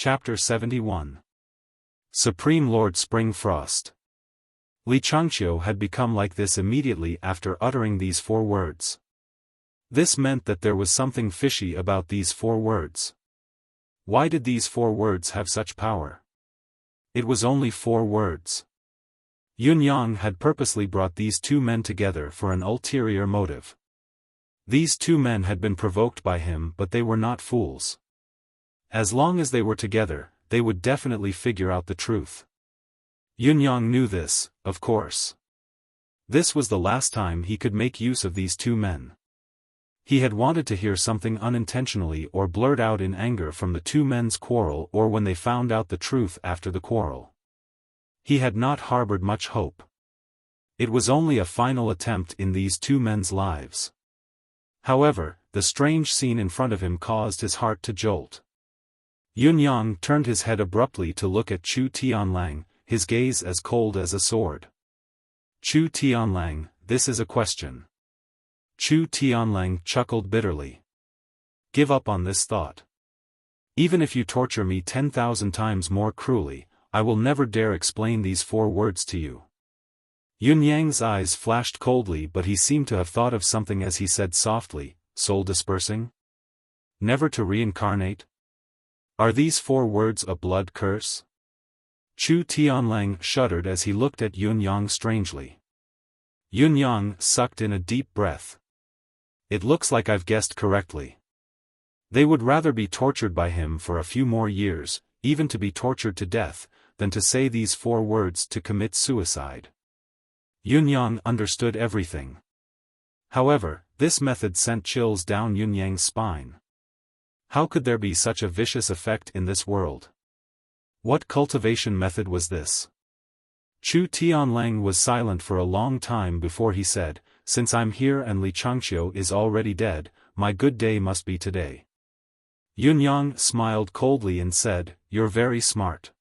Chapter 71. Supreme Lord Spring Frost. Li Changqiu had become like this immediately after uttering these 4 words. This meant that there was something fishy about these 4 words. Why did these 4 words have such power? It was only 4 words. Yun Yang had purposely brought these 2 men together for an ulterior motive. These 2 men had been provoked by him, but they were not fools. As long as they were together, they would definitely figure out the truth. Yun Yang knew this, of course. This was the last time he could make use of these 2 men. He had wanted to hear something unintentionally or blurt out in anger from the 2 men's quarrel or when they found out the truth after the quarrel. He had not harbored much hope. It was only a final attempt in these 2 men's lives. However, the strange scene in front of him caused his heart to jolt. Yun Yang turned his head abruptly to look at Chu Tianlang, his gaze as cold as a sword. Chu Tianlang, this is a question. Chu Tianlang chuckled bitterly. Give up on this thought. Even if you torture me 10,000 times more cruelly, I will never dare explain these 4 words to you. Yun Yang's eyes flashed coldly, but he seemed to have thought of something as he said softly, soul dispersing? Never to reincarnate? Are these 4 words a blood curse? Chu Tianlang shuddered as he looked at Yun Yang strangely. Yun Yang sucked in a deep breath. It looks like I've guessed correctly. They would rather be tortured by him for a few more years, even to be tortured to death, than to say these 4 words to commit suicide. Yun Yang understood everything. However, this method sent chills down Yun Yang's spine. How could there be such a vicious effect in this world? What cultivation method was this? Chu Tianlang was silent for a long time before he said, since I'm here and Li Changqiu is already dead, my good day must be today. Yun Yang smiled coldly and said, you're very smart.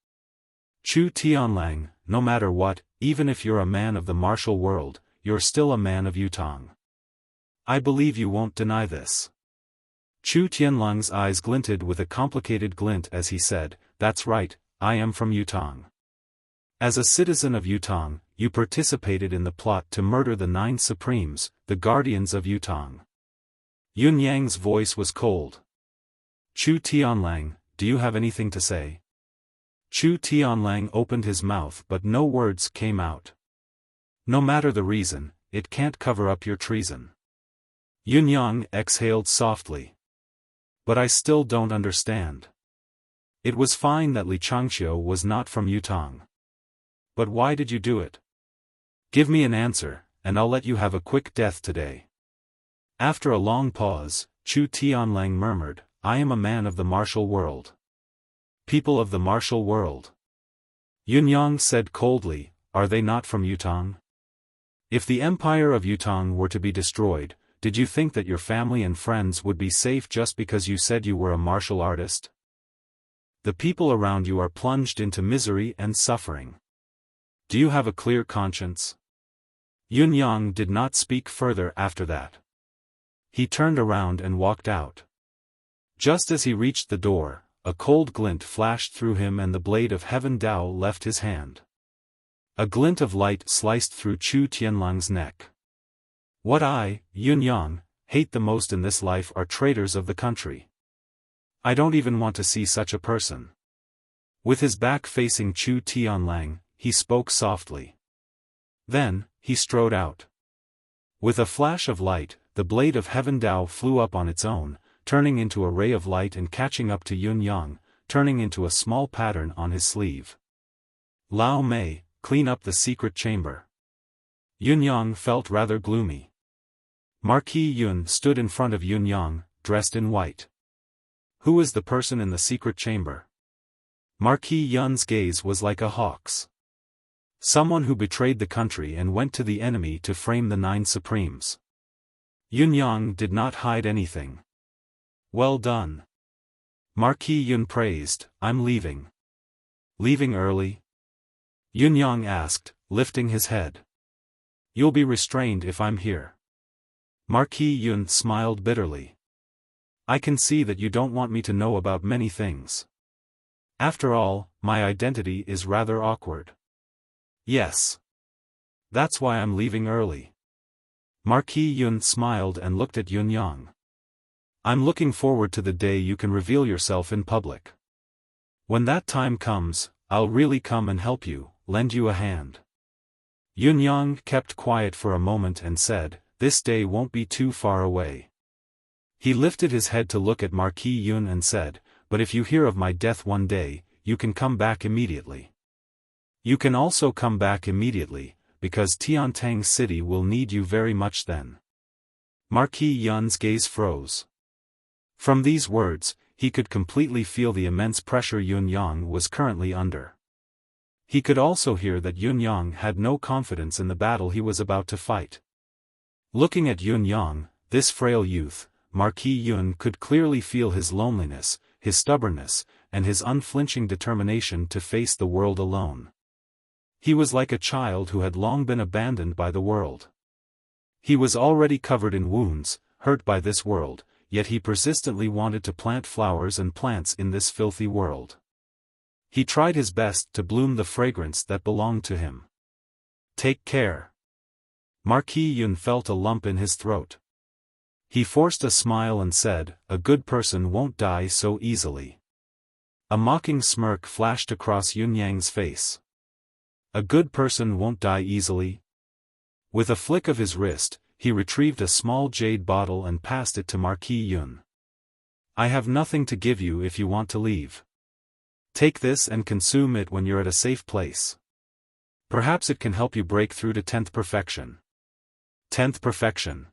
Chu Tianlang, no matter what, even if you're a man of the martial world, you're still a man of Yutong. I believe you won't deny this. Chu Tianlang's eyes glinted with a complicated glint as he said, that's right, I am from Yutong. As a citizen of Yutong, you participated in the plot to murder the 9 Supremes, the guardians of Yutong. Yun Yang's voice was cold. Chu Tianlang, do you have anything to say? Chu Tianlang opened his mouth but no words came out. No matter the reason, it can't cover up your treason. Yun Yang exhaled softly. But I still don't understand. It was fine that Li Changqiu was not from Yutong. But why did you do it? Give me an answer, and I'll let you have a quick death today. After a long pause, Chu Tianlang murmured, I am a man of the martial world. People of the martial world. Yun Yang said coldly, are they not from Yutong? If the empire of Yutong were to be destroyed, did you think that your family and friends would be safe just because you said you were a martial artist? The people around you are plunged into misery and suffering. Do you have a clear conscience? Yun Yang did not speak further after that. He turned around and walked out. Just as he reached the door, a cold glint flashed through him and the blade of Heaven Dao left his hand. A glint of light sliced through Chu Tianlang's neck. What I, Yun Yang, hate the most in this life are traitors of the country. I don't even want to see such a person. With his back facing Chu Tianlang, he spoke softly. Then, he strode out. With a flash of light, the blade of Heaven Dao flew up on its own, turning into a ray of light and catching up to Yun Yang, turning into a small pattern on his sleeve. Lao Mei, clean up the secret chamber. Yun Yang felt rather gloomy. Marquis Yun stood in front of Yun Yang, dressed in white. Who is the person in the secret chamber? Marquis Yun's gaze was like a hawk's. Someone who betrayed the country and went to the enemy to frame the 9 Supremes. Yun Yang did not hide anything. Well done. Marquis Yun praised, I'm leaving. Leaving early? Yun Yang asked, lifting his head. You'll be restrained if I'm here. Marquis Yun smiled bitterly. I can see that you don't want me to know about many things. After all, my identity is rather awkward. Yes. That's why I'm leaving early. Marquis Yun smiled and looked at Yun Yang. I'm looking forward to the day you can reveal yourself in public. When that time comes, I'll really come and help you, lend you a hand. Yun Yang kept quiet for a moment and said, this day won't be too far away. He lifted his head to look at Marquis Yun and said, but if you hear of my death one day, you can come back immediately. You can also come back immediately, because Tiantang City will need you very much then. Marquis Yun's gaze froze. From these words, he could completely feel the immense pressure Yun Yang was currently under. He could also hear that Yun Yang had no confidence in the battle he was about to fight. Looking at Yun Yang, this frail youth, Marquis Yun could clearly feel his loneliness, his stubbornness, and his unflinching determination to face the world alone. He was like a child who had long been abandoned by the world. He was already covered in wounds, hurt by this world, yet he persistently wanted to plant flowers and plants in this filthy world. He tried his best to bloom the fragrance that belonged to him. Take care. Marquis Yun felt a lump in his throat. He forced a smile and said, a good person won't die so easily. A mocking smirk flashed across Yun Yang's face. A good person won't die easily? With a flick of his wrist, he retrieved a small jade bottle and passed it to Marquis Yun. I have nothing to give you if you want to leave. Take this and consume it when you're at a safe place. Perhaps it can help you break through to 10th perfection. 10th perfection.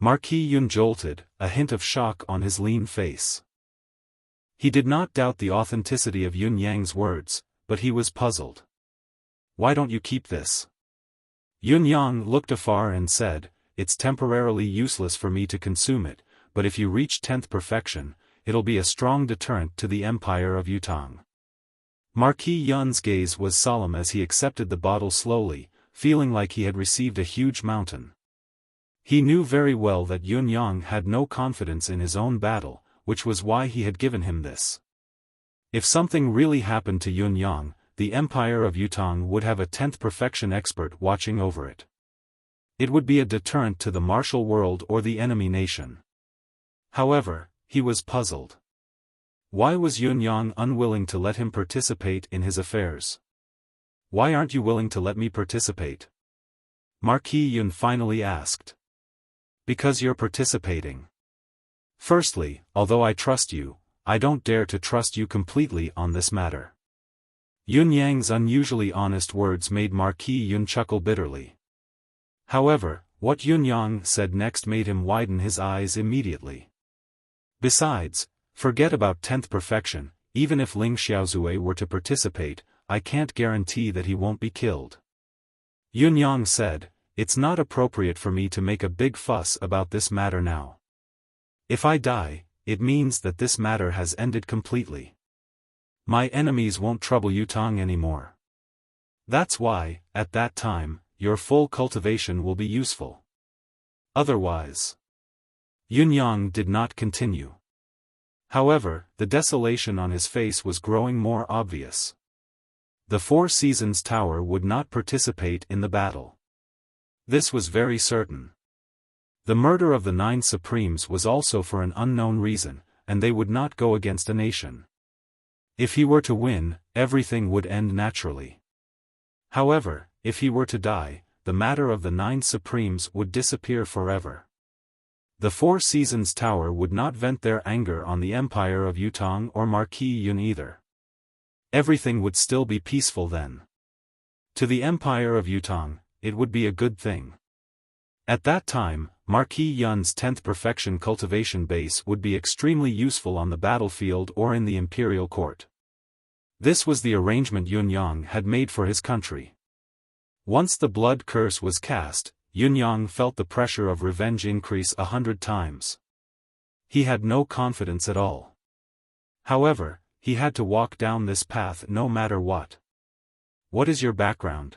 Marquis Yun jolted, a hint of shock on his lean face. He did not doubt the authenticity of Yun Yang's words, but he was puzzled. Why don't you keep this? Yun Yang looked afar and said, it's temporarily useless for me to consume it, but if you reach 10th perfection, it'll be a strong deterrent to the Empire of Yutang. Marquis Yun's gaze was solemn as he accepted the bottle slowly, feeling like he had received a huge mountain. He knew very well that Yun Yang had no confidence in his own battle, which was why he had given him this. If something really happened to Yun Yang, the Empire of Yutang would have a 10th perfection expert watching over it. It would be a deterrent to the martial world or the enemy nation. However, he was puzzled. Why was Yun Yang unwilling to let him participate in his affairs? Why aren't you willing to let me participate? Marquis Yun finally asked. Because you're participating. Firstly, although I trust you, I don't dare to trust you completely on this matter. Yun Yang's unusually honest words made Marquis Yun chuckle bitterly. However, what Yun Yang said next made him widen his eyes immediately. Besides, forget about 10th perfection, even if Ling Xiaozue were to participate, I can't guarantee that he won't be killed. Yun Yang said, it's not appropriate for me to make a big fuss about this matter now. If I die, it means that this matter has ended completely. My enemies won't trouble Yutang anymore. That's why, at that time, your full cultivation will be useful. Otherwise. Yun Yang did not continue. However, the desolation on his face was growing more obvious. The Four Seasons Tower would not participate in the battle. This was very certain. The murder of the 9 Supremes was also for an unknown reason, and they would not go against a nation. If he were to win, everything would end naturally. However, if he were to die, the matter of the 9 Supremes would disappear forever. The Four Seasons Tower would not vent their anger on the Empire of Yutang or Marquis Yun either. Everything would still be peaceful then. To the Empire of Yutang, it would be a good thing. At that time, Marquis Yun's 10th perfection cultivation base would be extremely useful on the battlefield or in the imperial court. This was the arrangement Yun Yang had made for his country. Once the blood curse was cast, Yun Yang felt the pressure of revenge increase 100 times. He had no confidence at all. However, he had to walk down this path no matter what. What is your background?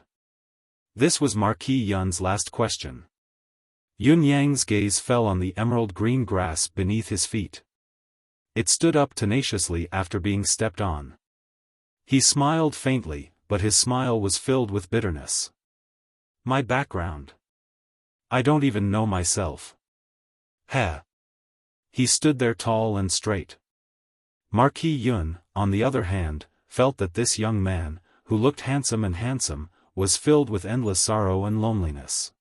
This was Marquis Yun's last question. Yun Yang's gaze fell on the emerald green grass beneath his feet. It stood up tenaciously after being stepped on. He smiled faintly, but his smile was filled with bitterness. My background. I don't even know myself. Heh. He stood there tall and straight. Marquis Yun, on the other hand, felt that this young man, who looked handsome, was filled with endless sorrow and loneliness.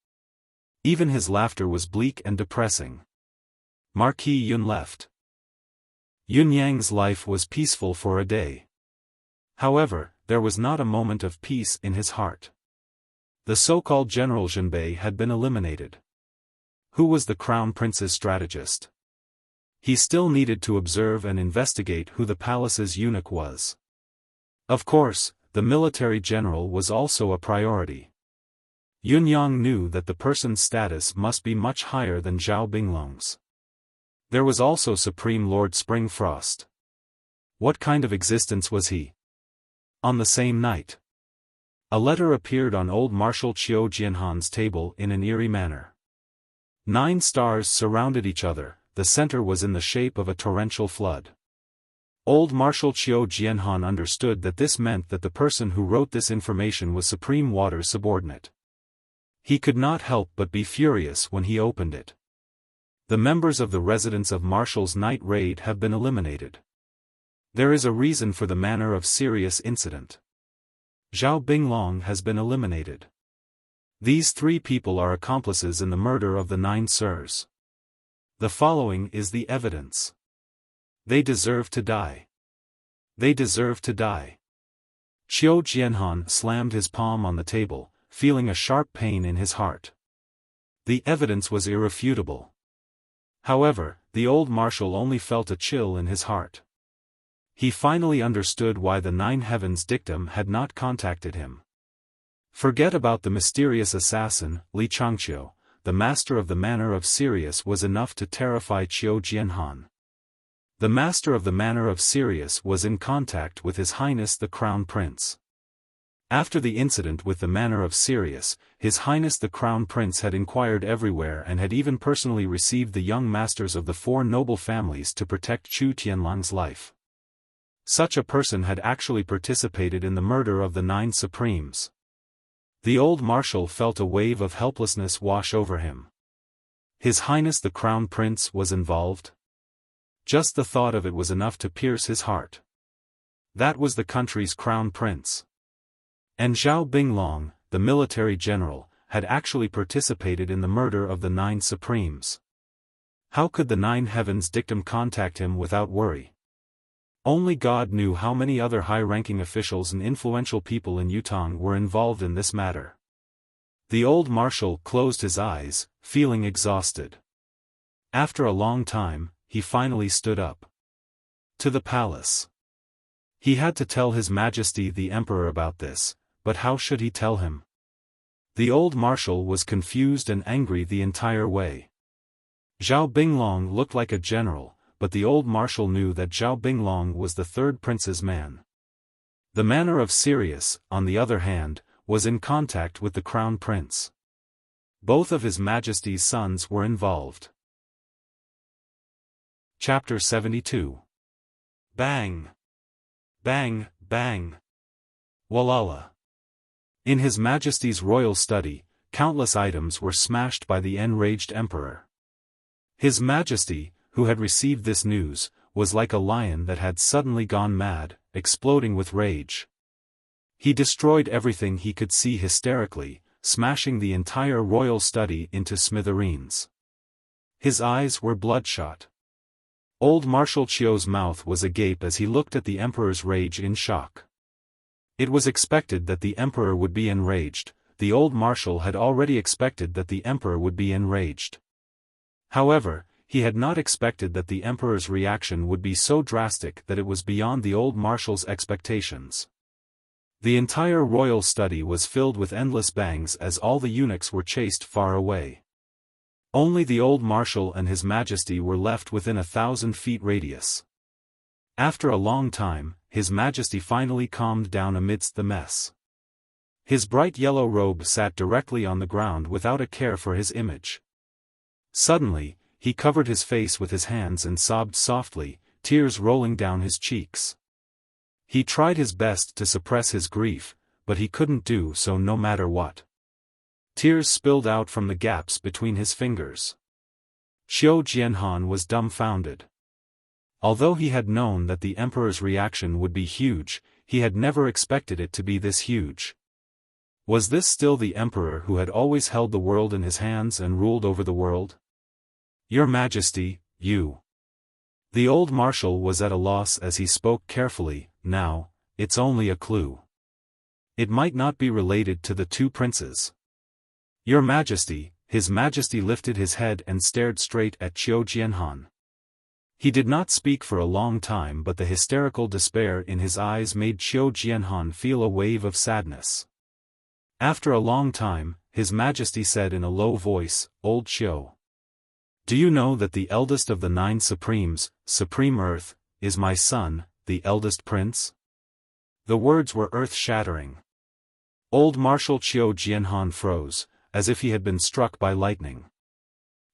Even his laughter was bleak and depressing. Marquis Yun left. Yun Yang's life was peaceful for a day. However, there was not a moment of peace in his heart. The so-called General Zhenbei had been eliminated. Who was the Crown Prince's strategist? He still needed to observe and investigate who the palace's eunuch was. Of course, the military general was also a priority. Yun Yang knew that the person's status must be much higher than Zhao Binglong's. There was also Supreme Lord Springfrost. What kind of existence was he? On the same night, a letter appeared on old Marshal Qiu Jianhan's table in an eerie manner. 9 stars surrounded each other, the center was in the shape of a torrential flood. Old Marshal Qiu Jianhan understood that this meant that the person who wrote this information was Supreme Water's subordinate. He could not help but be furious when he opened it. The members of the residents of Marshal's night raid have been eliminated. There is a reason for the manner of serious incident. Zhao Binglong has been eliminated. These 3 people are accomplices in the murder of the 9 sirs. The following is the evidence. They deserve to die. They deserve to die. Qiu Jianhan slammed his palm on the table, feeling a sharp pain in his heart. The evidence was irrefutable. However, the old marshal only felt a chill in his heart. He finally understood why the 9 Heavens dictum had not contacted him. Forget about the mysterious assassin, Li Changqiu, the master of the Manor of Sirius was enough to terrify Qiu Jianhan. The master of the Manor of Sirius was in contact with His Highness the Crown Prince. After the incident with the Manor of Sirius, His Highness the Crown Prince had inquired everywhere and had even personally received the young masters of the 4 noble families to protect Chu Tianlang's life. Such a person had actually participated in the murder of the 9 Supremes. The old marshal felt a wave of helplessness wash over him. His Highness the Crown Prince was involved? Just the thought of it was enough to pierce his heart. That was the country's Crown Prince. And Zhao Binglong, the military general, had actually participated in the murder of the 9 Supremes. How could the 9 Heavens dictum contact him without worry? Only God knew how many other high-ranking officials and influential people in Yutong were involved in this matter. The old marshal closed his eyes, feeling exhausted. After a long time, he finally stood up. To the palace. He had to tell His Majesty the Emperor about this, but how should he tell him? The old marshal was confused and angry the entire way. Zhao Binglong looked like a general, but the old marshal knew that Zhao Binglong was the 3rd prince's man. The Manor of Sirius, on the other hand, was in contact with the Crown Prince. Both of His Majesty's sons were involved. Chapter 72. Bang! Bang, bang! Walala! In His Majesty's royal study, countless items were smashed by the enraged emperor. His Majesty, who had received this news, was like a lion that had suddenly gone mad, exploding with rage. He destroyed everything he could see hysterically, smashing the entire royal study into smithereens. His eyes were bloodshot. Old Marshal Qiu's mouth was agape as he looked at the emperor's rage in shock. It was expected that the emperor would be enraged. The old marshal had already expected that the emperor would be enraged. However, he had not expected that the emperor's reaction would be so drastic that it was beyond the old marshal's expectations. The entire royal study was filled with endless bangs as all the eunuchs were chased far away. Only the old marshal and His Majesty were left within 1,000 feet radius. After a long time, His Majesty finally calmed down amidst the mess. His bright yellow robe sat directly on the ground without a care for his image. Suddenly, he covered his face with his hands and sobbed softly, tears rolling down his cheeks. He tried his best to suppress his grief, but he couldn't do so no matter what. Tears spilled out from the gaps between his fingers. Xiao Jianhan was dumbfounded. Although he had known that the emperor's reaction would be huge, he had never expected it to be this huge. Was this still the emperor who had always held the world in his hands and ruled over the world? Your Majesty, you. The old marshal was at a loss as he spoke carefully. Now, it's only a clue. It might not be related to the two princes. Your Majesty. His Majesty lifted his head and stared straight at Xiao Jianhan. He did not speak for a long time, but the hysterical despair in his eyes made Xiao Jianhan feel a wave of sadness. After a long time, His Majesty said in a low voice, "Old Xiao. Do you know that the eldest of the 9 Supremes, Supreme Earth, is my son, the eldest prince?" The words were earth-shattering. Old Marshal Xiao Jianhan froze, as if he had been struck by lightning.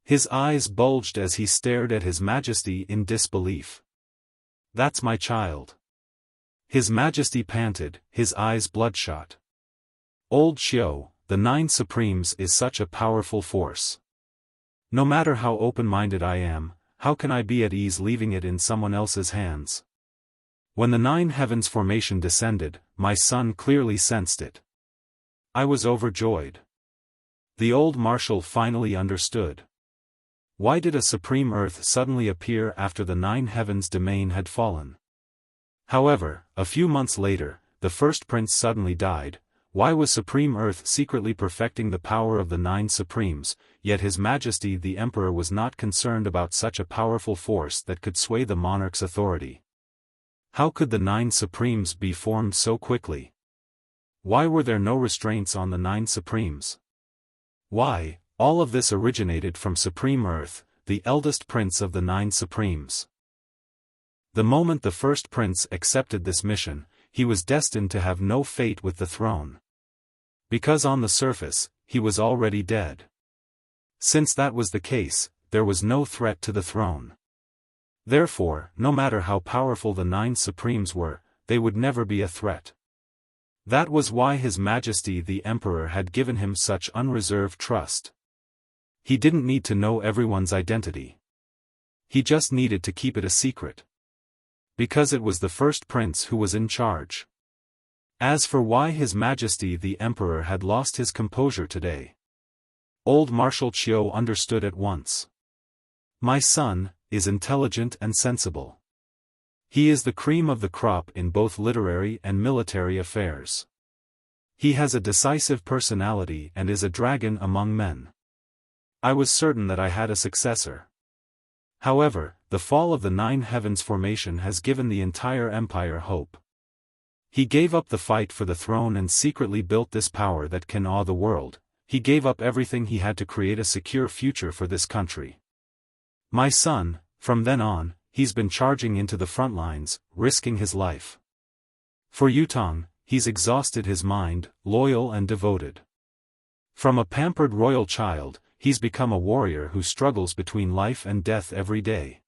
His eyes bulged as he stared at His Majesty in disbelief. "That's my child." His Majesty panted, his eyes bloodshot. "Old Xiao, the 9 Supremes is such a powerful force. No matter how open-minded I am, how can I be at ease leaving it in someone else's hands?" When the 9 heavens formation descended, my son clearly sensed it. I was overjoyed. The old marshal finally understood. Why did a supreme earth suddenly appear after the 9 heavens domain had fallen? However, a few months later, the first prince suddenly died. Why was Supreme Earth secretly perfecting the power of the 9 Supremes, yet His Majesty the Emperor was not concerned about such a powerful force that could sway the monarch's authority? How could the 9 Supremes be formed so quickly? Why were there no restraints on the 9 Supremes? Why, all of this originated from Supreme Earth, the eldest prince of the 9 Supremes. The moment the first prince accepted this mission, he was destined to have no fate with the throne. Because on the surface, he was already dead. Since that was the case, there was no threat to the throne. Therefore, no matter how powerful the 9 Supremes were, they would never be a threat. That was why His Majesty the Emperor had given him such unreserved trust. He didn't need to know everyone's identity. He just needed to keep it a secret. Because it was the first prince who was in charge. As for why His Majesty the Emperor had lost his composure today, old Marshal Qiu understood at once. My son is intelligent and sensible. He is the cream of the crop in both literary and military affairs. He has a decisive personality and is a dragon among men. I was certain that I had a successor. However, the fall of the 9 heavens formation has given the entire empire hope. He gave up the fight for the throne and secretly built this power that can awe the world. He gave up everything he had to create a secure future for this country. My son, from then on, he's been charging into the front lines, risking his life. For Yutong, he's exhausted his mind, loyal and devoted. From a pampered royal child, he's become a warrior who struggles between life and death every day.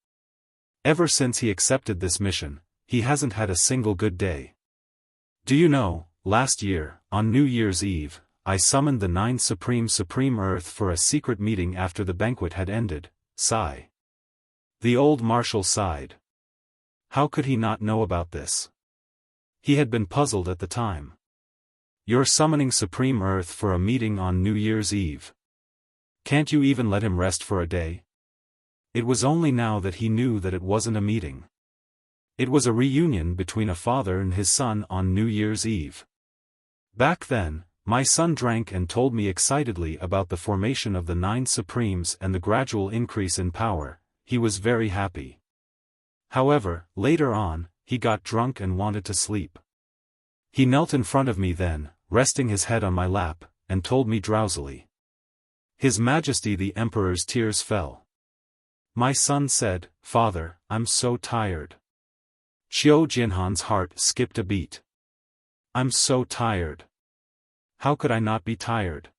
Ever since he accepted this mission, he hasn't had a single good day. Do you know, last year, on New Year's Eve, I summoned the 9 Supreme Earth for a secret meeting after the banquet had ended. Sigh. The old marshal sighed. How could he not know about this? He had been puzzled at the time. You're summoning Supreme Earth for a meeting on New Year's Eve. Can't you even let him rest for a day? It was only now that he knew that it wasn't a meeting. It was a reunion between a father and his son on New Year's Eve. Back then, my son drank and told me excitedly about the formation of the 9 Supremes and the gradual increase in power. He was very happy. However, later on, he got drunk and wanted to sleep. He knelt in front of me then, resting his head on my lap, and told me drowsily. His Majesty the Emperor's tears fell. My son said, "Father, I'm so tired." Xiao Jianhan's heart skipped a beat. I'm so tired. How could I not be tired?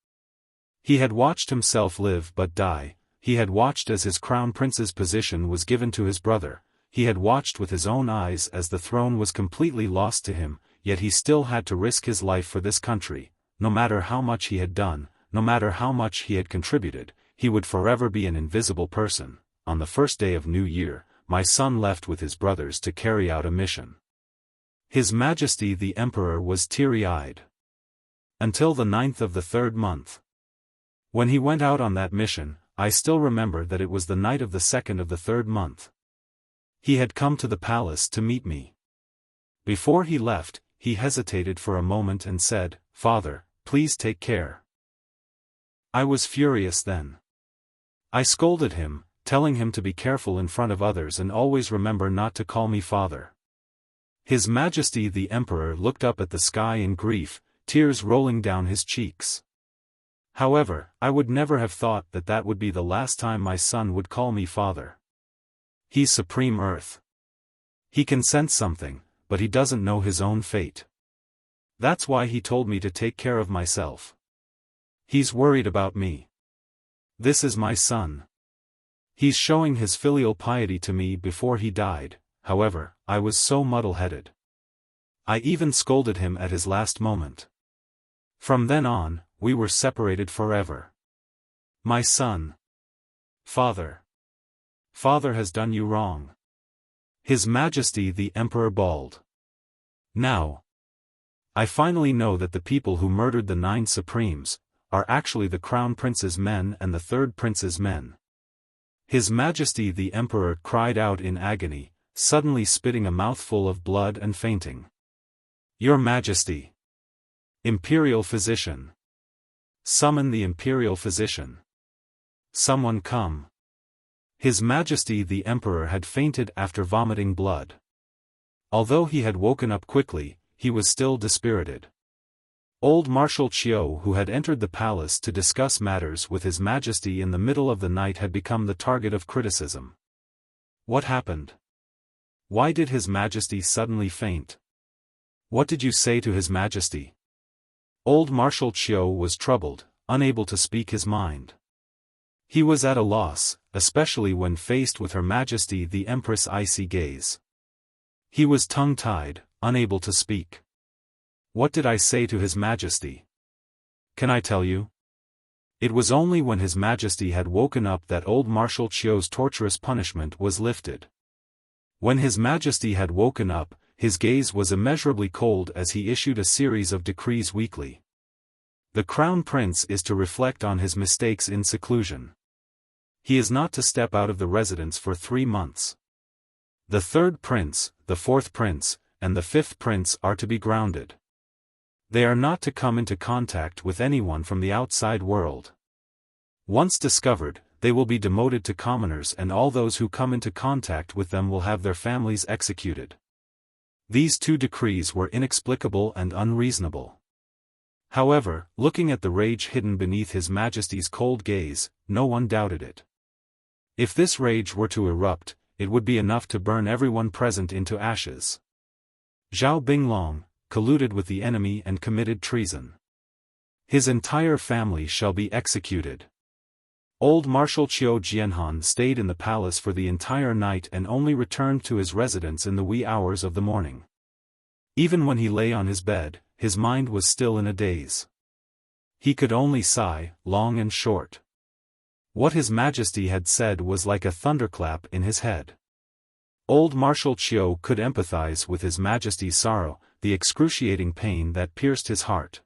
He had watched himself live but die. He had watched as his crown prince's position was given to his brother. he had watched with his own eyes as the throne was completely lost to him, yet he still had to risk his life for this country. No matter how much he had done, no matter how much he had contributed, he would forever be an invisible person. On the first day of New Year, my son left with his brothers to carry out a mission. His Majesty the Emperor was teary-eyed. Until the 9th of the 3rd month. When he went out on that mission, I still remember that it was the night of the 2nd of the 3rd month. He had come to the palace to meet me. Before he left, he hesitated for a moment and said, "Father, please take care." I was furious then. I scolded him, telling him to be careful in front of others and always remember not to call me father. His Majesty the Emperor looked up at the sky in grief, tears rolling down his cheeks. However, I would never have thought that that would be the last time my son would call me father. He's Supreme Earth. He can sense something, but he doesn't know his own fate. That's why he told me to take care of myself. He's worried about me. This is my son. He's showing his filial piety to me before he died. However, I was so muddle-headed. I even scolded him at his last moment. From then on, we were separated forever. My son. Father. Father has done you wrong. His Majesty the Emperor bawled. Now. I finally know that the people who murdered the 9 Supremes are actually the Crown Prince's men and the 3rd Prince's men. His Majesty the Emperor cried out in agony, suddenly spitting a mouthful of blood and fainting. Your Majesty. Imperial Physician. Summon the Imperial Physician. Someone come. His Majesty the Emperor had fainted after vomiting blood. Although he had woken up quickly, he was still dispirited. Old Marshal Xiao, who had entered the palace to discuss matters with His Majesty in the middle of the night, had become the target of criticism. What happened? Why did His Majesty suddenly faint? What did you say to His Majesty? Old Marshal Xiao was troubled, unable to speak his mind. He was at a loss, especially when faced with Her Majesty the Empress' icy gaze. He was tongue-tied, unable to speak. What did I say to His Majesty? Can I tell you? It was only when His Majesty had woken up that old Marshal Xiao's torturous punishment was lifted. When His Majesty had woken up, his gaze was immeasurably cold as he issued a series of decrees weekly. The Crown Prince is to reflect on his mistakes in seclusion. He is not to step out of the residence for 3 months. The 3rd Prince, the 4th Prince, and the 5th Prince are to be grounded. They are not to come into contact with anyone from the outside world. Once discovered, they will be demoted to commoners, and all those who come into contact with them will have their families executed. These 2 decrees were inexplicable and unreasonable. However, looking at the rage hidden beneath His Majesty's cold gaze, no one doubted it. If this rage were to erupt, it would be enough to burn everyone present into ashes. Zhao Binglong colluded with the enemy and committed treason. His entire family shall be executed. Old Marshal Qiu Jianhan stayed in the palace for the entire night and only returned to his residence in the wee hours of the morning. Even when he lay on his bed, his mind was still in a daze. He could only sigh, long and short. What His Majesty had said was like a thunderclap in his head. Old Marshal Qiu could empathize with His Majesty's sorrow, the excruciating pain that pierced his heart.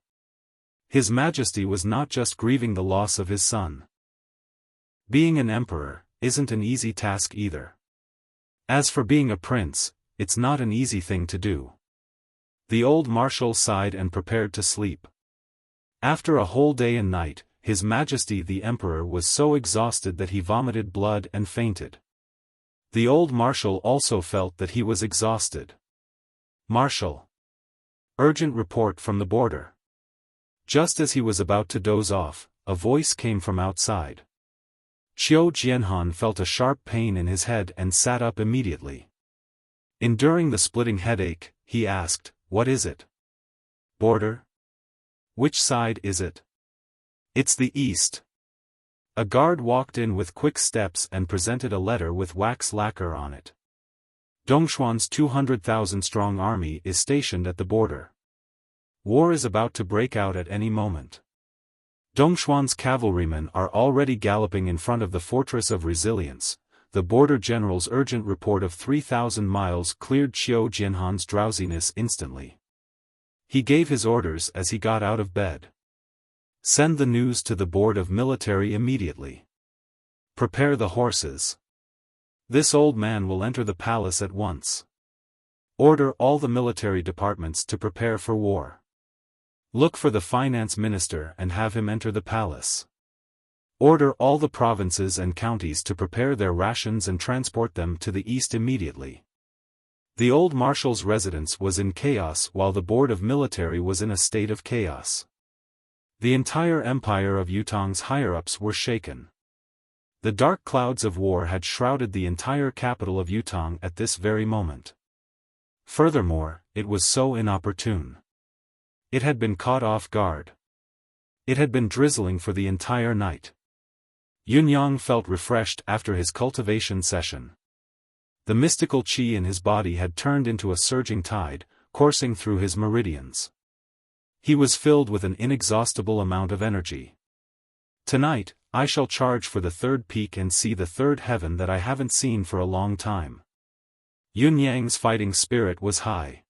His Majesty was not just grieving the loss of his son. Being an emperor isn't an easy task either. As for being a prince, it's not an easy thing to do. The old marshal sighed and prepared to sleep. After a whole day and night, His Majesty the Emperor was so exhausted that he vomited blood and fainted. The old marshal also felt that he was exhausted. Marshal. Urgent report from the border. Just as he was about to doze off, a voice came from outside. Qiu Jianhan felt a sharp pain in his head and sat up immediately. Enduring the splitting headache, he asked, "What is it?" "Border? Which side is it?" "It's the east." A guard walked in with quick steps and presented a letter with wax lacquer on it. Dongxuan's 200,000-strong army is stationed at the border. War is about to break out at any moment. Dongxuan's cavalrymen are already galloping in front of the Fortress of Resilience. The border general's urgent report of 3,000 miles cleared Xiao Jianhan's drowsiness instantly. He gave his orders as he got out of bed. Send the news to the Board of Military immediately. Prepare the horses. This old man will enter the palace at once. Order all the military departments to prepare for war. Look for the finance minister and have him enter the palace. Order all the provinces and counties to prepare their rations and transport them to the east immediately. The old marshal's residence was in chaos while the Board of Military was in a state of chaos. The entire empire of Yutong's higher-ups were shaken. The dark clouds of war had shrouded the entire capital of Yutong at this very moment. Furthermore, it was so inopportune. It had been caught off guard. It had been drizzling for the entire night. Yunyang felt refreshed after his cultivation session. The mystical qi in his body had turned into a surging tide, coursing through his meridians. He was filled with an inexhaustible amount of energy. Tonight, I shall charge for the third peak and see the third heaven that I haven't seen for a long time. Yunyang's fighting spirit was high.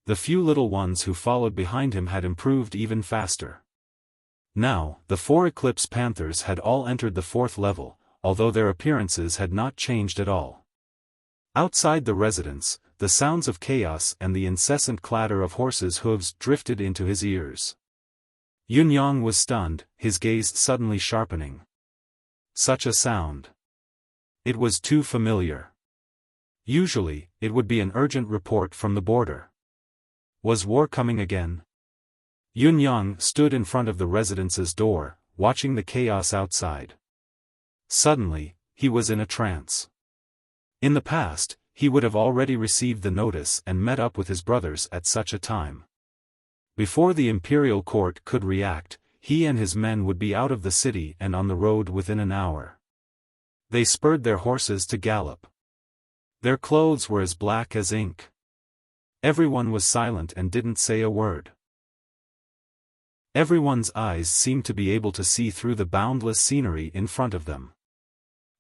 The few little ones who followed behind him had improved even faster. Now, the 4 Eclipse Panthers had all entered the 4th level, although their appearances had not changed at all. Outside the residence, the sounds of chaos and the incessant clatter of horses' hooves drifted into his ears. Yunyang was stunned, his gaze suddenly sharpening. Such a sound. It was too familiar. Usually, it would be an urgent report from the border. Was war coming again? Yunyang stood in front of the residence's door, watching the chaos outside. Suddenly, he was in a trance. In the past, he would have already received the notice and met up with his brothers at such a time. Before the imperial court could react, he and his men would be out of the city and on the road within an hour. They spurred their horses to gallop. Their clothes were as black as ink. Everyone was silent and didn't say a word. Everyone's eyes seemed to be able to see through the boundless scenery in front of them.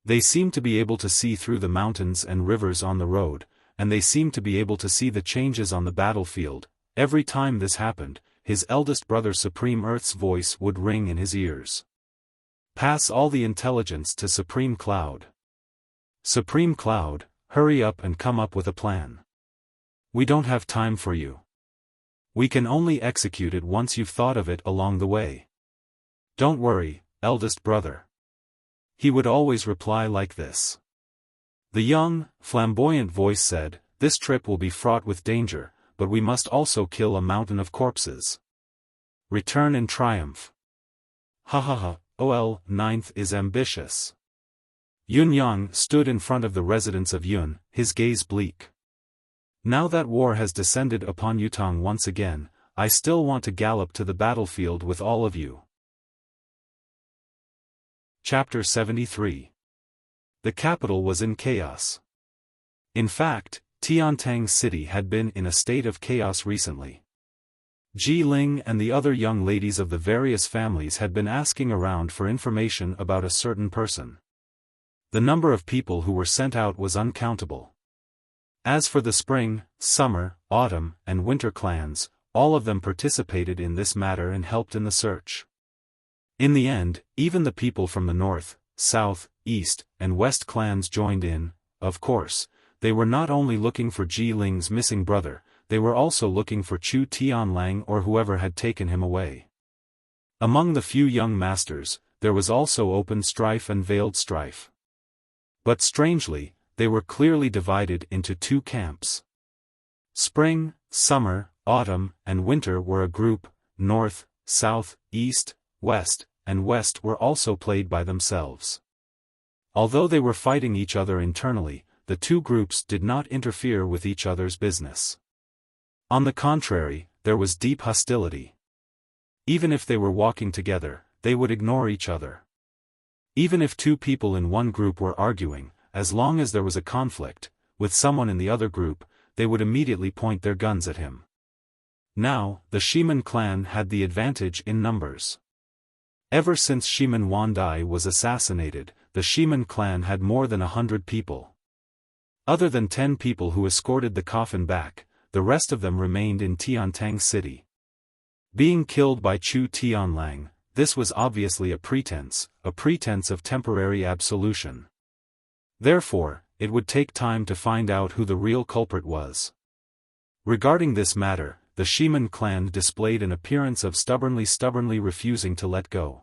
They seemed to be able to see through the mountains and rivers on the road, and they seemed to be able to see the changes on the battlefield. Every time this happened, his eldest brother Supreme Earth's voice would ring in his ears. Pass all the intelligence to Supreme Cloud. Supreme Cloud, hurry up and come up with a plan. We don't have time for you. We can only execute it once you've thought of it along the way. Don't worry, eldest brother. He would always reply like this. The young, flamboyant voice said, this trip will be fraught with danger, but we must also kill a mountain of corpses. Return in triumph. Ha ha ha, ol, 9th is ambitious. Yunyang stood in front of the residence of Yun, his gaze bleak. Now that war has descended upon Yutong once again, I still want to gallop to the battlefield with all of you. Chapter 73. The capital was in chaos. In fact, Tiantang City had been in a state of chaos recently. Ji Ling and the other young ladies of the various families had been asking around for information about a certain person. The number of people who were sent out was uncountable. As for the spring, summer, autumn, and winter clans, all of them participated in this matter and helped in the search. In the end, even the people from the north, south, east, and west clans joined in. Of course, they were not only looking for Ji Ling's missing brother, they were also looking for Chu Tianlang or whoever had taken him away. Among the few young masters, there was also open strife and veiled strife. But strangely, they were clearly divided into 2 camps. Spring, summer, autumn, and winter were a group, north, south, east, west, and west were also played by themselves. Although they were fighting each other internally, the 2 groups did not interfere with each other's business. On the contrary, there was deep hostility. Even if they were walking together, they would ignore each other. Even if 2 people in one group were arguing, as long as there was a conflict, with someone in the other group, they would immediately point their guns at him. Now, the Shiman clan had the advantage in numbers. Ever since Shiman Wandai was assassinated, the Shiman clan had more than 100 people. Other than 10 people who escorted the coffin back, the rest of them remained in Tiantang City. Being killed by Chu Tianlang, this was obviously a pretense of temporary absolution. Therefore, it would take time to find out who the real culprit was. Regarding this matter, the Shiman clan displayed an appearance of stubbornly refusing to let go.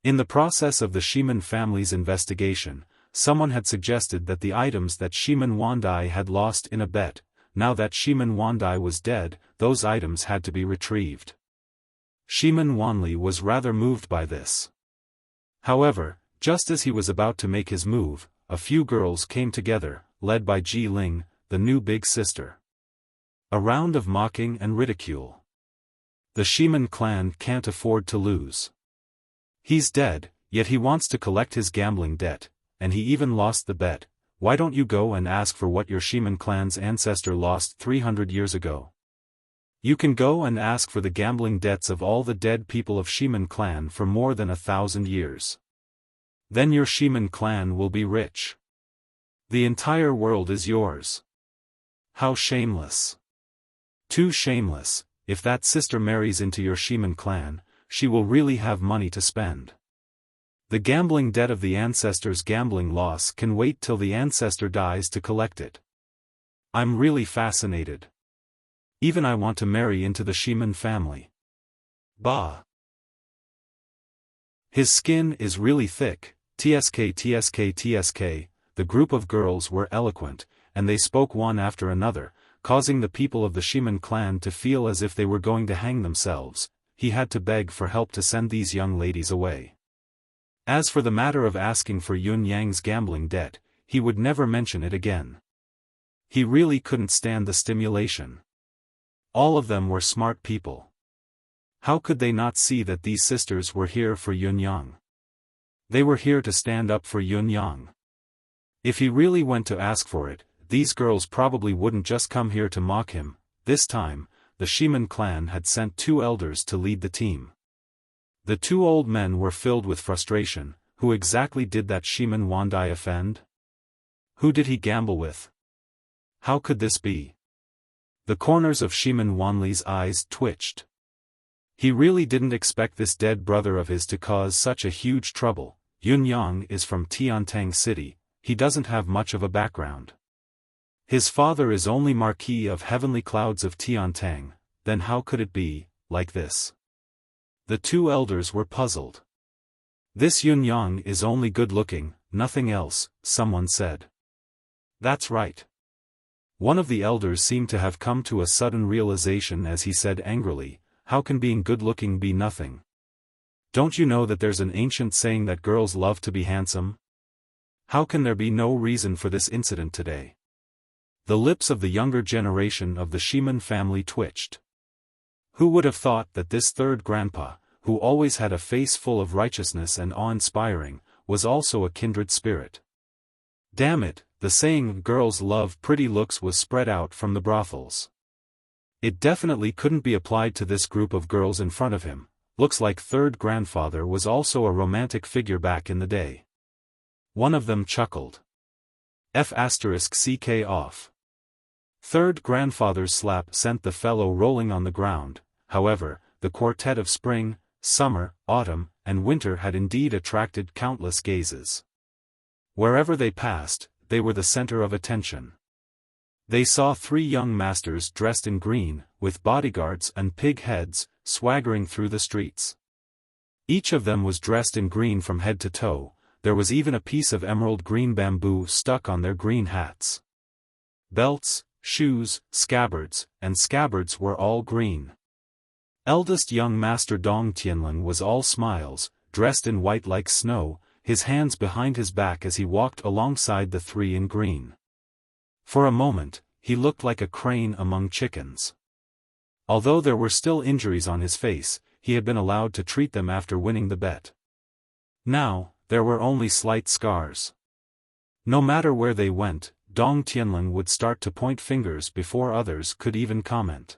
In the process of the Shiman family's investigation, someone had suggested that the items that Shiman Wandai had lost in a bet, now that Shiman Wandai was dead, those items had to be retrieved. Shiman Wanli was rather moved by this. However, just as he was about to make his move, a few girls came together, led by Ji Ling, the new big sister. A round of mocking and ridicule. The Shiman clan can't afford to lose. He's dead, yet he wants to collect his gambling debt, and he even lost the bet. Why don't you go and ask for what your Shiman clan's ancestor lost 300 years ago? You can go and ask for the gambling debts of all the dead people of Shiman clan for more than 1,000 years. Then your Shiman clan will be rich. The entire world is yours. How shameless. Too shameless. If that sister marries into your Shiman clan, she will really have money to spend. The gambling debt of the ancestor's gambling loss can wait till the ancestor dies to collect it. I'm really fascinated. Even I want to marry into the Shiman family. Bah. His skin is really thick. TSK. The group of girls were eloquent, and they spoke one after another, causing the people of the Shiman clan to feel as if they were going to hang themselves. He had to beg for help to send these young ladies away. As for the matter of asking for Yun Yang's gambling debt, he would never mention it again. He really couldn't stand the stimulation. All of them were smart people. How could they not see that these sisters were here for Yun Yang? They were here to stand up for Yun Yang. If he really went to ask for it, these girls probably wouldn't just come here to mock him. This time, the Shiman clan had sent 2 elders to lead the team. The 2 old men were filled with frustration. Who exactly did that Shiman Wandai offend? Who did he gamble with? How could this be? The corners of Shiman Wanli's eyes twitched. He really didn't expect this dead brother of his to cause such a huge trouble. Yun Yang is from Tiantang City. He doesn't have much of a background. His father is only Marquis of Heavenly Clouds of Tiantang. Then how could it be like this? The 2 elders were puzzled. This Yun Yang is only good-looking, nothing else, someone said. That's right. One of the elders seemed to have come to a sudden realization as he said angrily, how can being good-looking be nothing? Don't you know that there's an ancient saying that girls love to be handsome? How can there be no reason for this incident today? The lips of the younger generation of the Shiman family twitched. Who would have thought that this third grandpa, who always had a face full of righteousness and awe-inspiring, was also a kindred spirit? Damn it, the saying girls love pretty looks was spread out from the brothels. It definitely couldn't be applied to this group of girls in front of him. Looks like third grandfather was also a romantic figure back in the day. One of them chuckled. F***ck off. Third grandfather's slap sent the fellow rolling on the ground. However, the quartet of spring, summer, autumn, and winter had indeed attracted countless gazes. Wherever they passed, they were the center of attention. They saw 3 young masters dressed in green, with bodyguards and pig heads, swaggering through the streets. Each of them was dressed in green from head to toe. There was even a piece of emerald green bamboo stuck on their green hats. Belts, shoes, scabbards were all green. Eldest young master Dong Tianlin was all smiles, dressed in white like snow, his hands behind his back as he walked alongside the 3 in green. For a moment, he looked like a crane among chickens. Although there were still injuries on his face, he had been allowed to treat them after winning the bet. Now, there were only slight scars. No matter where they went, Dong Tianling would start to point fingers before others could even comment.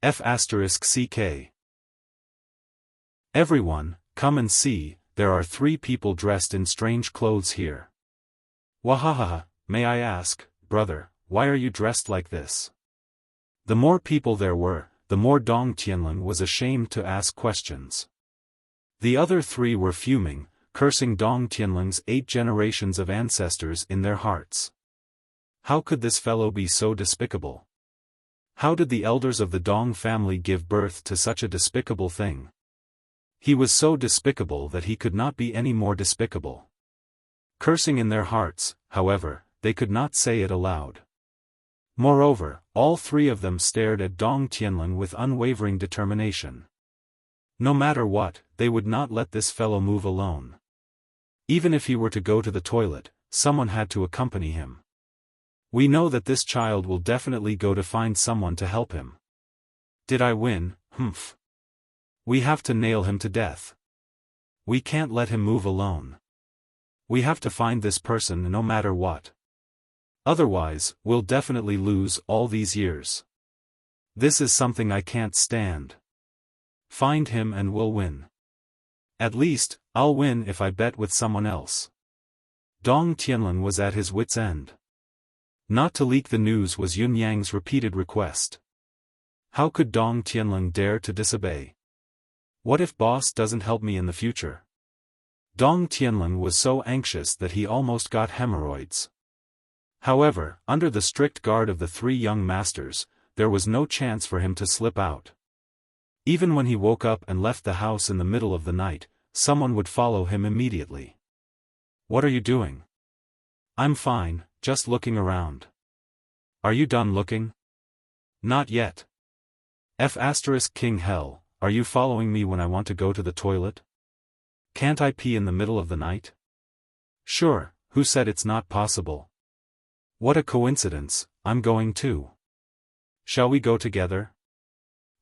F***ck. Everyone, come and see, there are 3 people dressed in strange clothes here. Wahahaha, may I ask, brother, why are you dressed like this? The more people there were, the more Dong Tianling was ashamed to ask questions. The other 3 were fuming, cursing Dong Tianling's 8 generations of ancestors in their hearts. How could this fellow be so despicable? How did the elders of the Dong family give birth to such a despicable thing? He was so despicable that he could not be any more despicable. Cursing in their hearts, however, they could not say it aloud. Moreover, all 3 of them stared at Dong Tianling with unwavering determination. No matter what, they would not let this fellow move alone. Even if he were to go to the toilet, someone had to accompany him. We know that this child will definitely go to find someone to help him. Did I win? Humph. We have to nail him to death. We can't let him move alone. We have to find this person no matter what. Otherwise, we'll definitely lose all these years. This is something I can't stand. Find him and we'll win. At least, I'll win if I bet with someone else. Dong Tianling was at his wit's end. Not to leak the news was Yun Yang's repeated request. How could Dong Tianling dare to disobey? What if boss doesn't help me in the future? Dong Tianling was so anxious that he almost got hemorrhoids. However, under the strict guard of the 3 young masters, there was no chance for him to slip out. Even when he woke up and left the house in the middle of the night, someone would follow him immediately. What are you doing? I'm fine, just looking around. Are you done looking? Not yet. King hell, are you following me when I want to go to the toilet? Can't I pee in the middle of the night? Sure, who said it's not possible? What a coincidence, I'm going too. Shall we go together?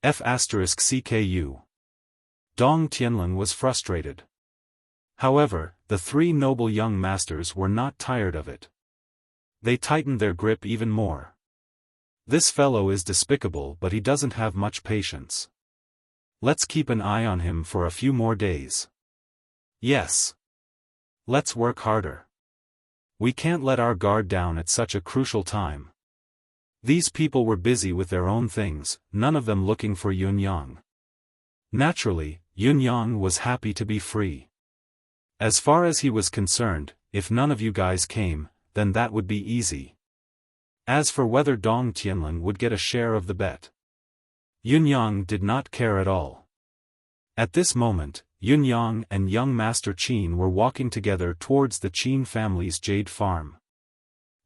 F***cku. Dong Tianling was frustrated. However, the 3 noble young masters were not tired of it. They tightened their grip even more. This fellow is despicable, but he doesn't have much patience. Let's keep an eye on him for a few more days. Yes. Let's work harder. We can't let our guard down at such a crucial time. These people were busy with their own things, none of them looking for Yun Yang. Naturally, Yun Yang was happy to be free. As far as he was concerned, if none of you guys came, then that would be easy. As for whether Dong Tianling would get a share of the bet, Yun Yang did not care at all. At this moment, Yun Yang and young Master Qin were walking together towards the Qin family's jade farm.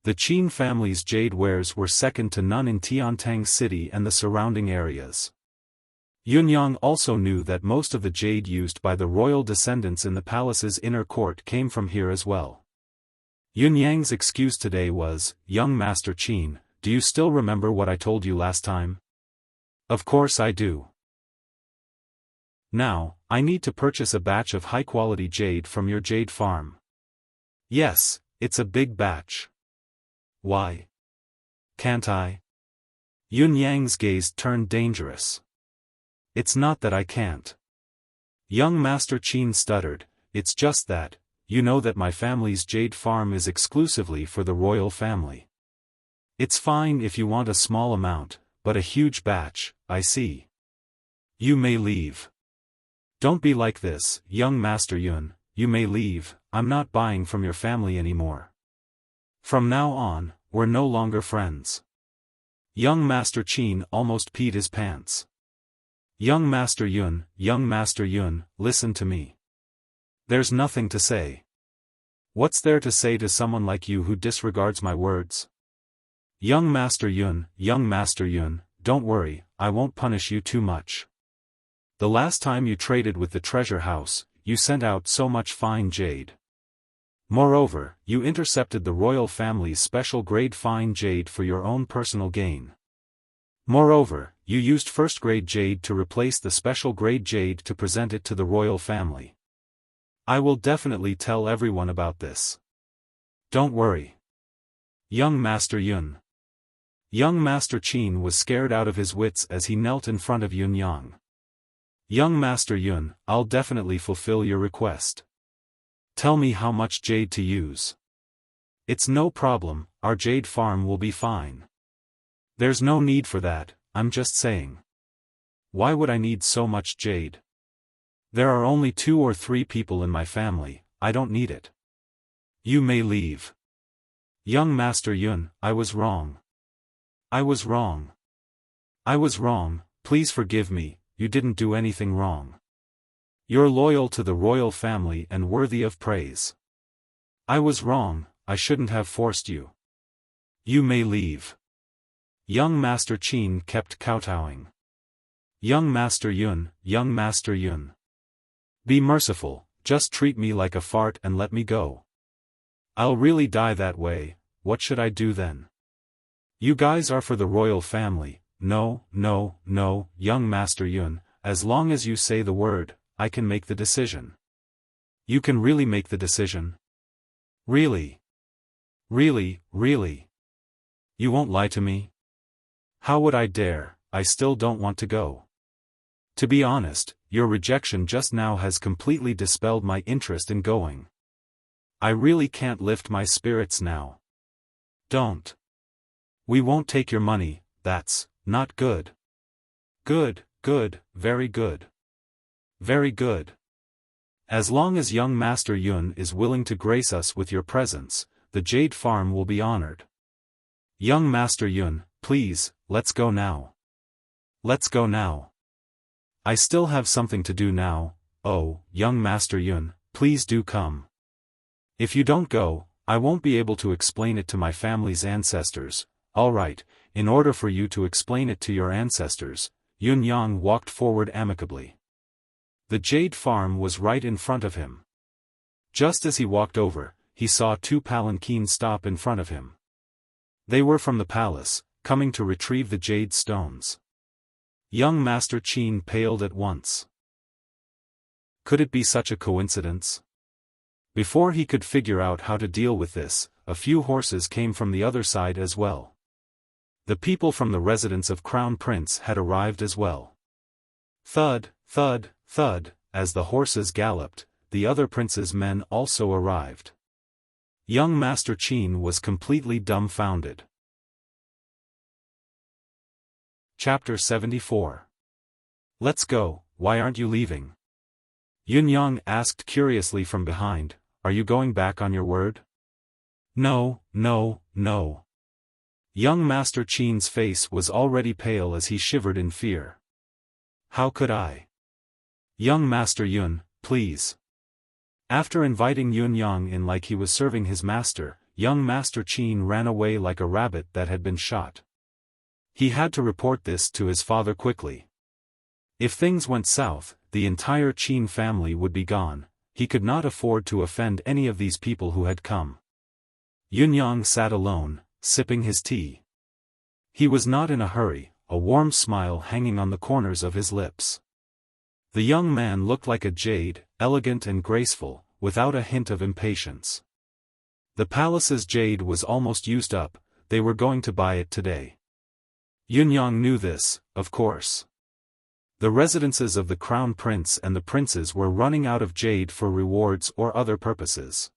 The Qin family's jade wares were second to none in Tiantang City and the surrounding areas. Yun Yang also knew that most of the jade used by the royal descendants in the palace's inner court came from here as well. Yun Yang's excuse today was, "Young Master Qin, do you still remember what I told you last time?" "Of course I do. Now, I need to purchase a batch of high-quality jade from your jade farm." "Yes, it's a big batch." "Why? Can't I?" Yun Yang's gaze turned dangerous. "It's not that I can't." Young Master Qin stuttered, "It's just that, you know that my family's jade farm is exclusively for the royal family. It's fine if you want a small amount, but a huge batch, I see. You may leave." "Don't be like this, young Master Yun, you may leave, I'm not buying from your family anymore. From now on, we're no longer friends." Young Master Qin almost peed his pants. Young Master Yun, listen to me. There's nothing to say. What's there to say to someone like you who disregards my words? Young Master Yun, don't worry, I won't punish you too much. The last time you traded with the treasure house, you sent out so much fine jade. Moreover, you intercepted the royal family's special grade fine jade for your own personal gain. Moreover, you used first-grade jade to replace the special grade jade to present it to the royal family. I will definitely tell everyone about this. Don't worry. Young Master Yun. Young Master Qin was scared out of his wits as he knelt in front of Yun Yang. Young Master Yun, I'll definitely fulfill your request. Tell me how much jade to use. It's no problem, our jade farm will be fine. There's no need for that, I'm just saying. Why would I need so much jade? There are only 2 or 3 people in my family, I don't need it. You may leave. Young Master Yun, I was wrong. I was wrong. I was wrong, please forgive me, you didn't do anything wrong. You're loyal to the royal family and worthy of praise. I was wrong, I shouldn't have forced you. You may leave. Young Master Qin kept kowtowing. Young Master Yun, Young Master Yun. Be merciful, just treat me like a fart and let me go. I'll really die that way, what should I do then? You guys are for the royal family, no, Young Master Yun, as long as you say the word, I can make the decision. You can really make the decision? Really? Really? You won't lie to me? How would I dare, I still don't want to go. To be honest, your rejection just now has completely dispelled my interest in going. I really can't lift my spirits now. Don't. We won't take your money, that's not good. Good, very good. Very good. As long as young Master Yun is willing to grace us with your presence, the jade farm will be honored. Young Master Yun, please, let's go now. Let's go now. I still have something to do now, oh, young Master Yun, please do come. If you don't go, I won't be able to explain it to my family's ancestors. Alright, in order for you to explain it to your ancestors, Yun Yang walked forward amicably. The jade farm was right in front of him. Just as he walked over, he saw 2 palanquins stop in front of him. They were from the palace, coming to retrieve the jade stones. Young Master Qin paled at once. Could it be such a coincidence? Before he could figure out how to deal with this, a few horses came from the other side as well. The people from the residence of Crown Prince had arrived as well. Thud, thud, thud, as the horses galloped, the other prince's men also arrived. Young Master Qin was completely dumbfounded. Chapter 74. Let's go, why aren't you leaving? Yun Yang asked curiously from behind, are you going back on your word? No. Young Master Qin's face was already pale as he shivered in fear. How could I? Young Master Yun, please. After inviting Yun Yang in like he was serving his master, young Master Qin ran away like a rabbit that had been shot. He had to report this to his father quickly. If things went south, the entire Qin family would be gone. He could not afford to offend any of these people who had come. Yun Yang sat alone, sipping his tea. He was not in a hurry, a warm smile hanging on the corners of his lips. The young man looked like a jade, elegant and graceful, without a hint of impatience. The palace's jade was almost used up, they were going to buy it today. Yun Yang knew this, of course. The residences of the Crown Prince and the princes were running out of jade for rewards or other purposes.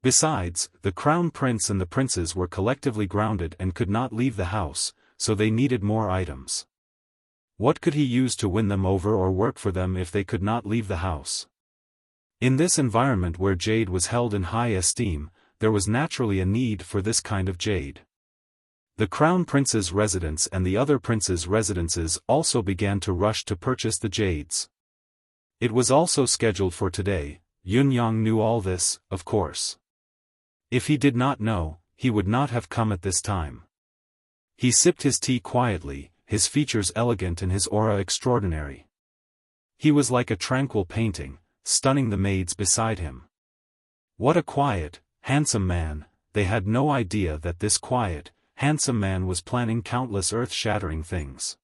Besides, the Crown Prince and the princes were collectively grounded and could not leave the house, so they needed more items. What could he use to win them over or work for them if they could not leave the house? In this environment where jade was held in high esteem, there was naturally a need for this kind of jade. The Crown Prince's residence and the other princes' residences also began to rush to purchase the jades. It was also scheduled for today. Yun Yang knew all this, of course. If he did not know, he would not have come at this time. He sipped his tea quietly, his features elegant and his aura extraordinary. He was like a tranquil painting, stunning the maids beside him. What a quiet, handsome man. They had no idea that this quiet, handsome man was planning countless earth-shattering things.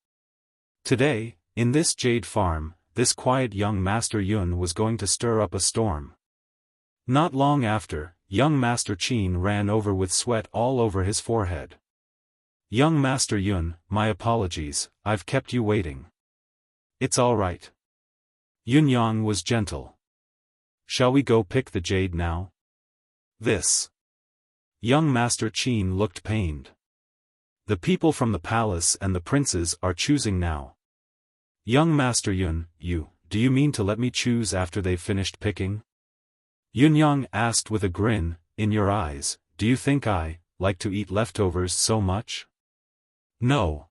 Today, in this jade farm, this quiet young Master Yun was going to stir up a storm. Not long after, young Master Qin ran over with sweat all over his forehead. Young Master Yun, my apologies, I've kept you waiting. It's all right. Yunyang was gentle. Shall we go pick the jade now? This. Young Master Qin looked pained. The people from the palace and the princes are choosing now. Young Master Yun, do you mean to let me choose after they've finished picking? Yunyang asked with a grin in your eyes, do you think I like to eat leftovers so much? No.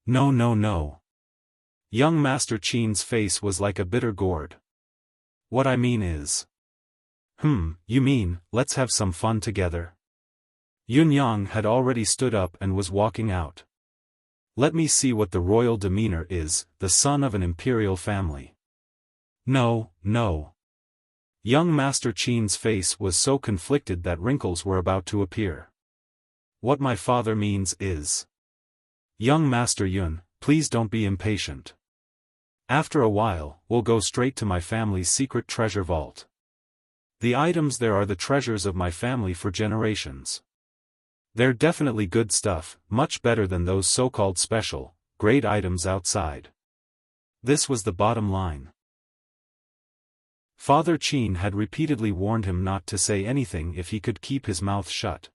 No. Young Master Qin's face was like a bitter gourd. What I mean is. You mean, let's have some fun together? Yunyang had already stood up and was walking out. Let me see what the royal demeanor is, the son of an imperial family. No. Young Master Qin's face was so conflicted that wrinkles were about to appear. What my father means is. Young Master Yun, please don't be impatient. After a while, we'll go straight to my family's secret treasure vault. The items there are the treasures of my family for generations. They're definitely good stuff, much better than those so-called special, great items outside. This was the bottom line. Father Qin had repeatedly warned him not to say anything if he could keep his mouth shut.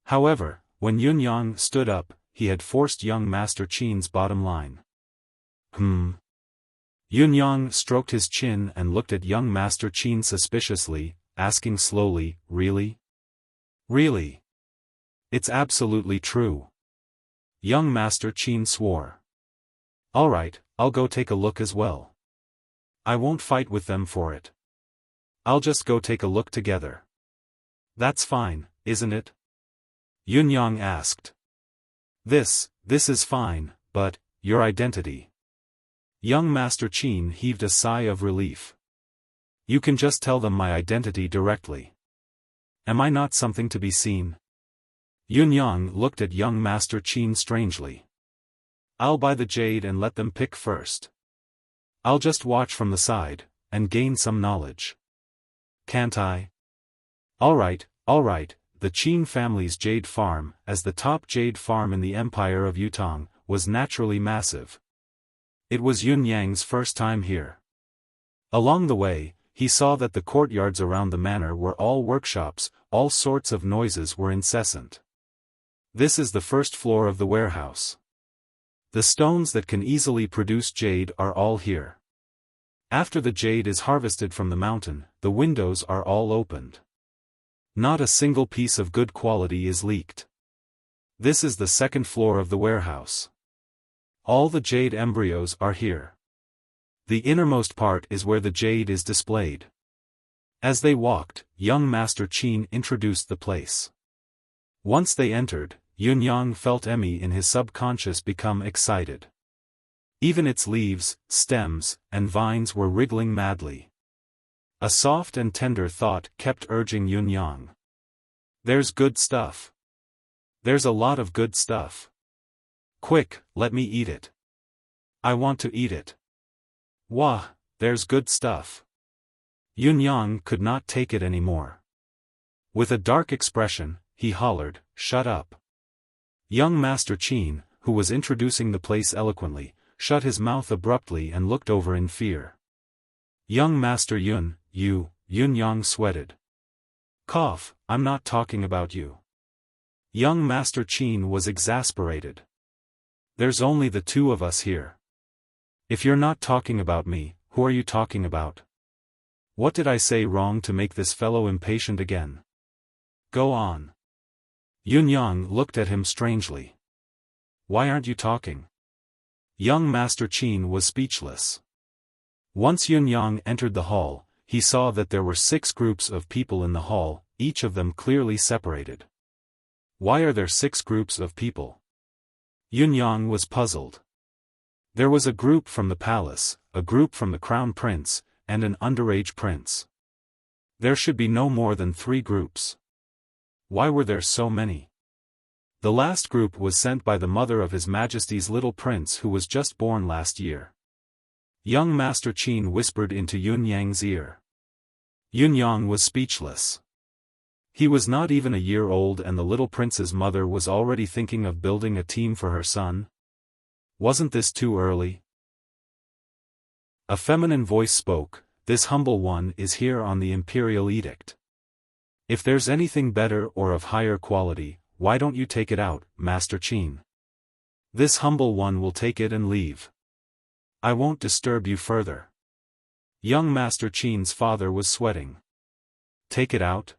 However, when Yunyang stood up, he had forced young Master Qin's bottom line. Yunyang stroked his chin and looked at young Master Qin suspiciously, asking slowly, really? Really? It's absolutely true. Young Master Qin swore. All right, I'll go take a look as well. I won't fight with them for it. I'll just go take a look together. That's fine, isn't it? Yunyang asked. This is fine, but, your identity. Young Master Qin heaved a sigh of relief. You can just tell them my identity directly. Am I not something to be seen? Yunyang looked at young Master Qin strangely. I'll buy the jade and let them pick first. I'll just watch from the side, and gain some knowledge. Can't I? All right, the Qin family's jade farm, as the top jade farm in the Empire of Yutong, was naturally massive. It was Yunyang's first time here. Along the way, he saw that the courtyards around the manor were all workshops, all sorts of noises were incessant. This is the first floor of the warehouse. The stones that can easily produce jade are all here. After the jade is harvested from the mountain, the windows are all opened. Not a single piece of good quality is leaked. This is the second floor of the warehouse. All the jade embryos are here. The innermost part is where the jade is displayed. As they walked, young Master Qin introduced the place. Once they entered, Yunyang felt Emmy in his subconscious become excited. Even its leaves, stems, and vines were wriggling madly. A soft and tender thought kept urging Yunyang. There's good stuff. There's a lot of good stuff. Quick, let me eat it. I want to eat it. Wah, there's good stuff. Yunyang could not take it anymore. With a dark expression, he hollered, shut up. Young Master Qin, who was introducing the place eloquently, shut his mouth abruptly and looked over in fear. Young Master Yun, Yunyang sweated. Cough, I'm not talking about you. Young Master Qin was exasperated. There's only the two of us here. If you're not talking about me, who are you talking about? What did I say wrong to make this fellow impatient again? Go on. Yunyang looked at him strangely. Why aren't you talking? Young Master Qin was speechless. Once Yunyang entered the hall, he saw that there were 6 groups of people in the hall, each of them clearly separated. Why are there 6 groups of people? Yunyang was puzzled. There was a group from the palace, a group from the crown prince, and an underage prince. There should be no more than 3 groups. Why were there so many? The last group was sent by the mother of His Majesty's little prince who was just born last year. Young Master Qin whispered into Yunyang's ear. Yunyang was speechless. He was not even a year old and the little prince's mother was already thinking of building a team for her son. Wasn't this too early? A feminine voice spoke, "This humble one is here on the imperial edict. If there's anything better or of higher quality, why don't you take it out, Master Qin? This humble one will take it and leave. I won't disturb you further." Young Master Qin's father was sweating. Take it out?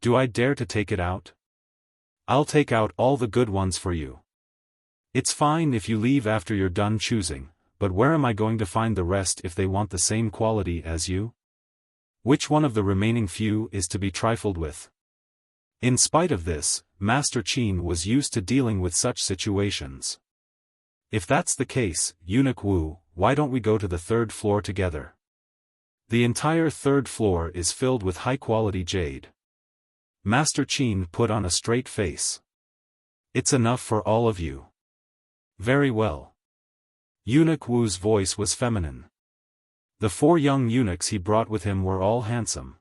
Do I dare to take it out? I'll take out all the good ones for you. It's fine if you leave after you're done choosing, but where am I going to find the rest if they want the same quality as you? Which one of the remaining few is to be trifled with? In spite of this, Master Qin was used to dealing with such situations. If that's the case, Eunuch Wu, why don't we go to the third floor together? The entire third floor is filled with high-quality jade. Master Qin put on a straight face. It's enough for all of you. Very well. Eunuch Wu's voice was feminine. The 4 young eunuchs he brought with him were all handsome.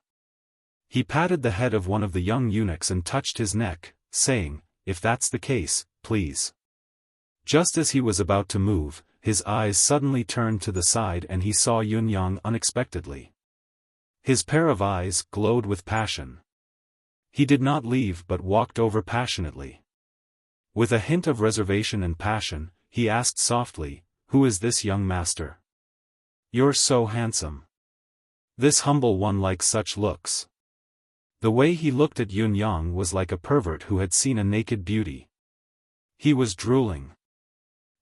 He patted the head of one of the young eunuchs and touched his neck, saying, "If that's the case, please." Just as he was about to move, his eyes suddenly turned to the side and he saw Yunyang unexpectedly. His pair of eyes glowed with passion. He did not leave but walked over passionately. With a hint of reservation and passion, he asked softly, "Who is this young master? You're so handsome. This humble one likes such looks." The way he looked at Yunyang was like a pervert who had seen a naked beauty. He was drooling.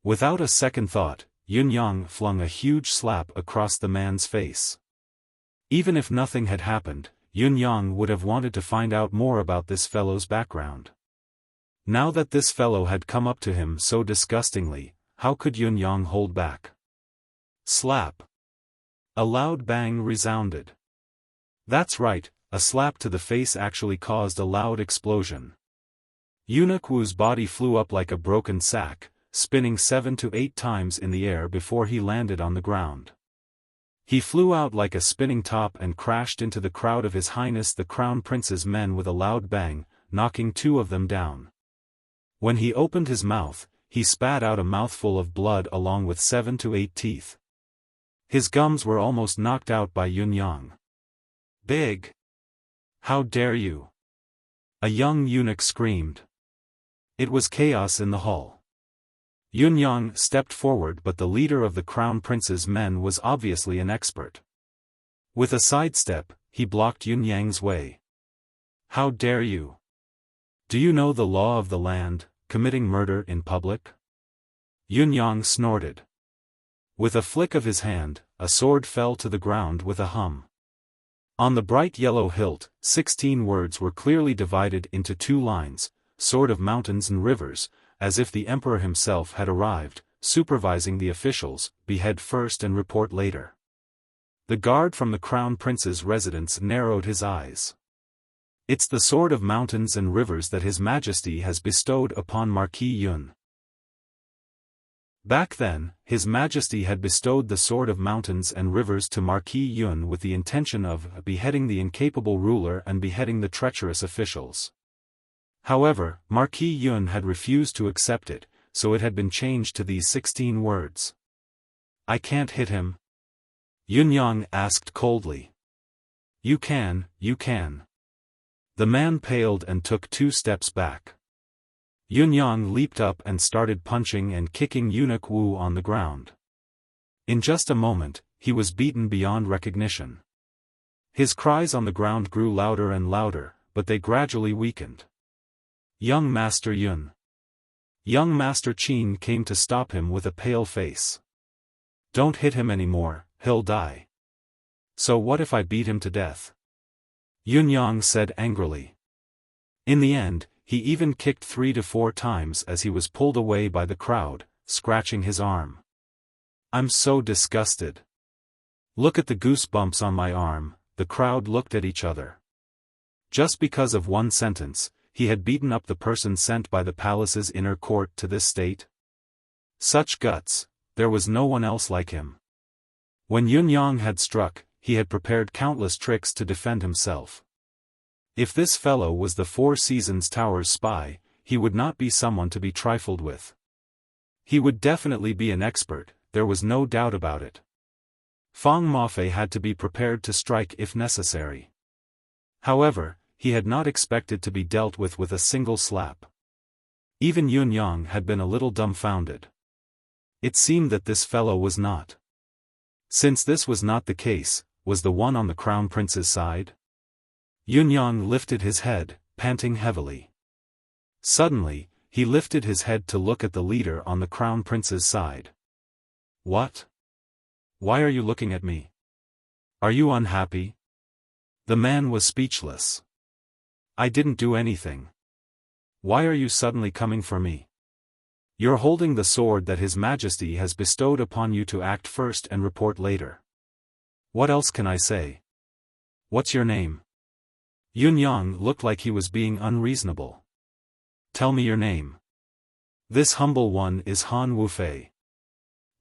Without a second thought, Yunyang flung a huge slap across the man's face. Even if nothing had happened, Yunyang would have wanted to find out more about this fellow's background. Now that this fellow had come up to him so disgustingly, how could Yunyang hold back? Slap. A loud bang resounded. That's right, a slap to the face actually caused a loud explosion. Eunuch Wu's body flew up like a broken sack, spinning 7 to 8 times in the air before he landed on the ground. He flew out like a spinning top and crashed into the crowd of His Highness the Crown Prince's men with a loud bang, knocking 2 of them down. When he opened his mouth, he spat out a mouthful of blood along with 7 to 8 teeth. His gums were almost knocked out by Yunyang. Big! How dare you! A young eunuch screamed. It was chaos in the hall. Yunyang stepped forward but the leader of the Crown Prince's men was obviously an expert. With a sidestep, he blocked Yunyang's way. How dare you! Do you know the law of the land, committing murder in public? Yunyang snorted. With a flick of his hand, a sword fell to the ground with a hum. On the bright yellow hilt, 16 words were clearly divided into 2 lines, Sword of Mountains and Rivers, as if the emperor himself had arrived, supervising the officials, behead first and report later. The guard from the Crown Prince's residence narrowed his eyes. It's the Sword of Mountains and Rivers that His Majesty has bestowed upon Marquis Yun. Back then, His Majesty had bestowed the Sword of Mountains and Rivers to Marquis Yun with the intention of beheading the incapable ruler and beheading the treacherous officials. However, Marquis Yun had refused to accept it, so it had been changed to these 16 words. I can't hit him? Yunyang asked coldly. You can, you can. The man paled and took 2 steps back. Yunyang leaped up and started punching and kicking Eunuch Wu on the ground. In just a moment, he was beaten beyond recognition. His cries on the ground grew louder and louder, but they gradually weakened. Young Master Yun. Young Master Qin came to stop him with a pale face. Don't hit him anymore, he'll die. So what if I beat him to death? Yunyang said angrily. In the end, he even kicked 3 to 4 times as he was pulled away by the crowd, scratching his arm. I'm so disgusted. Look at the goosebumps on my arm. The crowd looked at each other. Just because of one sentence, he had beaten up the person sent by the palace's inner court to this state? Such guts, there was no one else like him. When Yunyang had struck, he had prepared countless tricks to defend himself. If this fellow was the Four Seasons Tower's spy, he would not be someone to be trifled with. He would definitely be an expert, there was no doubt about it. Feng Maofei had to be prepared to strike if necessary. However, he had not expected to be dealt with a single slap. Even Yun Yang had been a little dumbfounded. It seemed that this fellow was not. Since this was not the case, was the one on the Crown Prince's side? Yun Yang lifted his head, panting heavily. Suddenly, he lifted his head to look at the leader on the Crown Prince's side. What? Why are you looking at me? Are you unhappy? The man was speechless. I didn't do anything. Why are you suddenly coming for me? You're holding the sword that His Majesty has bestowed upon you to act first and report later. What else can I say? What's your name? Yun Yang looked like he was being unreasonable. Tell me your name. This humble one is Han Wufei.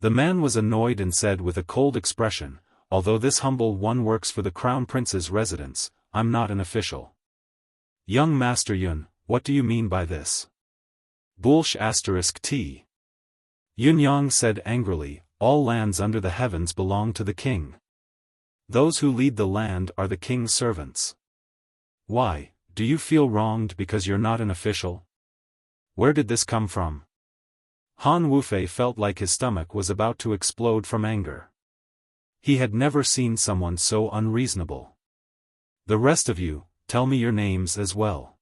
The man was annoyed and said with a cold expression, although this humble one works for the Crown Prince's residence, I'm not an official. Young Master Yun, what do you mean by this? Bullsh *T. Yun Yang said angrily, all lands under the heavens belong to the king. Those who lead the land are the king's servants. Why, do you feel wronged because you're not an official? Where did this come from? Han Wufei felt like his stomach was about to explode from anger. He had never seen someone so unreasonable. The rest of you, tell me your names as well.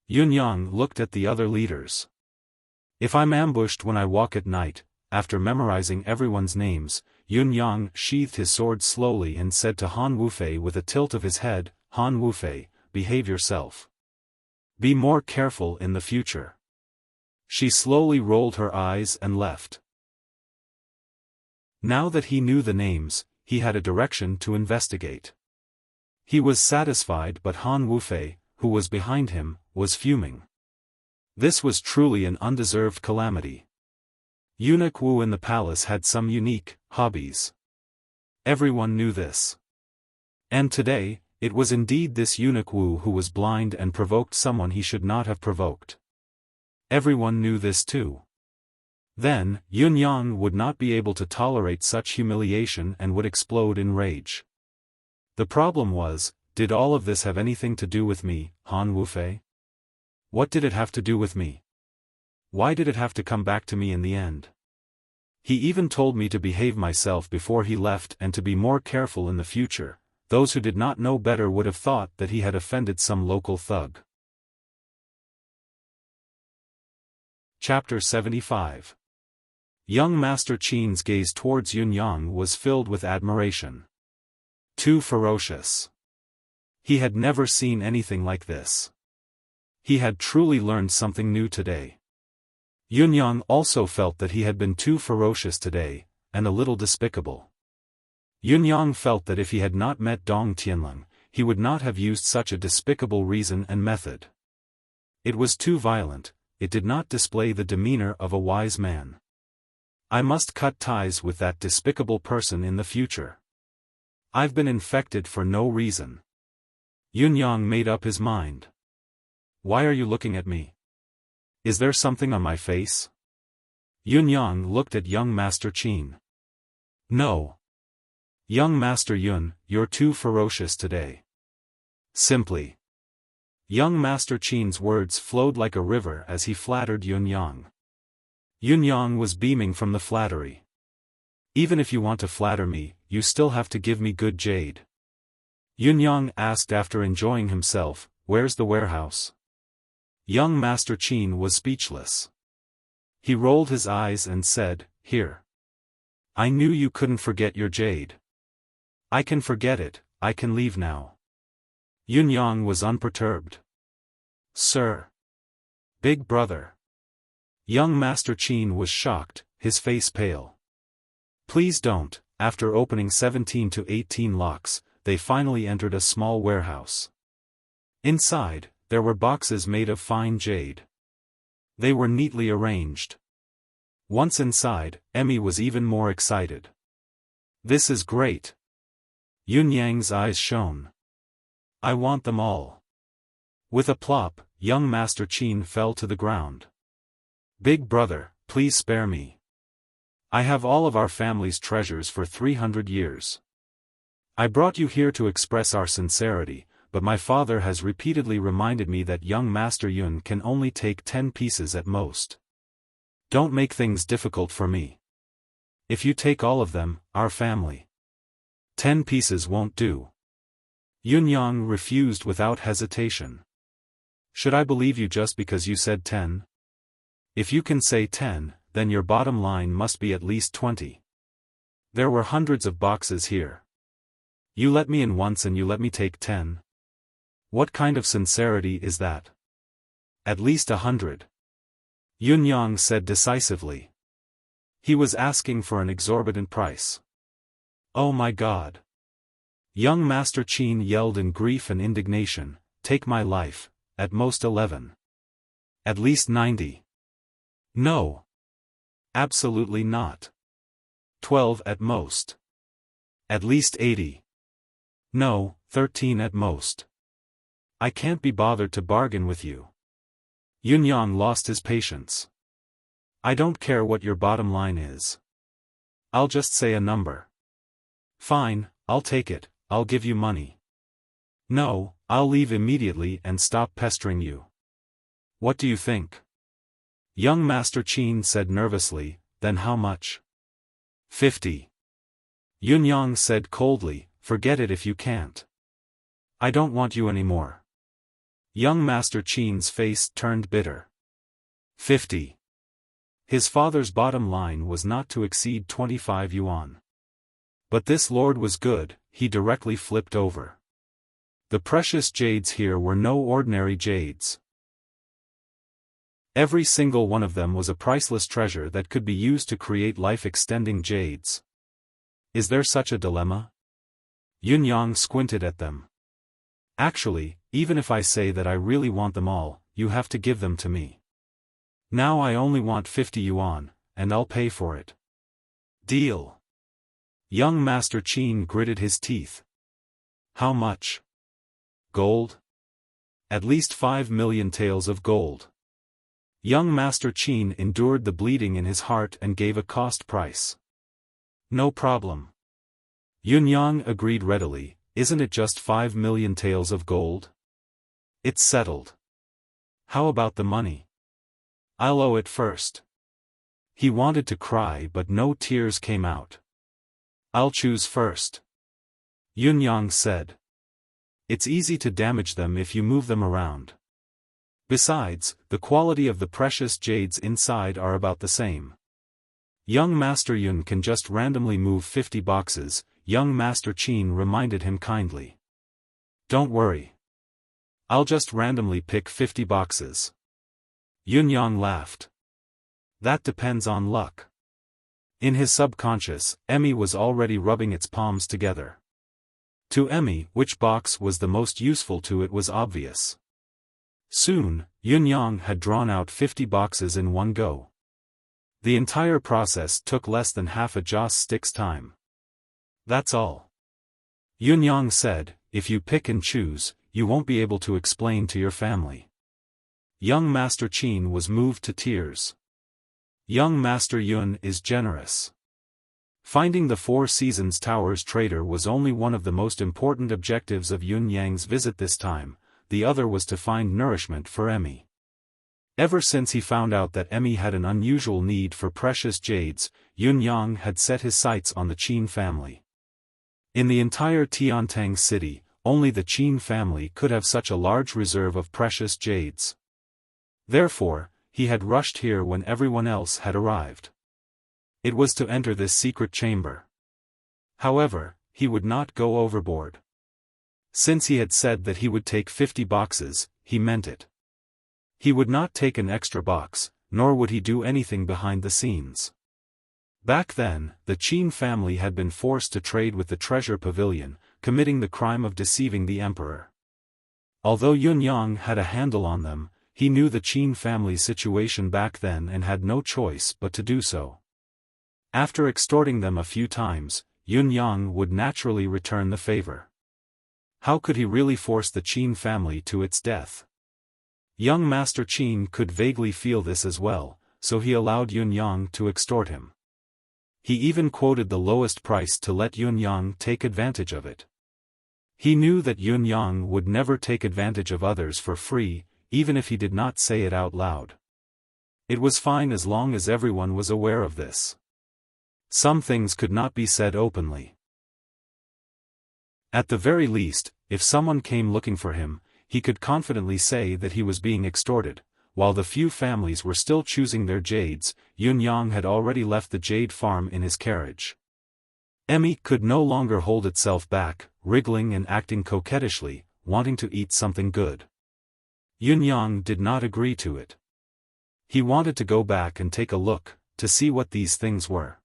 Yun Yang looked at the other leaders. If I'm ambushed when I walk at night, after memorizing everyone's names, Yun Yang sheathed his sword slowly and said to Han Wufei with a tilt of his head, Han Wufei, behave yourself. Be more careful in the future. She slowly rolled her eyes and left. Now that he knew the names, he had a direction to investigate. He was satisfied, but Han Wufei, who was behind him, was fuming. This was truly an undeserved calamity. Eunuch Wu in the palace had some unique hobbies. Everyone knew this. And today, it was indeed this Eunuch Wu who was blind and provoked someone he should not have provoked. Everyone knew this too. Then, Yun Yang would not be able to tolerate such humiliation and would explode in rage. The problem was, did all of this have anything to do with me, Han Wufei? What did it have to do with me? Why did it have to come back to me in the end? He even told me to behave myself before he left and to be more careful in the future. Those who did not know better would have thought that he had offended some local thug. Chapter 75. Young Master Qin's gaze towards Yun Yang was filled with admiration. Too ferocious. He had never seen anything like this. He had truly learned something new today. Yun Yang also felt that he had been too ferocious today, and a little despicable. Yun Yang felt that if he had not met Dong Tianlong, he would not have used such a despicable reason and method. It was too violent, it did not display the demeanor of a wise man. I must cut ties with that despicable person in the future. I've been infected for no reason. Yun Yang made up his mind. Why are you looking at me? Is there something on my face? Yun Yang looked at young Master Qin. No. Young Master Yun, you're too ferocious today. Simply. Young Master Qin's words flowed like a river as he flattered Yun Yang. Yun Yang was beaming from the flattery. Even if you want to flatter me, you still have to give me good jade. Yun Yang asked after enjoying himself, where's the warehouse? Young Master Qin was speechless. He rolled his eyes and said, here. I knew you couldn't forget your jade. I can forget it, I can leave now. Yun Yang was unperturbed. Sir. Big brother. Young Master Qin was shocked, his face pale. Please don't. After opening 17 to 18 locks, they finally entered a small warehouse. Inside, there were boxes made of fine jade. They were neatly arranged. Once inside, Emmy was even more excited. This is great. Yun Yang's eyes shone. I want them all. With a plop, young Master Qin fell to the ground. "Big brother, please spare me. I have all of our family's treasures for 300 years. I brought you here to express our sincerity, but my father has repeatedly reminded me that young Master Yun can only take 10 pieces at most. Don't make things difficult for me. If you take all of them, our family. 10 pieces won't do." Yunyang refused without hesitation. "Should I believe you just because you said 10? If you can say 10, then your bottom line must be at least 20. There were hundreds of boxes here. You let me in once and you let me take 10? What kind of sincerity is that?" "At least 100. Yunyang said decisively. He was asking for an exorbitant price. "Oh my God!" Young Master Qin yelled in grief and indignation, "Take my life, at most 11. At least 90. No. Absolutely not. 12 at most. At least 80. No, 13 at most. I can't be bothered to bargain with you." Yunyang lost his patience. "I don't care what your bottom line is. I'll just say a number." "Fine, I'll take it, I'll give you money." "No, I'll leave immediately and stop pestering you." "What do you think?" Young Master Qin said nervously, "Then how much?" 50. Yunyang said coldly, "Forget it if you can't. I don't want you anymore." Young Master Qin's face turned bitter. 50. His father's bottom line was not to exceed 25 yuan. But this lord was good, he directly flipped over. The precious jades here were no ordinary jades. Every single one of them was a priceless treasure that could be used to create life-extending jades. Is there such a dilemma? Yunyang squinted at them. "Actually, even if I say that I really want them all, you have to give them to me. Now I only want 50 yuan, and I'll pay for it." "Deal." Young Master Qin gritted his teeth. "How much?" "Gold?" "At least 5 million taels of gold." Young Master Qin endured the bleeding in his heart and gave a cost price. "No problem." Yunyang agreed readily, "Isn't it just 5 million taels of gold? It's settled." "How about the money?" "I'll owe it first." He wanted to cry but no tears came out. "I'll choose first." Yunyang said. "It's easy to damage them if you move them around. Besides, the quality of the precious jades inside are about the same. Young Master Yun can just randomly move 50 boxes," Young Master Qin reminded him kindly. "Don't worry. I'll just randomly pick 50 boxes." Yunyang laughed. "That depends on luck." In his subconscious, Emmy was already rubbing its palms together. To Emmy, which box was the most useful to it was obvious. Soon, Yunyang had drawn out 50 boxes in one go. The entire process took less than half a joss stick's time. "That's all." Yunyang said, "If you pick and choose, you won't be able to explain to your family." Young Master Qin was moved to tears. Young Master Yun is generous. Finding the Four Seasons Towers trader was only one of the most important objectives of Yunyang's visit this time, the other was to find nourishment for Emmy. Ever since he found out that Emmy had an unusual need for precious jades, Yunyang had set his sights on the Qin family. In the entire Tiantang city, only the Qin family could have such a large reserve of precious jades. Therefore, he had rushed here when everyone else had arrived. It was to enter this secret chamber. However, he would not go overboard. Since he had said that he would take 50 boxes, he meant it. He would not take an extra box, nor would he do anything behind the scenes. Back then, the Qin family had been forced to trade with the treasure pavilion, committing the crime of deceiving the emperor. Although Yunyang had a handle on them, he knew the Qin family's situation back then and had no choice but to do so. After extorting them a few times, Yunyang would naturally return the favor. How could he really force the Qin family to its death? Young Master Qin could vaguely feel this as well, so he allowed Yun Yang to extort him. He even quoted the lowest price to let Yun Yang take advantage of it. He knew that Yun Yang would never take advantage of others for free, even if he did not say it out loud. It was fine as long as everyone was aware of this. Some things could not be said openly. At the very least, if someone came looking for him, he could confidently say that he was being extorted. While the few families were still choosing their jades, Yun Yang had already left the jade farm in his carriage. Emmy could no longer hold itself back, wriggling and acting coquettishly, wanting to eat something good. Yun Yang did not agree to it. He wanted to go back and take a look, to see what these things were.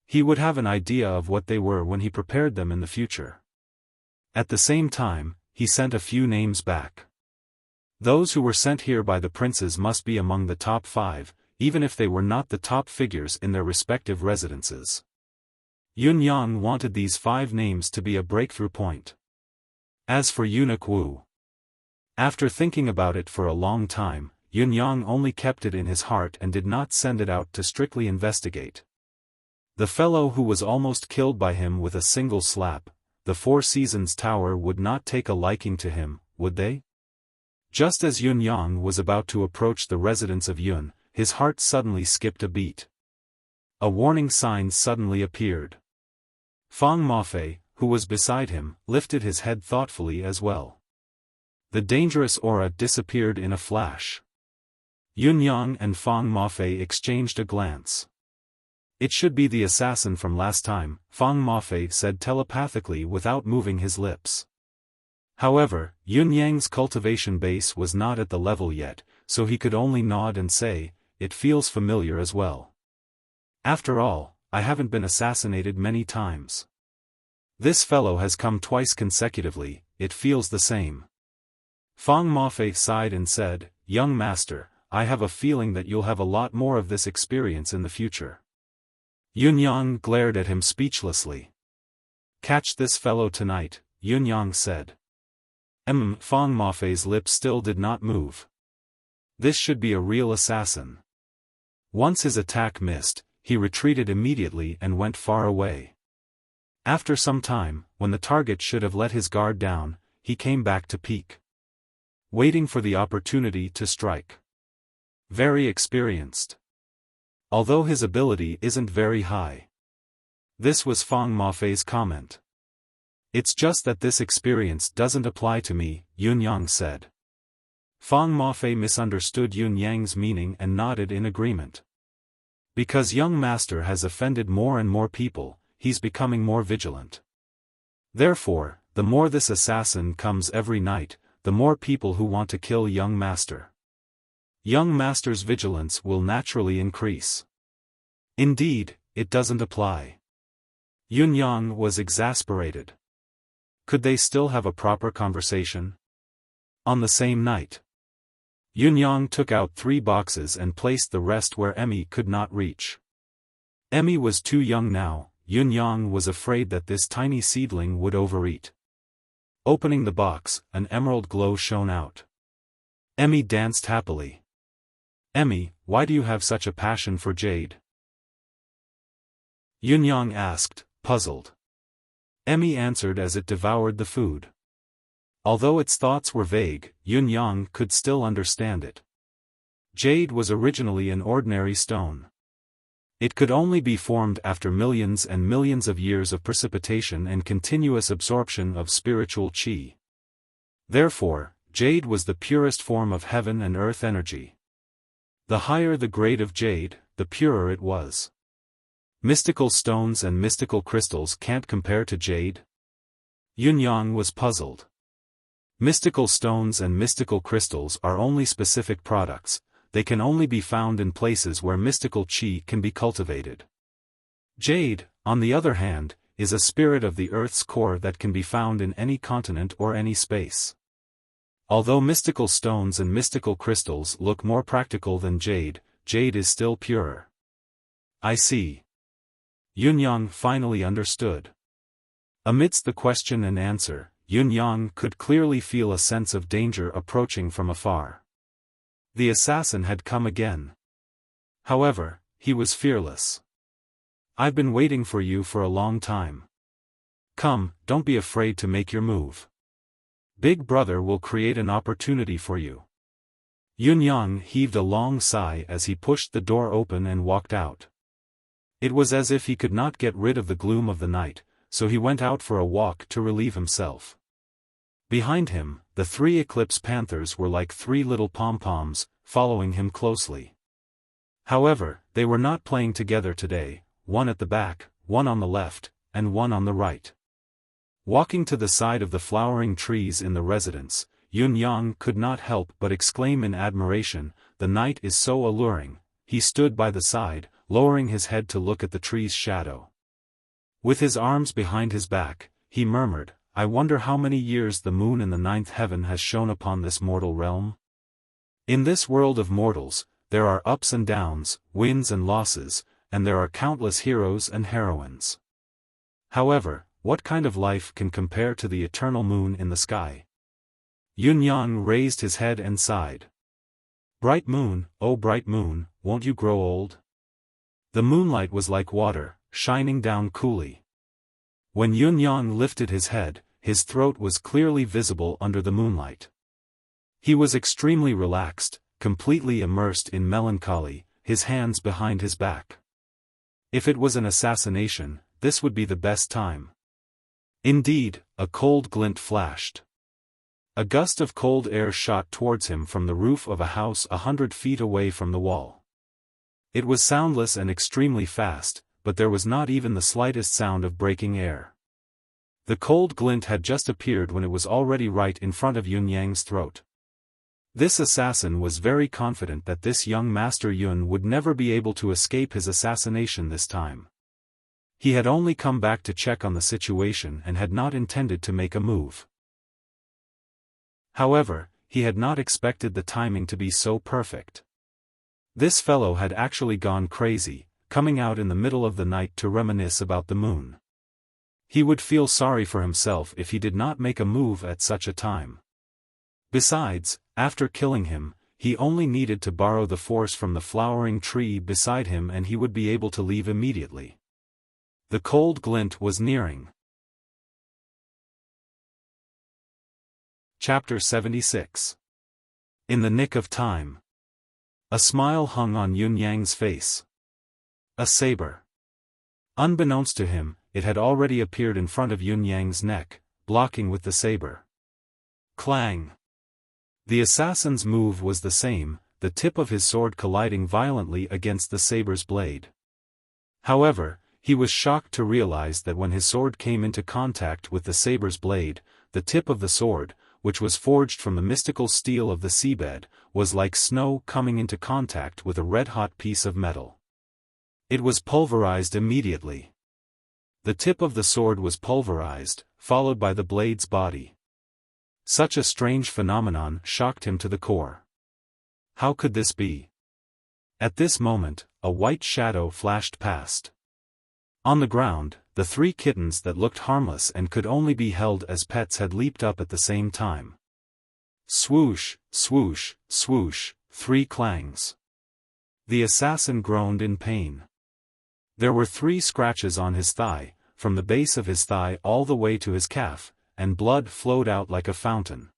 He would have an idea of what they were when he prepared them in the future. At the same time, he sent a few names back. Those who were sent here by the princes must be among the top 5, even if they were not the top figures in their respective residences. Yun Yang wanted these 5 names to be a breakthrough point. As for Eunuch Wu, after thinking about it for a long time, Yun Yang only kept it in his heart and did not send it out to strictly investigate. The fellow who was almost killed by him with a single slap, the Four Seasons Tower would not take a liking to him, would they? Just as Yun Yang was about to approach the residence of Yun, his heart suddenly skipped a beat. A warning sign suddenly appeared. Fang Mafei, who was beside him, lifted his head thoughtfully as well. The dangerous aura disappeared in a flash. Yun Yang and Fang Mafei exchanged a glance. It should be the assassin from last time, Fang Mafei said telepathically without moving his lips. However, Yun Yang's cultivation base was not at the level yet, so he could only nod and say, "It feels familiar as well. After all, I haven't been assassinated many times. This fellow has come twice consecutively, it feels the same." Fang Mafei sighed and said, "Young master, I have a feeling that you'll have a lot more of this experience in the future." Yun Yang glared at him speechlessly. "Catch this fellow tonight," Yun Yang said. Fang Mafei's lips still did not move. This should be a real assassin. Once his attack missed, he retreated immediately and went far away. After some time, when the target should have let his guard down, he came back to peek. Waiting for the opportunity to strike. Very experienced. Although his ability isn't very high. This was Fang Mafei's comment. "It's just that this experience doesn't apply to me," Yun Yang said. Fang Mafei misunderstood Yun Yang's meaning and nodded in agreement. Because young master has offended more and more people, he's becoming more vigilant. Therefore, the more this assassin comes every night, the more people who want to kill young master. Young master's vigilance will naturally increase. Indeed, it doesn't apply. Yun Yang was exasperated. Could they still have a proper conversation? On the same night, Yun Yang took out 3 boxes and placed the rest where Emmy could not reach. Emmy was too young now. Yun Yang was afraid that this tiny seedling would overeat. Opening the box, an emerald glow shone out. Emmy danced happily. "Emmy, why do you have such a passion for jade?" Yun Yang asked, puzzled. Emmy answered as it devoured the food. Although its thoughts were vague, Yun Yang could still understand it. Jade was originally an ordinary stone. It could only be formed after millions and millions of years of precipitation and continuous absorption of spiritual qi. Therefore, jade was the purest form of heaven and earth energy. The higher the grade of jade, the purer it was. Mystical stones and mystical crystals can't compare to jade? Yun Yang was puzzled. Mystical stones and mystical crystals are only specific products, they can only be found in places where mystical qi can be cultivated. Jade, on the other hand, is a spirit of the Earth's core that can be found in any continent or any space. Although mystical stones and mystical crystals look more practical than jade, jade is still purer. I see. Yun Yang finally understood. Amidst the question and answer, Yun Yang could clearly feel a sense of danger approaching from afar. The assassin had come again. However, he was fearless. "I've been waiting for you for a long time. Come, don't be afraid to make your move. Big Brother will create an opportunity for you." Yunyang heaved a long sigh as he pushed the door open and walked out. It was as if he could not get rid of the gloom of the night, so he went out for a walk to relieve himself. Behind him, the 3 Eclipse Panthers were like 3 little pom-poms, following him closely. However, they were not playing together today, one at the back, one on the left, and one on the right. Walking to the side of the flowering trees in the residence, Yunyang could not help but exclaim in admiration, "The night is so alluring." He stood by the side, lowering his head to look at the tree's shadow. With his arms behind his back, he murmured, "I wonder how many years the moon in the 9th heaven has shone upon this mortal realm? In this world of mortals, there are ups and downs, wins and losses, and there are countless heroes and heroines. However, what kind of life can compare to the eternal moon in the sky?" Yunyang raised his head and sighed. "Bright moon, oh bright moon, won't you grow old?" The moonlight was like water, shining down coolly. When Yunyang lifted his head, his throat was clearly visible under the moonlight. He was extremely relaxed, completely immersed in melancholy, his hands behind his back. If it was an assassination, this would be the best time. Indeed, a cold glint flashed. A gust of cold air shot towards him from the roof of a house 100 feet away from the wall. It was soundless and extremely fast, but there was not even the slightest sound of breaking air. The cold glint had just appeared when it was already right in front of Yunyang's throat. This assassin was very confident that this young Master Yun would never be able to escape his assassination this time. He had only come back to check on the situation and had not intended to make a move. However, he had not expected the timing to be so perfect. This fellow had actually gone crazy, coming out in the middle of the night to reminisce about the moon. He would feel sorry for himself if he did not make a move at such a time. Besides, after killing him, he only needed to borrow the force from the flowering tree beside him and he would be able to leave immediately. The cold glint was nearing. Chapter 76. In the nick of time. A smile hung on Yunyang's face. A saber. Unbeknownst to him, it had already appeared in front of Yunyang's neck, blocking with the saber. Clang. The assassin's move was the same, the tip of his sword colliding violently against the saber's blade. However, he was shocked to realize that when his sword came into contact with the saber's blade, the tip of the sword, which was forged from the mystical steel of the seabed, was like snow coming into contact with a red-hot piece of metal. It was pulverized immediately. The tip of the sword was pulverized, followed by the blade's body. Such a strange phenomenon shocked him to the core. How could this be? At this moment, a white shadow flashed past. On the ground, the 3 kittens that looked harmless and could only be held as pets had leaped up at the same time. Swoosh, swoosh, swoosh, 3 clangs. The assassin groaned in pain. There were 3 scratches on his thigh, from the base of his thigh all the way to his calf, and blood flowed out like a fountain.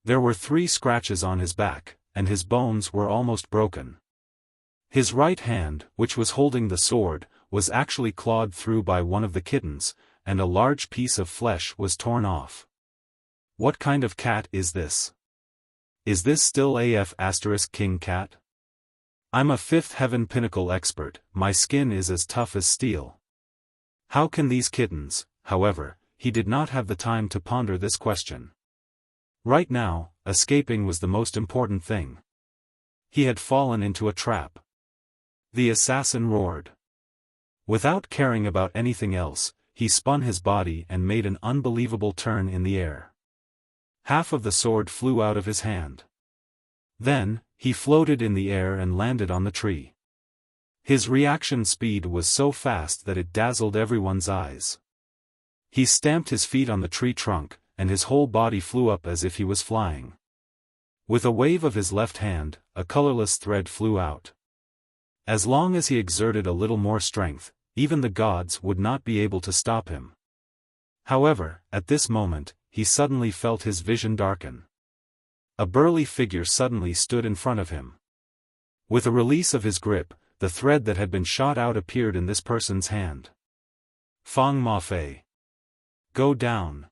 There were 3 scratches on his back, and his bones were almost broken. His right hand, which was holding the sword, was actually clawed through by one of the kittens, and a large piece of flesh was torn off. What kind of cat is this? Is this still king cat? I'm a 5th heaven pinnacle expert, my skin is as tough as steel. How can these kittens, however, he did not have the time to ponder this question. Right now, escaping was the most important thing. He had fallen into a trap. The assassin roared. Without caring about anything else, he spun his body and made an unbelievable turn in the air. Half of the sword flew out of his hand. Then, he floated in the air and landed on the tree. His reaction speed was so fast that it dazzled everyone's eyes. He stamped his feet on the tree trunk, and his whole body flew up as if he was flying. With a wave of his left hand, a colorless thread flew out. As long as he exerted a little more strength, even the gods would not be able to stop him. However, at this moment, he suddenly felt his vision darken. A burly figure suddenly stood in front of him. With a release of his grip, the thread that had been shot out appeared in this person's hand. Fang Mafei. Go down.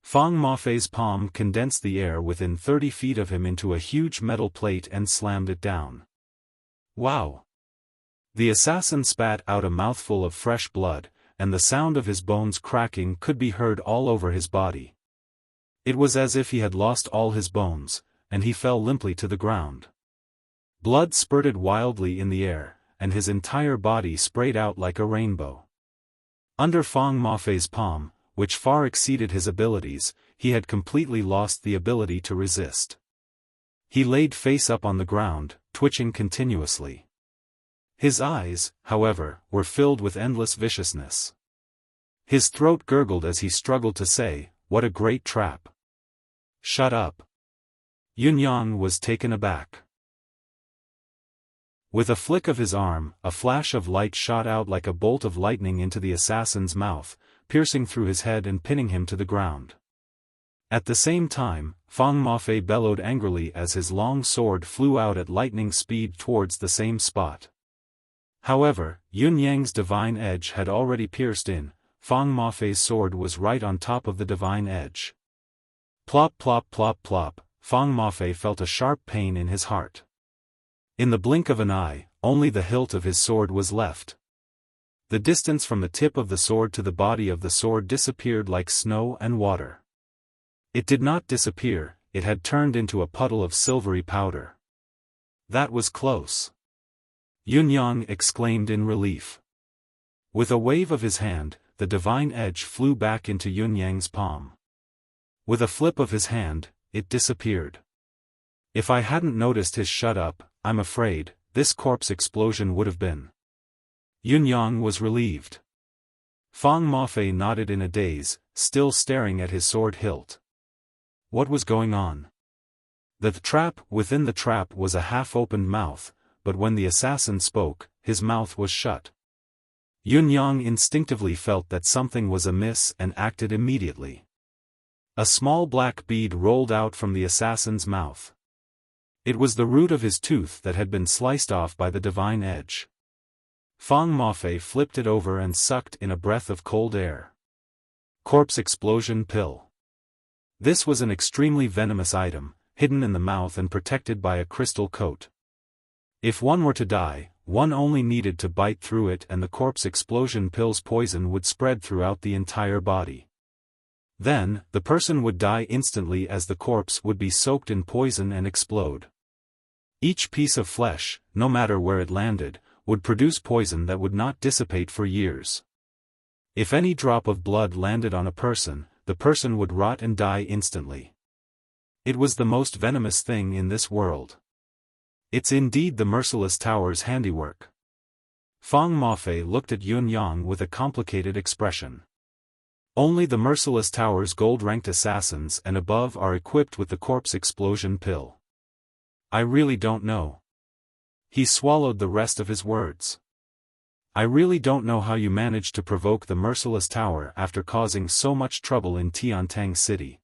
Fang Mafei's palm condensed the air within 30 feet of him into a huge metal plate and slammed it down. Wow! The assassin spat out a mouthful of fresh blood, and the sound of his bones cracking could be heard all over his body. It was as if he had lost all his bones, and he fell limply to the ground. Blood spurted wildly in the air, and his entire body sprayed out like a rainbow. Under Fang Mafei's palm, which far exceeded his abilities, he had completely lost the ability to resist. He laid face up on the ground, twitching continuously. His eyes, however, were filled with endless viciousness. His throat gurgled as he struggled to say, "What a great trap." "Shut up." Yunyang was taken aback. With a flick of his arm, a flash of light shot out like a bolt of lightning into the assassin's mouth, piercing through his head and pinning him to the ground. At the same time, Fang Mafei bellowed angrily as his long sword flew out at lightning speed towards the same spot. However, Yunyang's divine edge had already pierced in. Fang Mafei's sword was right on top of the divine edge. Plop plop plop plop, Fang Mafei felt a sharp pain in his heart. In the blink of an eye, only the hilt of his sword was left. The distance from the tip of the sword to the body of the sword disappeared like snow and water. It did not disappear, it had turned into a puddle of silvery powder. That was close. Yunyang exclaimed in relief. With a wave of his hand, the divine edge flew back into Yunyang's palm. With a flip of his hand, it disappeared. If I hadn't noticed his shut up, I'm afraid, this corpse explosion would have been. Yunyang was relieved. Fang Mafei nodded in a daze, still staring at his sword hilt. What was going on? The trap within the trap was a half-opened mouth, but when the assassin spoke, his mouth was shut. Yunyang instinctively felt that something was amiss and acted immediately. A small black bead rolled out from the assassin's mouth. It was the root of his tooth that had been sliced off by the divine edge. Fang Mafei flipped it over and sucked in a breath of cold air. Corpse explosion pill. This was an extremely venomous item, hidden in the mouth and protected by a crystal coat. If one were to die, one only needed to bite through it and the corpse explosion pill's poison would spread throughout the entire body. Then, the person would die instantly as the corpse would be soaked in poison and explode. Each piece of flesh, no matter where it landed, would produce poison that would not dissipate for years. If any drop of blood landed on a person, the person would rot and die instantly. It was the most venomous thing in this world. It's indeed the Merciless Tower's handiwork. Fang Mafei looked at Yunyang with a complicated expression. Only the Merciless Tower's gold-ranked assassins and above are equipped with the corpse explosion pill. I really don't know. He swallowed the rest of his words. I really don't know how you managed to provoke the Merciless Tower after causing so much trouble in Tiantang City.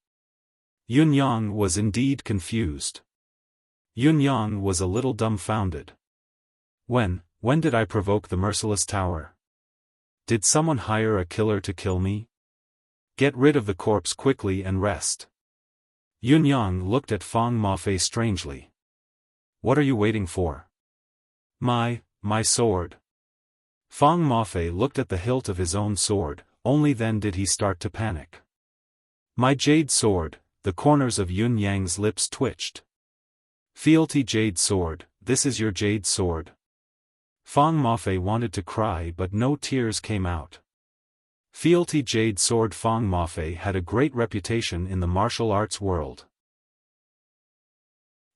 Yunyang was indeed confused. Yunyang was a little dumbfounded. When did I provoke the Merciless Tower? Did someone hire a killer to kill me? Get rid of the corpse quickly and rest. Yunyang looked at Fang Mafei strangely. What are you waiting for? My sword. Fang Mafei looked at the hilt of his own sword, only then did he start to panic. My jade sword, the corners of Yunyang's lips twitched. Fealty jade sword, this is your jade sword. Fang Mafei wanted to cry but no tears came out. Fealty jade sword. Fang Mafei had a great reputation in the martial arts world.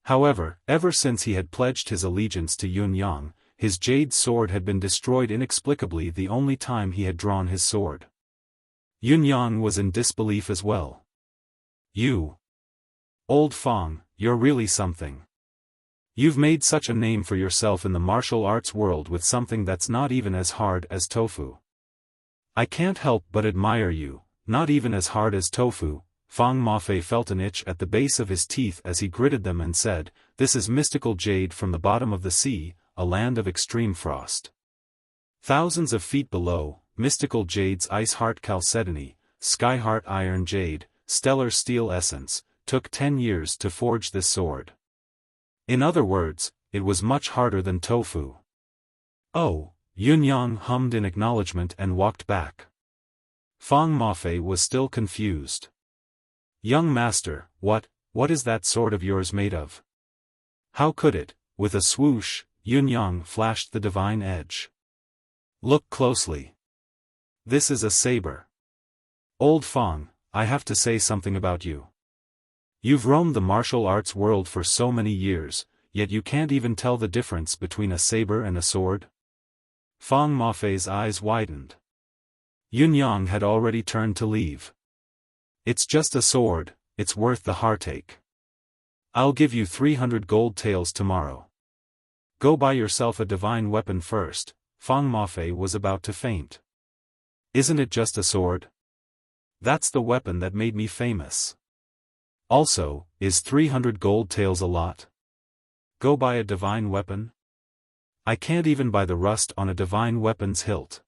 However, ever since he had pledged his allegiance to Yunyang, his jade sword had been destroyed inexplicably the only time he had drawn his sword. Yunyang was in disbelief as well. You! Old Fang, you're really something. You've made such a name for yourself in the martial arts world with something that's not even as hard as tofu. I can't help but admire you, not even as hard as tofu." Fang Mafei felt an itch at the base of his teeth as he gritted them and said, "This is mystical jade from the bottom of the sea, a land of extreme frost. Thousands of feet below, mystical jade's ice heart chalcedony, sky heart iron jade, stellar steel essence, took 10 years to forge this sword. In other words, it was much harder than tofu." "Oh," Yunyang hummed in acknowledgement and walked back. Fang Mafei was still confused. "Young master, what is that sword of yours made of?" How could it? With a swoosh, Yunyang flashed the divine edge. "Look closely. This is a saber. Old Fang, I have to say something about you. You've roamed the martial arts world for so many years, yet you can't even tell the difference between a saber and a sword?" Fang Mafei's eyes widened. Yunyang had already turned to leave. "It's just a sword, it's worth the heartache. I'll give you 300 gold taels tomorrow. Go buy yourself a divine weapon first." Fang Mafei was about to faint. "Isn't it just a sword? That's the weapon that made me famous. Also, is 300 gold taels a lot? Go buy a divine weapon? I can't even buy the rust on a divine weapon's hilt."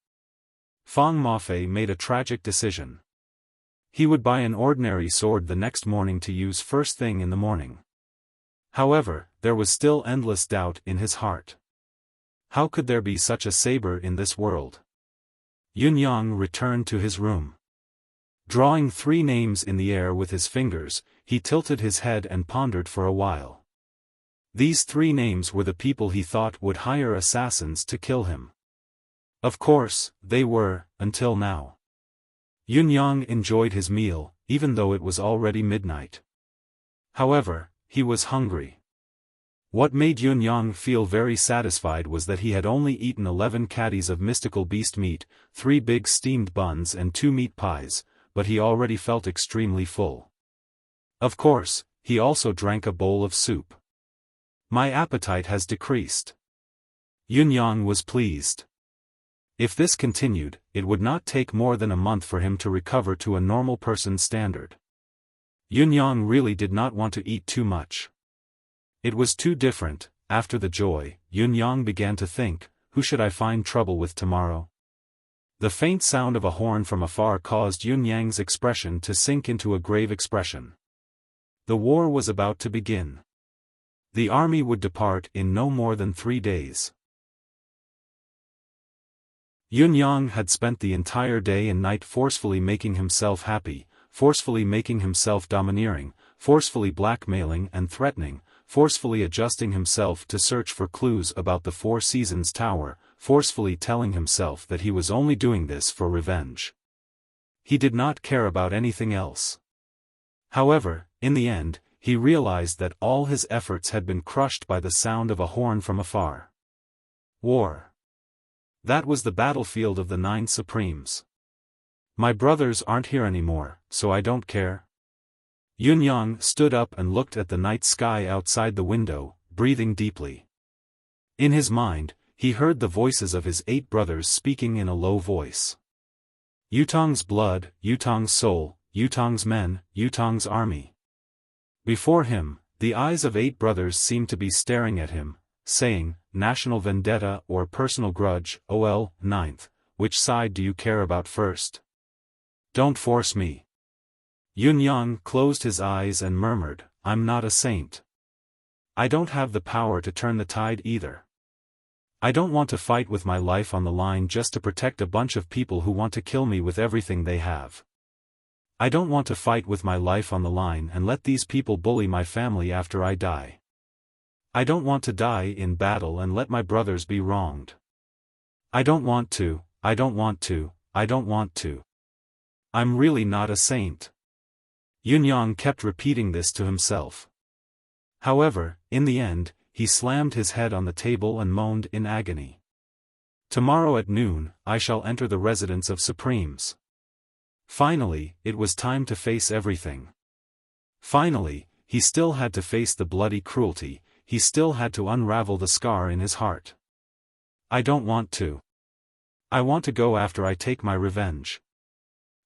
Fang Mafei made a tragic decision. He would buy an ordinary sword the next morning to use first thing in the morning. However, there was still endless doubt in his heart. How could there be such a saber in this world? Yunyang returned to his room. Drawing 3 names in the air with his fingers, he tilted his head and pondered for a while. These 3 names were the people he thought would hire assassins to kill him. Of course, they were, until now. Yunyang enjoyed his meal, even though it was already midnight. However, he was hungry. What made Yunyang feel very satisfied was that he had only eaten 11 catties of mystical beast meat, 3 big steamed buns and 2 meat pies, but he already felt extremely full. Of course, he also drank a bowl of soup. "My appetite has decreased." Yunyang was pleased. If this continued, it would not take more than a month for him to recover to a normal person's standard. Yunyang really did not want to eat too much. It was too different. After the joy, Yunyang began to think, who should I find trouble with tomorrow? The faint sound of a horn from afar caused Yunyang's expression to sink into a grave expression. The war was about to begin. The army would depart in no more than 3 days. Yunyang had spent the entire day and night forcefully making himself happy, forcefully making himself domineering, forcefully blackmailing and threatening, forcefully adjusting himself to search for clues about the 4 Seasons Tower, forcefully telling himself that he was only doing this for revenge. He did not care about anything else. However, in the end, he realized that all his efforts had been crushed by the sound of a horn from afar. War. That was the battlefield of the 9 Supremes. My brothers aren't here anymore, so I don't care. Yunyang stood up and looked at the night sky outside the window, breathing deeply. In his mind, he heard the voices of his 8 brothers speaking in a low voice. Yutong's blood, Yutong's soul, Yutong's men, Yutong's army. Before him, the eyes of 8 brothers seemed to be staring at him, saying, national vendetta or personal grudge, OL, 9th, which side do you care about first? Don't force me. Yunyang closed his eyes and murmured, I'm not a saint. I don't have the power to turn the tide either. I don't want to fight with my life on the line just to protect a bunch of people who want to kill me with everything they have. I don't want to fight with my life on the line and let these people bully my family after I die. I don't want to die in battle and let my brothers be wronged. I don't want to, I don't want to, I don't want to. I'm really not a saint. Yunyang kept repeating this to himself. However, in the end, he slammed his head on the table and moaned in agony. Tomorrow at noon, I shall enter the residence of Supremes. Finally, it was time to face everything. Finally, he still had to face the bloody cruelty, he still had to unravel the scar in his heart. I don't want to. I want to go after I take my revenge.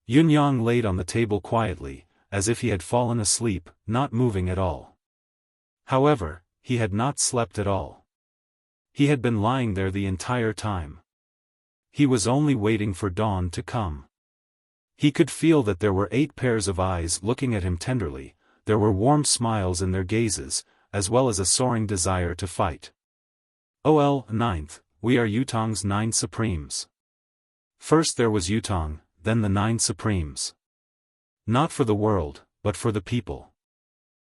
Yunyang laid on the table quietly, as if he had fallen asleep, not moving at all. However, he had not slept at all. He had been lying there the entire time. He was only waiting for dawn to come. He could feel that there were 8 pairs of eyes looking at him tenderly, there were warm smiles in their gazes, as well as a soaring desire to fight. OL 9th, we are Yutong's 9 Supremes. First there was Yutong, then the 9 Supremes. Not for the world, but for the people.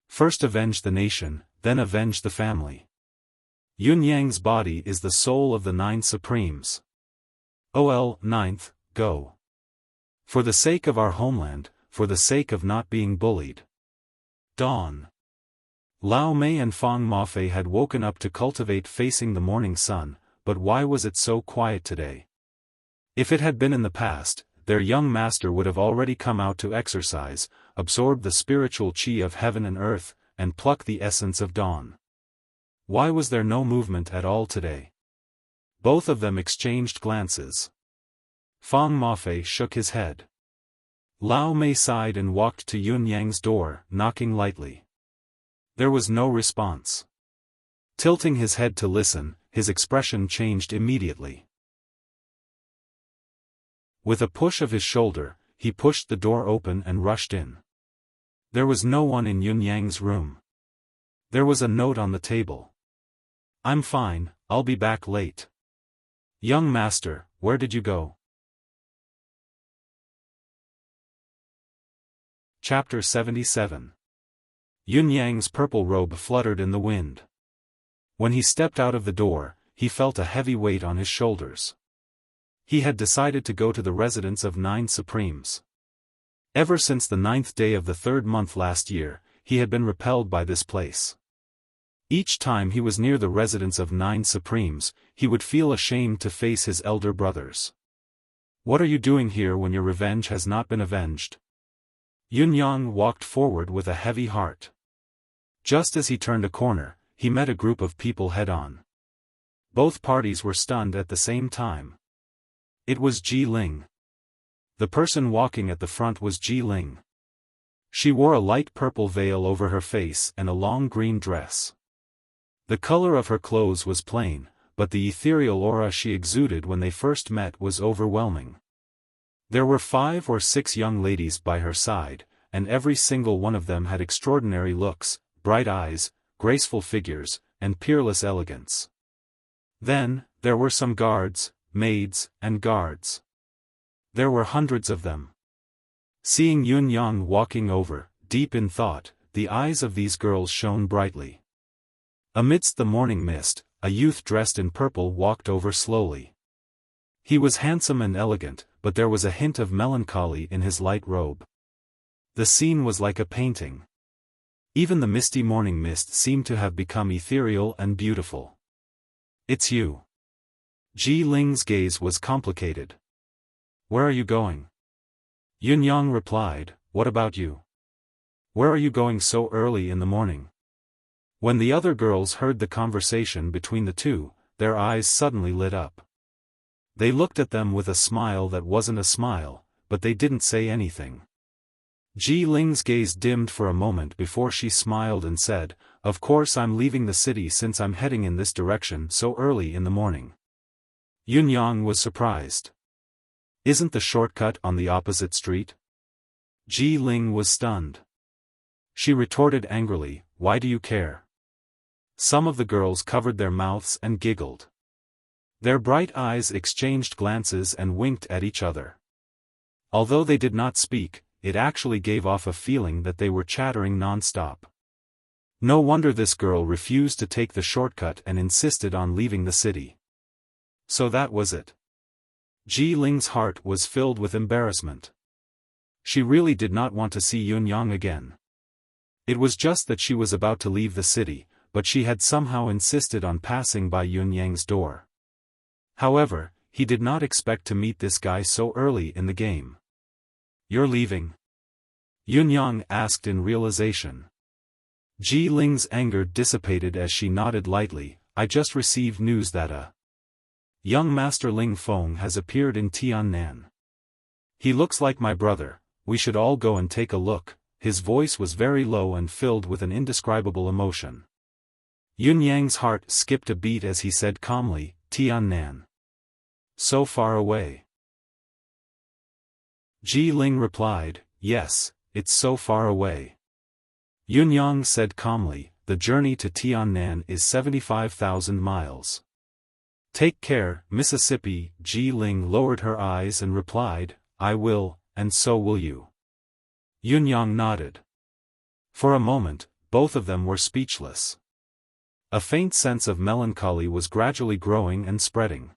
First avenge the nation, then avenge the family. Yunyang's body is the soul of the 9 Supremes. OL 9th, go. For the sake of our homeland, for the sake of not being bullied. Dawn. Lao Mei and Fang Mafei had woken up to cultivate facing the morning sun, but why was it so quiet today? If it had been in the past, their young master would have already come out to exercise, absorb the spiritual qi of heaven and earth, and pluck the essence of dawn. Why was there no movement at all today? Both of them exchanged glances. Fang Mafei shook his head. Lao Mei sighed and walked to Yunyang's door, knocking lightly. There was no response. Tilting his head to listen, his expression changed immediately. With a push of his shoulder, he pushed the door open and rushed in. There was no one in Yunyang's room. There was a note on the table. I'm fine, I'll be back late. Young master, where did you go? Chapter 77. Yunyang's purple robe fluttered in the wind. When he stepped out of the door, he felt a heavy weight on his shoulders. He had decided to go to the residence of 9 Supremes. Ever since the 9th day of the 3rd month last year, he had been repelled by this place. Each time he was near the residence of 9 Supremes, he would feel ashamed to face his elder brothers. What are you doing here when your revenge has not been avenged? Yunyang walked forward with a heavy heart. Just as he turned a corner, he met a group of people head-on. Both parties were stunned at the same time. It was Ji Ling. The person walking at the front was Ji Ling. She wore a light purple veil over her face and a long green dress. The color of her clothes was plain, but the ethereal aura she exuded when they first met was overwhelming. There were 5 or 6 young ladies by her side, and every single one of them had extraordinary looks, bright eyes, graceful figures, and peerless elegance. Then, there were some guards, maids, and guards. There were hundreds of them. Seeing Yunyang walking over, deep in thought, the eyes of these girls shone brightly. Amidst the morning mist, a youth dressed in purple walked over slowly. He was handsome and elegant, but there was a hint of melancholy in his light robe. The scene was like a painting. Even the misty morning mist seemed to have become ethereal and beautiful. It's you. Ji Ling's gaze was complicated. Where are you going? Yunyang replied, what about you? Where are you going so early in the morning? When the other girls heard the conversation between the two, their eyes suddenly lit up. They looked at them with a smile that wasn't a smile, but they didn't say anything. Ji Ling's gaze dimmed for a moment before she smiled and said, of course I'm leaving the city since I'm heading in this direction so early in the morning. Yunyang was surprised. Isn't the shortcut on the opposite street? Ji Ling was stunned. She retorted angrily, why do you care? Some of the girls covered their mouths and giggled. Their bright eyes exchanged glances and winked at each other. Although they did not speak, it actually gave off a feeling that they were chattering non-stop. No wonder this girl refused to take the shortcut and insisted on leaving the city. So that was it. Ji Ling's heart was filled with embarrassment. She really did not want to see Yunyang again. It was just that she was about to leave the city, but she had somehow insisted on passing by Yunyang's door. However, he did not expect to meet this guy so early in the game. You're leaving? Yunyang asked in realization. Ji Ling's anger dissipated as she nodded lightly. I just received news that a young Master Ling Feng has appeared in Tiannan. He looks like my brother. We should all go and take a look. His voice was very low and filled with an indescribable emotion. Yun Yang's heart skipped a beat as he said calmly, Tiannan. So far away. Ji Ling replied, yes, it's so far away. Yun Yang said calmly, the journey to Tiannan is 75,000 miles. Take care, Mississippi. Ji Ling lowered her eyes and replied, I will, and so will you. Yun Yang nodded. For a moment, both of them were speechless. A faint sense of melancholy was gradually growing and spreading.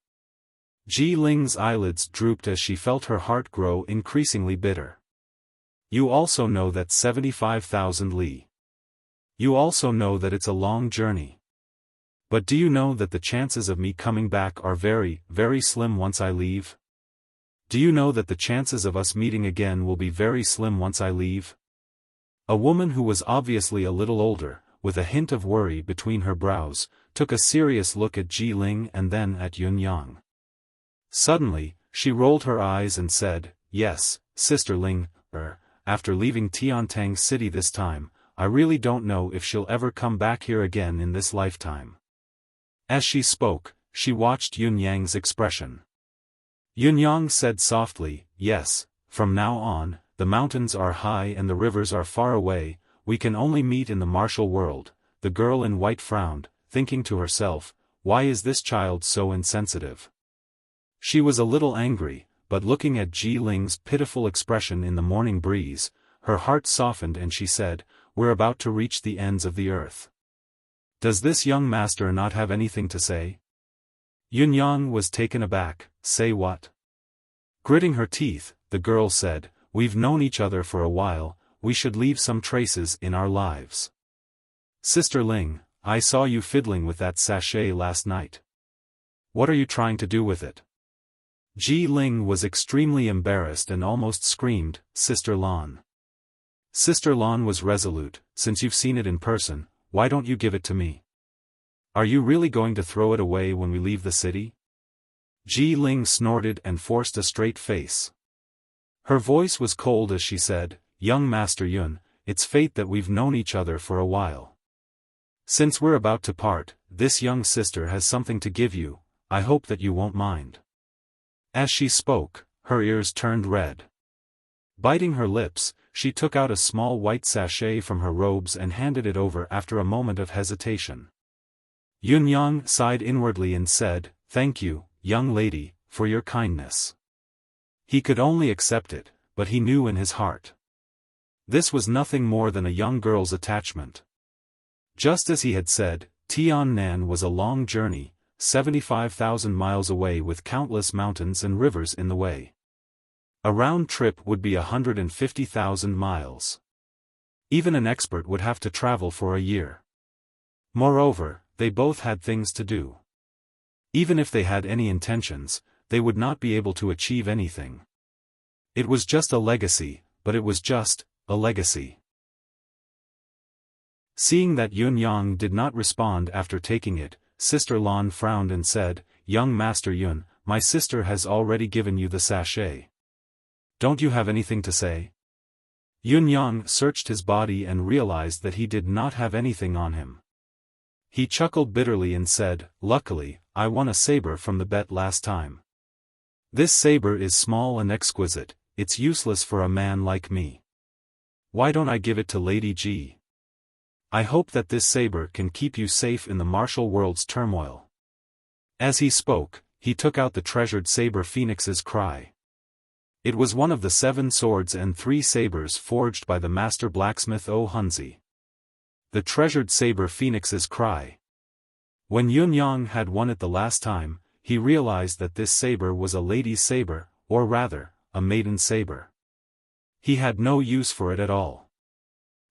Ji Ling's eyelids drooped as she felt her heart grow increasingly bitter. You also know that 75,000 li. You also know that it's a long journey. But do you know that the chances of me coming back are very, very slim once I leave? Do you know that the chances of us meeting again will be very slim once I leave? A woman who was obviously a little older, with a hint of worry between her brows, took a serious look at Ji Ling and then at Yun Yang. Suddenly, she rolled her eyes and said, yes, Sister Ling, after leaving Tiantang City this time, I really don't know if she'll ever come back here again in this lifetime. As she spoke, she watched Yun Yang's expression. Yun Yang said softly, yes, from now on, the mountains are high and the rivers are far away, we can only meet in the martial world. The girl in white frowned, thinking to herself, why is this child so insensitive? She was a little angry, but looking at Ji Ling's pitiful expression in the morning breeze, her heart softened and she said, we're about to reach the ends of the earth. Does this young master not have anything to say? Yun Yang was taken aback. Say what? Gritting her teeth, the girl said, we've known each other for a while, we should leave some traces in our lives. Sister Ling, I saw you fiddling with that sachet last night. What are you trying to do with it? Ji Ling was extremely embarrassed and almost screamed, Sister Lan. Sister Lan was resolute, since you've seen it in person, why don't you give it to me? Are you really going to throw it away when we leave the city? Ji Ling snorted and forced a straight face. Her voice was cold as she said, young Master Yun, it's fate that we've known each other for a while. Since we're about to part, this young sister has something to give you, I hope that you won't mind. As she spoke, her ears turned red. Biting her lips, she took out a small white sachet from her robes and handed it over after a moment of hesitation. Yun Yang sighed inwardly and said, thank you, young lady, for your kindness. He could only accept it, but he knew in his heart. This was nothing more than a young girl's attachment. Just as he had said, Tiannan was a long journey, 75,000 miles away with countless mountains and rivers in the way. A round trip would be 150,000 miles. Even an expert would have to travel for a year. Moreover, they both had things to do. Even if they had any intentions, they would not be able to achieve anything. It was just a legacy, but it was just a legacy. Seeing that Yun Yang did not respond after taking it, Sister Lan frowned and said, young Master Yun, my sister has already given you the sachet. Don't you have anything to say? Yun Yang searched his body and realized that he did not have anything on him. He chuckled bitterly and said, luckily, I won a saber from the bet last time. This saber is small and exquisite, it's useless for a man like me. Why don't I give it to Lady Ji? I hope that this saber can keep you safe in the martial world's turmoil. As he spoke, he took out the treasured saber Phoenix's Cry. It was one of the 7 swords and 3 sabers forged by the master blacksmith Hunzi. The treasured saber Phoenix's Cry. When Yun Yang had won it the last time, he realized that this saber was a lady's saber, or rather, a maiden saber. He had no use for it at all.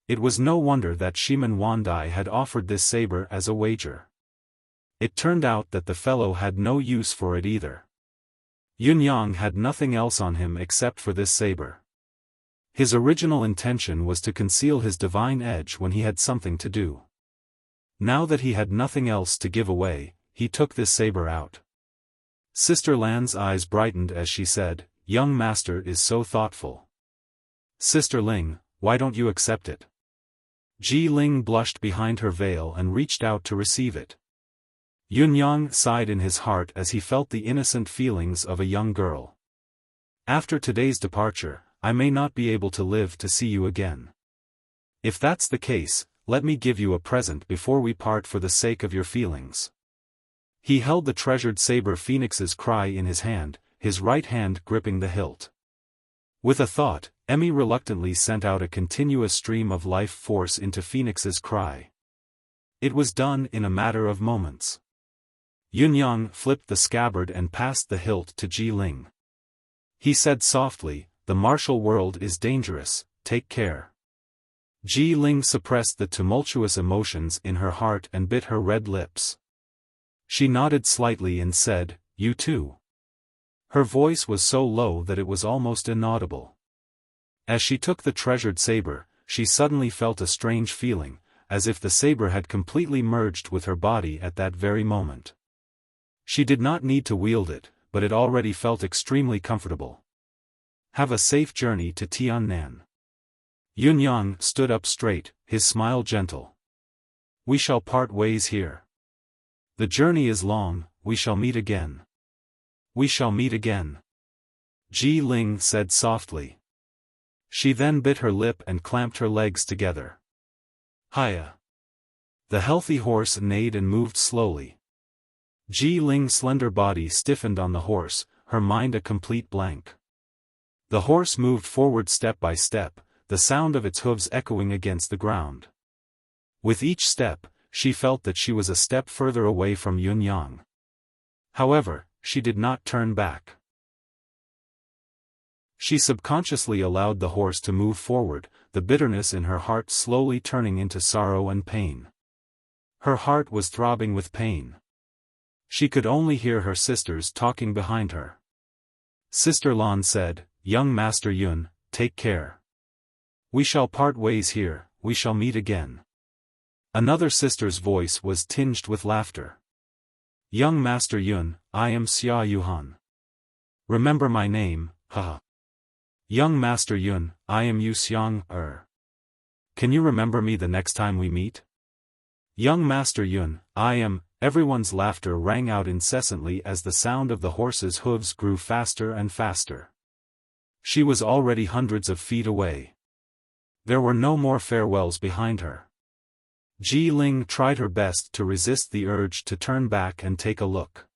It was no wonder that Shiman Wandai had offered this saber as a wager. It turned out that the fellow had no use for it either. Yun Yang had nothing else on him except for this saber. His original intention was to conceal his divine edge when he had something to do. Now that he had nothing else to give away, he took this saber out. Sister Lan's eyes brightened as she said, "Young master is so thoughtful. Sister Ling, why don't you accept it?" Ji Ling blushed behind her veil and reached out to receive it. Yunyang sighed in his heart as he felt the innocent feelings of a young girl. After today's departure, I may not be able to live to see you again. If that's the case, let me give you a present before we part for the sake of your feelings. He held the treasured saber Phoenix's cry in his hand, his right hand gripping the hilt. With a thought, Emmy reluctantly sent out a continuous stream of life force into Phoenix's cry. It was done in a matter of moments. Yunyang flipped the scabbard and passed the hilt to Ji Ling. He said softly, "The martial world is dangerous, take care." Ji Ling suppressed the tumultuous emotions in her heart and bit her red lips. She nodded slightly and said, "You too." Her voice was so low that it was almost inaudible. As she took the treasured saber, she suddenly felt a strange feeling, as if the saber had completely merged with her body at that very moment. She did not need to wield it, but it already felt extremely comfortable. Have a safe journey to Tiannan. Yunyang stood up straight, his smile gentle. We shall part ways here. The journey is long, we shall meet again. We shall meet again. Ji Ling said softly. She then bit her lip and clamped her legs together. Hiya. The healthy horse neighed and moved slowly. Ji Ling's slender body stiffened on the horse, her mind a complete blank. The horse moved forward step by step, the sound of its hooves echoing against the ground. With each step, she felt that she was a step further away from Yunyang. However, she did not turn back. She subconsciously allowed the horse to move forward, the bitterness in her heart slowly turning into sorrow and pain. Her heart was throbbing with pain. She could only hear her sisters talking behind her. Sister Lan said, "Young Master Yun, take care. We shall part ways here, we shall meet again." Another sister's voice was tinged with laughter. "Young Master Yun, I am Xiaofan. Remember my name, haha. Young Master Yun, I am Yu Xiang. Can you remember me the next time we meet? Young Master Yun, I am." Everyone's laughter rang out incessantly as the sound of the horse's hooves grew faster and faster. She was already hundreds of feet away. There were no more farewells behind her. Ji Ling tried her best to resist the urge to turn back and take a look.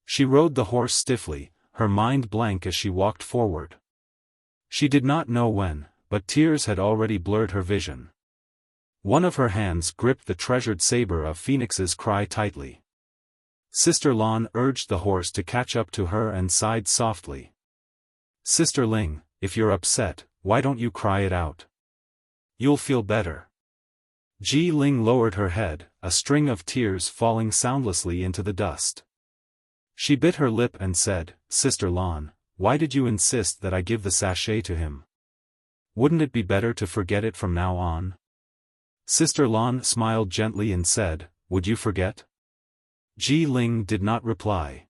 She rode the horse stiffly, her mind blank as she walked forward. She did not know when, but tears had already blurred her vision. One of her hands gripped the treasured saber of Phoenix's cry tightly. Sister Lan urged the horse to catch up to her and sighed softly. Sister Ling, if you're upset, why don't you cry it out? You'll feel better. Ji Ling lowered her head, a string of tears falling soundlessly into the dust. She bit her lip and said, Sister Lan, why did you insist that I give the sachet to him? Wouldn't it be better to forget it from now on? Sister Lan smiled gently and said, Would you forget? Ji Ling did not reply.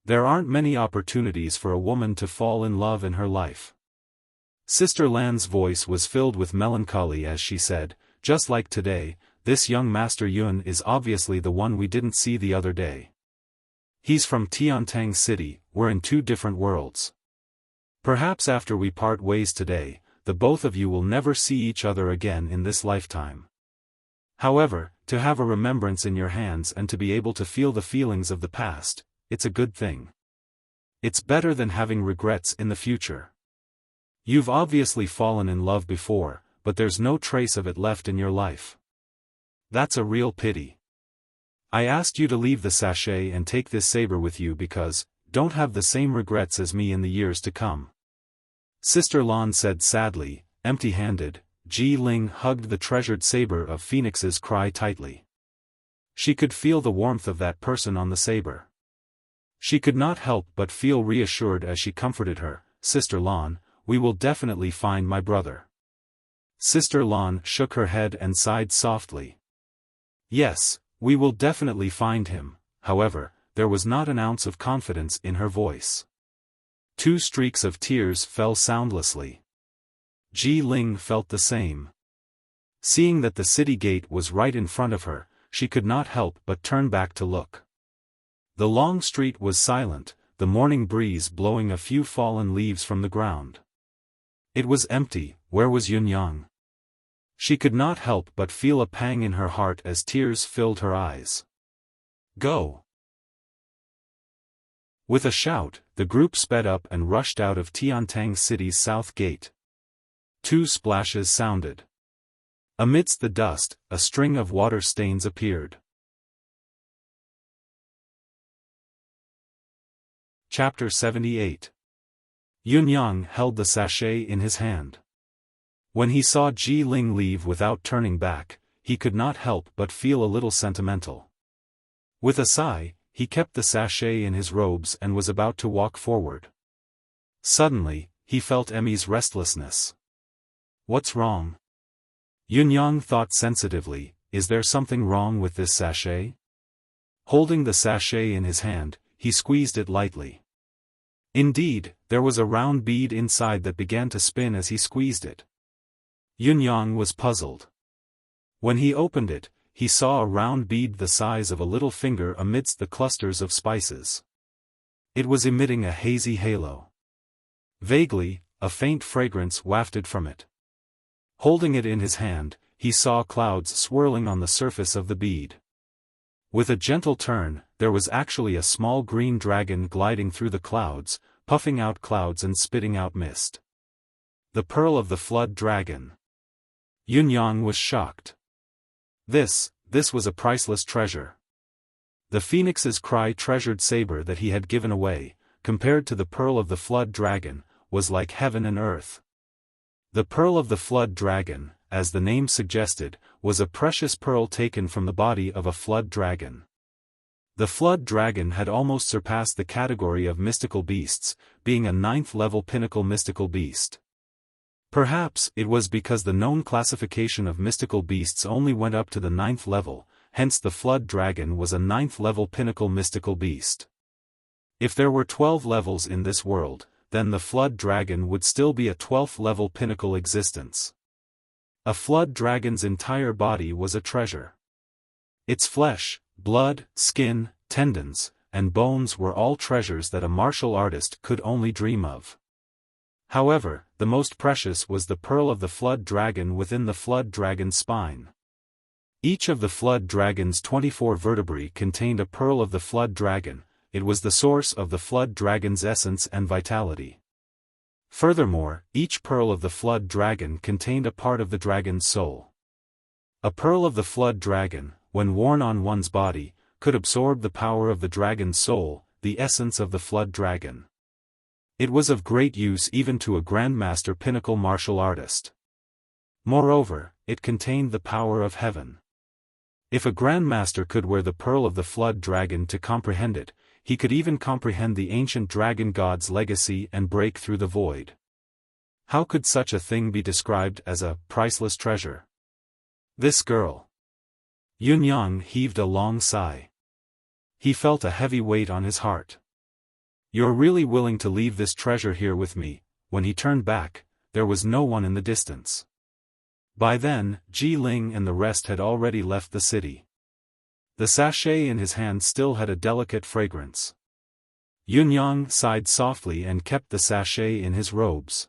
There aren't many opportunities for a woman to fall in love in her life. Sister Lan's voice was filled with melancholy as she said, Just like today, this young Master Yun is obviously the one we didn't see the other day. He's from Tiantang City, we're in two different worlds. Perhaps after we part ways today, the both of you will never see each other again in this lifetime. However, to have a remembrance in your hands and to be able to feel the feelings of the past, it's a good thing. It's better than having regrets in the future. You've obviously fallen in love before, but there's no trace of it left in your life. That's a real pity. I asked you to leave the sachet and take this saber with you because, don't have the same regrets as me in the years to come. Sister Lan said sadly, empty-handed. Ji Ling hugged the treasured saber of Phoenix's cry tightly. She could feel the warmth of that person on the saber. She could not help but feel reassured as she comforted her, Sister Lan, we will definitely find my brother. Sister Lan shook her head and sighed softly. Yes, we will definitely find him. However, there was not an ounce of confidence in her voice. 2 streaks of tears fell soundlessly. Ji Ling felt the same. Seeing that the city gate was right in front of her, she could not help but turn back to look. The long street was silent, the morning breeze blowing a few fallen leaves from the ground. It was empty. Where was Yunyang? She could not help but feel a pang in her heart as tears filled her eyes. Go! With a shout, the group sped up and rushed out of Tiantang City's south gate. 2 splashes sounded. Amidst the dust, a string of water stains appeared. Chapter 78. Yunyang held the sachet in his hand. When he saw Ji Ling leave without turning back, he could not help but feel a little sentimental. With a sigh, he kept the sachet in his robes and was about to walk forward. Suddenly, he felt Emmy's restlessness. What's wrong? Yunyang thought sensitively, is there something wrong with this sachet? Holding the sachet in his hand, he squeezed it lightly. Indeed, there was a round bead inside that began to spin as he squeezed it. Yunyang was puzzled. When he opened it, he saw a round bead the size of a little finger amidst the clusters of spices. It was emitting a hazy halo. Vaguely, a faint fragrance wafted from it. Holding it in his hand, he saw clouds swirling on the surface of the bead. With a gentle turn, there was actually a small green dragon gliding through the clouds, puffing out clouds and spitting out mist. The pearl of the flood dragon. Yunyang was shocked. This was a priceless treasure. The phoenix's cry treasured saber that he had given away, compared to the pearl of the flood dragon, was like heaven and earth. The pearl of the flood dragon, as the name suggested, was a precious pearl taken from the body of a flood dragon. The flood dragon had almost surpassed the category of mystical beasts, being a 9th-level pinnacle mystical beast. Perhaps it was because the known classification of mystical beasts only went up to the 9th level, hence the flood dragon was a 9th-level pinnacle mystical beast. If there were 12 levels in this world, then the flood dragon would still be a 12th-level pinnacle existence. A flood dragon's entire body was a treasure. Its flesh, blood, skin, tendons, and bones were all treasures that a martial artist could only dream of. However, the most precious was the pearl of the flood dragon within the flood dragon's spine. Each of the flood dragon's 24 vertebrae contained a pearl of the flood dragon. It was the source of the flood dragon's essence and vitality. Furthermore, each pearl of the flood dragon contained a part of the dragon's soul. A pearl of the flood dragon, when worn on one's body, could absorb the power of the dragon's soul, the essence of the flood dragon. It was of great use even to a grandmaster pinnacle martial artist. Moreover, it contained the power of heaven. If a grandmaster could wear the pearl of the flood dragon to comprehend it, he could even comprehend the ancient dragon god's legacy and break through the void. How could such a thing be described as a priceless treasure? This girl. Yunyang heaved a long sigh. He felt a heavy weight on his heart. You're really willing to leave this treasure here with me? When he turned back, there was no one in the distance. By then, Ji Ling and the rest had already left the city. The sachet in his hand still had a delicate fragrance. Yunyang sighed softly and kept the sachet in his robes.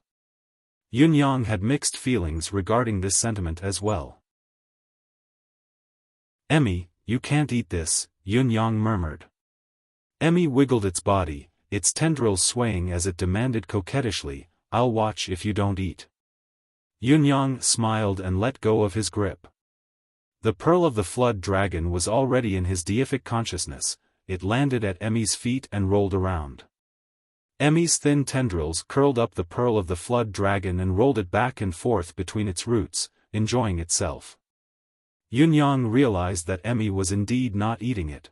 Yunyang had mixed feelings regarding this sentiment as well. Emmy, you can't eat this, Yunyang murmured. Emmy wiggled its body, its tendrils swaying as it demanded coquettishly, I'll watch if you don't eat. Yunyang smiled and let go of his grip. The pearl of the flood dragon was already in his deific consciousness. It landed at Emmy's feet and rolled around. Emmy's thin tendrils curled up the pearl of the flood dragon and rolled it back and forth between its roots, enjoying itself. Yunyang realized that Emmy was indeed not eating it.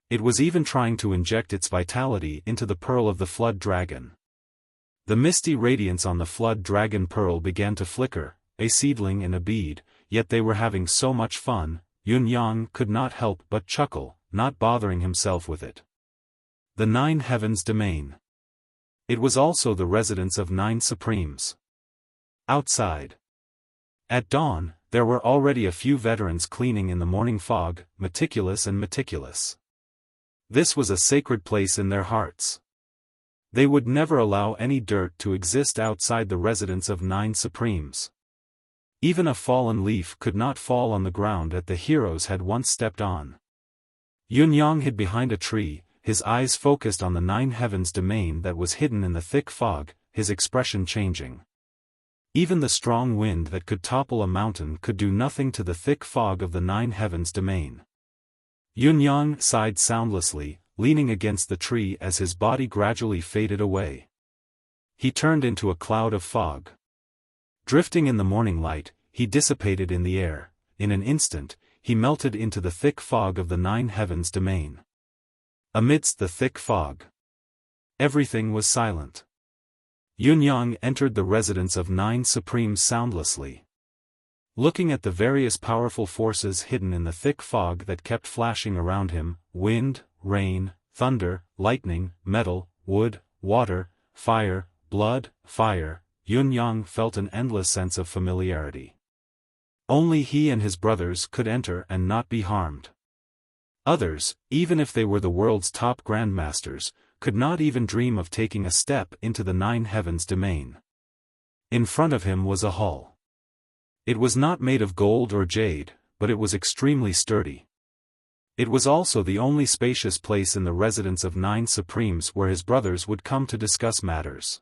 It was even trying to inject its vitality into the pearl of the flood dragon. The misty radiance on the flood dragon pearl began to flicker, a seedling and a bead, yet they were having so much fun, Yun-yang could not help but chuckle, not bothering himself with it. The Nine Heavens Domain. It was also the residence of 9 Supremes. Outside. At dawn, there were already a few veterans cleaning in the morning fog, meticulous and meticulous. This was a sacred place in their hearts. They would never allow any dirt to exist outside the residence of 9 Supremes. Even a fallen leaf could not fall on the ground that the heroes had once stepped on. Yun-yang hid behind a tree, his eyes focused on the 9 Heavens Domain that was hidden in the thick fog, his expression changing. Even the strong wind that could topple a mountain could do nothing to the thick fog of the 9 Heavens Domain. Yun-yang sighed soundlessly, leaning against the tree as his body gradually faded away. He turned into a cloud of fog. Drifting in the morning light, he dissipated in the air. In an instant, he melted into the thick fog of the 9 Heavens Domain. Amidst the thick fog, everything was silent. Yun-yang entered the residence of 9 Supremes soundlessly. Looking at the various powerful forces hidden in the thick fog that kept flashing around him, wind, rain, thunder, lightning, metal, wood, water, fire, blood, fire, Yun-yang felt an endless sense of familiarity. Only he and his brothers could enter and not be harmed. Others, even if they were the world's top grandmasters, could not even dream of taking a step into the 9 Heavens Domain. In front of him was a hall. It was not made of gold or jade, but it was extremely sturdy. It was also the only spacious place in the residence of 9 Supremes where his brothers would come to discuss matters.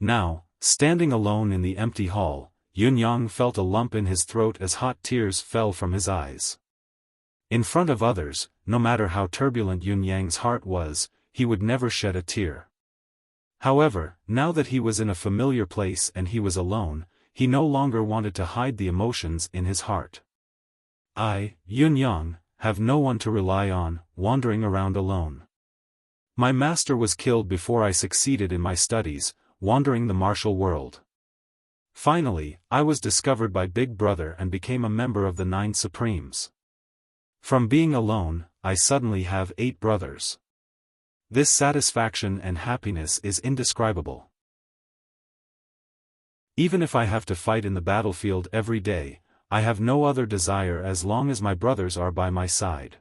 Now, standing alone in the empty hall, Yun-yang felt a lump in his throat as hot tears fell from his eyes. In front of others, no matter how turbulent Yun-yang's heart was, he would never shed a tear. However, now that he was in a familiar place and he was alone, he no longer wanted to hide the emotions in his heart. I, Yun-yang, have no one to rely on, wandering around alone. My master was killed before I succeeded in my studies, wandering the martial world. Finally, I was discovered by Big Brother and became a member of the 9 Supremes. From being alone, I suddenly have 8 brothers. This satisfaction and happiness is indescribable. Even if I have to fight in the battlefield every day, I have no other desire as long as my brothers are by my side.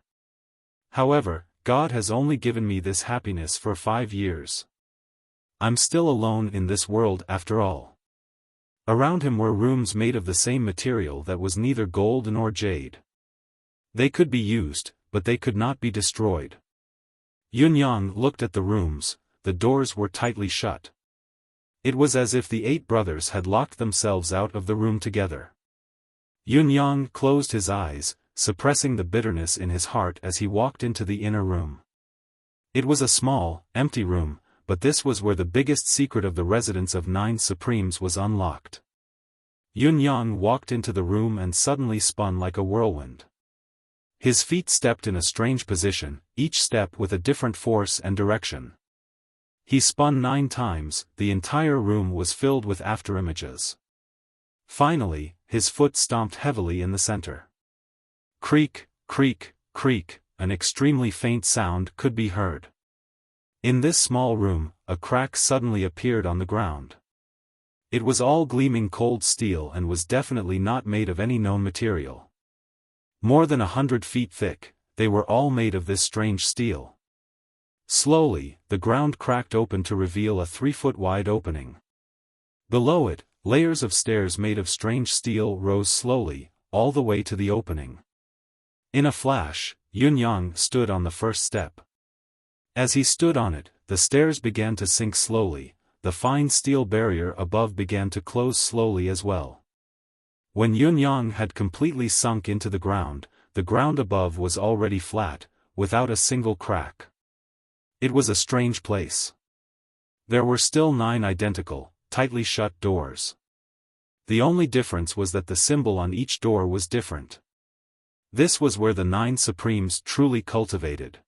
However, God has only given me this happiness for 5 years. I'm still alone in this world after all. Around him were rooms made of the same material that was neither gold nor jade. They could be used, but they could not be destroyed. Yun-yang looked at the rooms, the doors were tightly shut. It was as if the 8 brothers had locked themselves out of the room together. Yun-yang closed his eyes, suppressing the bitterness in his heart as he walked into the inner room. It was a small, empty room, but this was where the biggest secret of the residence of 9 Supremes was unlocked. Yun-yang walked into the room and suddenly spun like a whirlwind. His feet stepped in a strange position, each step with a different force and direction. He spun 9 times, the entire room was filled with afterimages. Finally, his foot stomped heavily in the center. Creak, creak, creak, an extremely faint sound could be heard. In this small room, a crack suddenly appeared on the ground. It was all gleaming cold steel and was definitely not made of any known material. More than 100 feet thick, they were all made of this strange steel. Slowly, the ground cracked open to reveal a 3-foot-wide opening. Below it, layers of stairs made of strange steel rose slowly, all the way to the opening. In a flash, Yun-yang stood on the first step. As he stood on it, the stairs began to sink slowly, the fine steel barrier above began to close slowly as well. When Yun-yang had completely sunk into the ground above was already flat, without a single crack. It was a strange place. There were still 9 identical, tightly shut doors. The only difference was that the symbol on each door was different. This was where the 9 Supremes truly cultivated.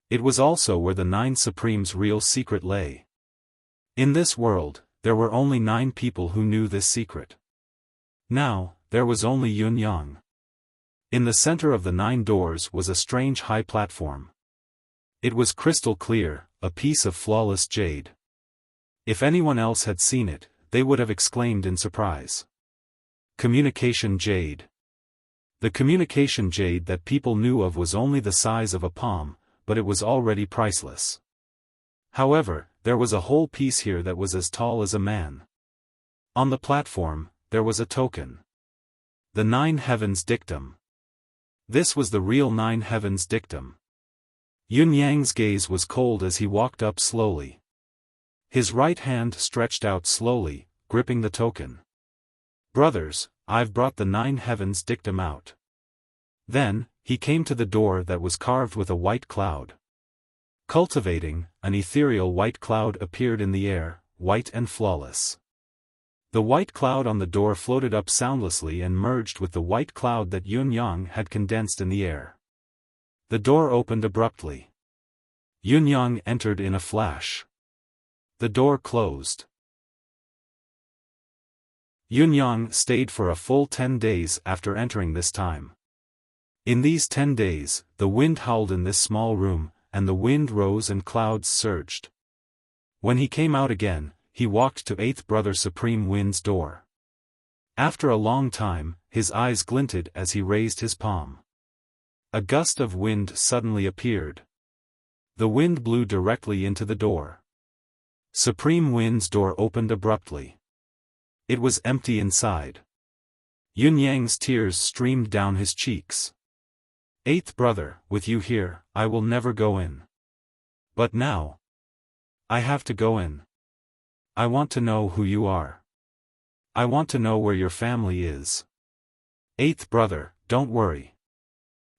It was also where the 9 Supremes' real secret lay. In this world, there were only 9 people who knew this secret. Now, there was only Yun Yang. In the center of the 9 doors was a strange high platform. It was crystal clear, a piece of flawless jade. If anyone else had seen it, they would have exclaimed in surprise. Communication jade. The communication jade that people knew of was only the size of a palm, but it was already priceless. However, there was a whole piece here that was as tall as a man. On the platform, there was a token. The 9 Heavens Dictum. This was the real 9 Heavens Dictum. Yun Yang's gaze was cold as he walked up slowly. His right hand stretched out slowly, gripping the token. "Brothers, I've brought the 9 Heavens Dictum out." Then, he came to the door that was carved with a white cloud. Cultivating, an ethereal white cloud appeared in the air, white and flawless. The white cloud on the door floated up soundlessly and merged with the white cloud that Yun Yang had condensed in the air. The door opened abruptly. Yun Yang entered in a flash. The door closed. Yun Yang stayed for a full 10 days after entering this time. In these 10 days, the wind howled in this small room, and the wind rose and clouds surged. When he came out again, he walked to 8th Brother Supreme Wind's door. After a long time, his eyes glinted as he raised his palm. A gust of wind suddenly appeared. The wind blew directly into the door. Supreme Wind's door opened abruptly. It was empty inside. Yun Yang's tears streamed down his cheeks. "8th brother, with you here, I will never go in. But now, I have to go in. I want to know who you are. I want to know where your family is. 8th brother, don't worry.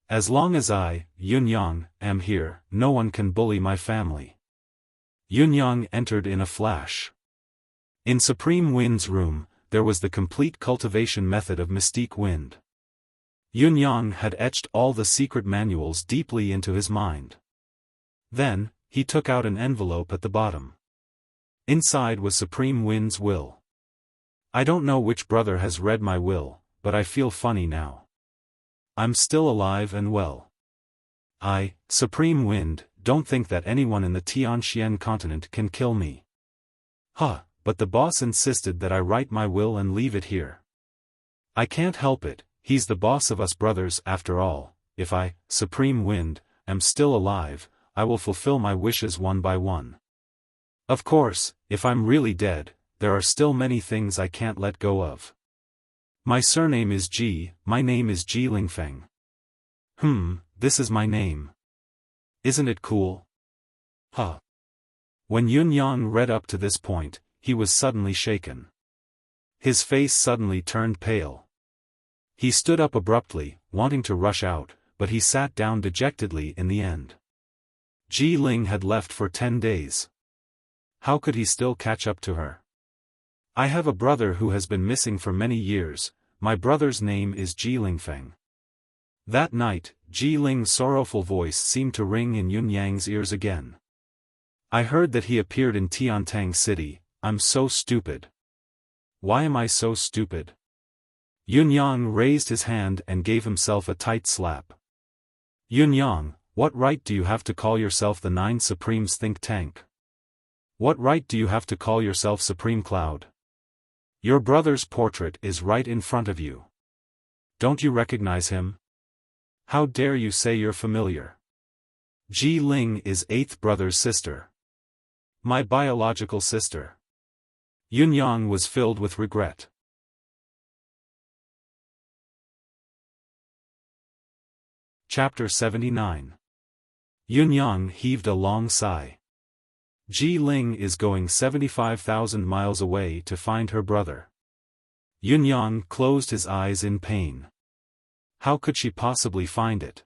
As long as I, Yun Yang, am here, no one can bully my family." Yun Yang entered in a flash. In Supreme Wind's room, there was the complete cultivation method of Mystique Wind. Yun Yang had etched all the secret manuals deeply into his mind. Then, he took out an envelope at the bottom. Inside was Supreme Wind's will. "I don't know which brother has read my will, but I feel funny now. I'm still alive and well. I, Supreme Wind, don't think that anyone in the Tianxian continent can kill me. But the boss insisted that I write my will and leave it here. I can't help it, he's the boss of us brothers after all. If I, Supreme Wind, am still alive, I will fulfill my wishes one by one. Of course, if I'm really dead, there are still many things I can't let go of. My surname is Ji, my name is Ji Lingfeng. This is my name. Isn't it cool? When Yun Yang read up to this point, he was suddenly shaken. His face suddenly turned pale. He stood up abruptly, wanting to rush out, but he sat down dejectedly in the end. Ji Ling had left for 10 days. How could he still catch up to her? "I have a brother who has been missing for many years, my brother's name is Ji Lingfeng." That night, Ji Ling's sorrowful voice seemed to ring in Yun Yang's ears again. "I heard that he appeared in Tiantang City. I'm so stupid. Why am I so stupid?" Yun Yang raised his hand and gave himself a tight slap. "Yun Yang, what right do you have to call yourself the 9 Supremes think tank? What right do you have to call yourself Supreme Cloud? Your brother's portrait is right in front of you. Don't you recognize him? How dare you say you're familiar? Ji Ling is 8th brother's sister. My biological sister." Yun Yang was filled with regret. Chapter 79. Yun Yang heaved a long sigh. Ji Ling is going 75,000 miles away to find her brother. Yun Yang closed his eyes in pain. How could she possibly find it?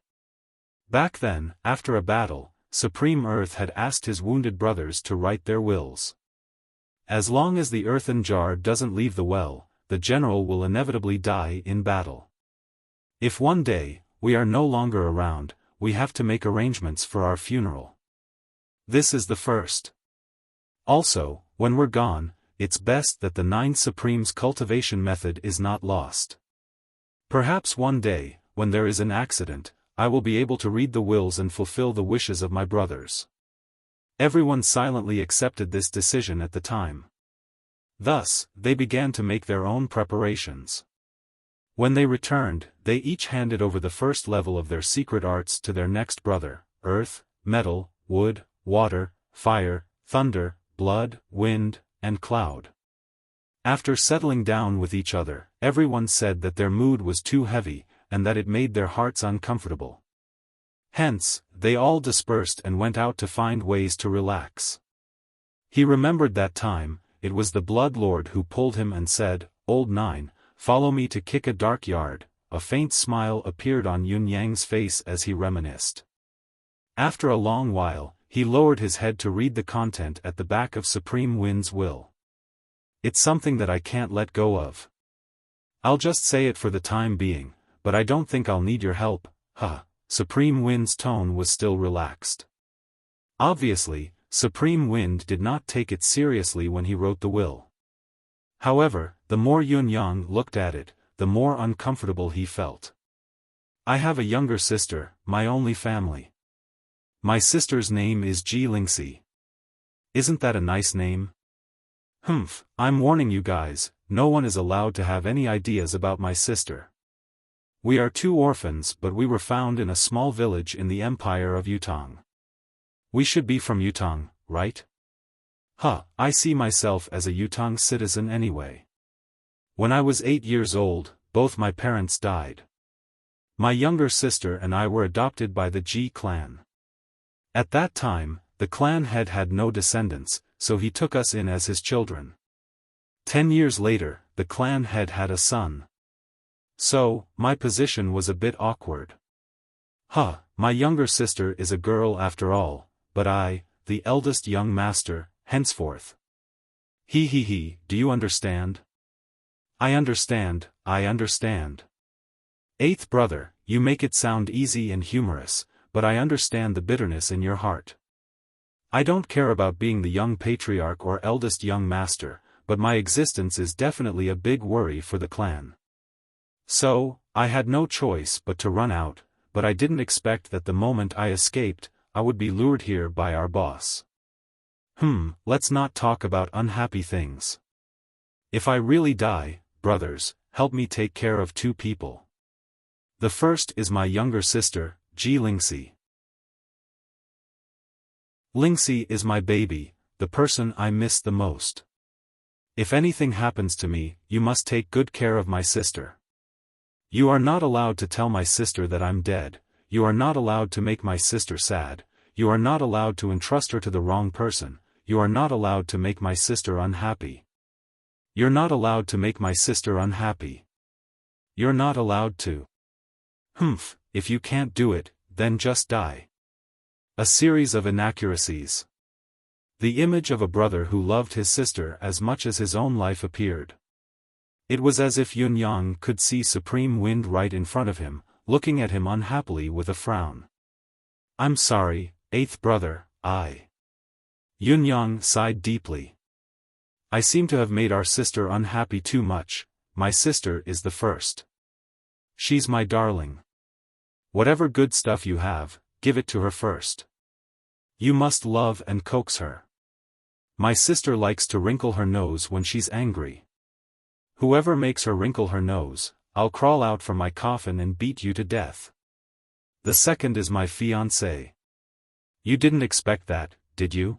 Back then, after a battle, Supreme Earth had asked his wounded brothers to write their wills. As long as the earthen jar doesn't leave the well, the general will inevitably die in battle. If one day, we are no longer around, we have to make arrangements for our funeral. This is the first. Also, when we're gone, it's best that the 9 Supremes cultivation method is not lost. Perhaps one day, when there is an accident, I will be able to read the wills and fulfill the wishes of my brothers. Everyone silently accepted this decision at the time. Thus, they began to make their own preparations. When they returned, they each handed over the first level of their secret arts to their next brother: earth, metal, wood, water, fire, thunder, blood, wind, and cloud. After settling down with each other, everyone said that their mood was too heavy, and that it made their hearts uncomfortable. Hence, they all dispersed and went out to find ways to relax. He remembered that time. It was the Blood Lord who pulled him and said, "Old Nine, follow me to kick a dark yard." A faint smile appeared on Yun Yang's face as he reminisced. After a long while, he lowered his head to read the content at the back of Supreme Wind's will. "It's something that I can't let go of. I'll just say it for the time being, but I don't think I'll need your help, huh?" Supreme Wind's tone was still relaxed. Obviously, Supreme Wind did not take it seriously when he wrote the will. However, the more Yun Yang looked at it, the more uncomfortable he felt. "I have a younger sister, my only family. My sister's name is Ji Lingxi. Isn't that a nice name? Humph, I'm warning you guys, no one is allowed to have any ideas about my sister. We are 2 orphans, but we were found in a small village in the Empire of Yutong. We should be from Yutong, right? Huh, I see myself as a Yutong citizen anyway. When I was 8 years old, both my parents died. My younger sister and I were adopted by the Ji clan. At that time, the clan head had no descendants, so he took us in as his children. 10 years later, the clan head had a son. So, my position was a bit awkward. Huh, my younger sister is a girl after all, but I, the eldest young master, henceforth. He, do you understand? I understand. 8th brother, you make it sound easy and humorous, but I understand the bitterness in your heart. I don't care about being the young patriarch or eldest young master, but my existence is definitely a big worry for the clan. So, I had no choice but to run out, but I didn't expect that the moment I escaped, I would be lured here by our boss. Let's not talk about unhappy things. If I really die, brothers, help me take care of 2 people. The first is my younger sister, Ji Lingxi. Lingxi is my baby, the person I miss the most. If anything happens to me, you must take good care of my sister. You are not allowed to tell my sister that I'm dead, you are not allowed to make my sister sad, you are not allowed to entrust her to the wrong person, you are not allowed to make my sister unhappy. You're not allowed to make my sister unhappy. You're not allowed to. If you can't do it, then just die." A series of inaccuracies. The image of a brother who loved his sister as much as his own life appeared. It was as if Yun Yang could see Supreme Wind right in front of him, looking at him unhappily with a frown. "I'm sorry, 8th brother, Yun Yang sighed deeply. "I seem to have made our sister unhappy too much. My sister is the first. She's my darling. Whatever good stuff you have, give it to her first. You must love and coax her. My sister likes to wrinkle her nose when she's angry. Whoever makes her wrinkle her nose, I'll crawl out from my coffin and beat you to death. The second is my fiancé. You didn't expect that, did you?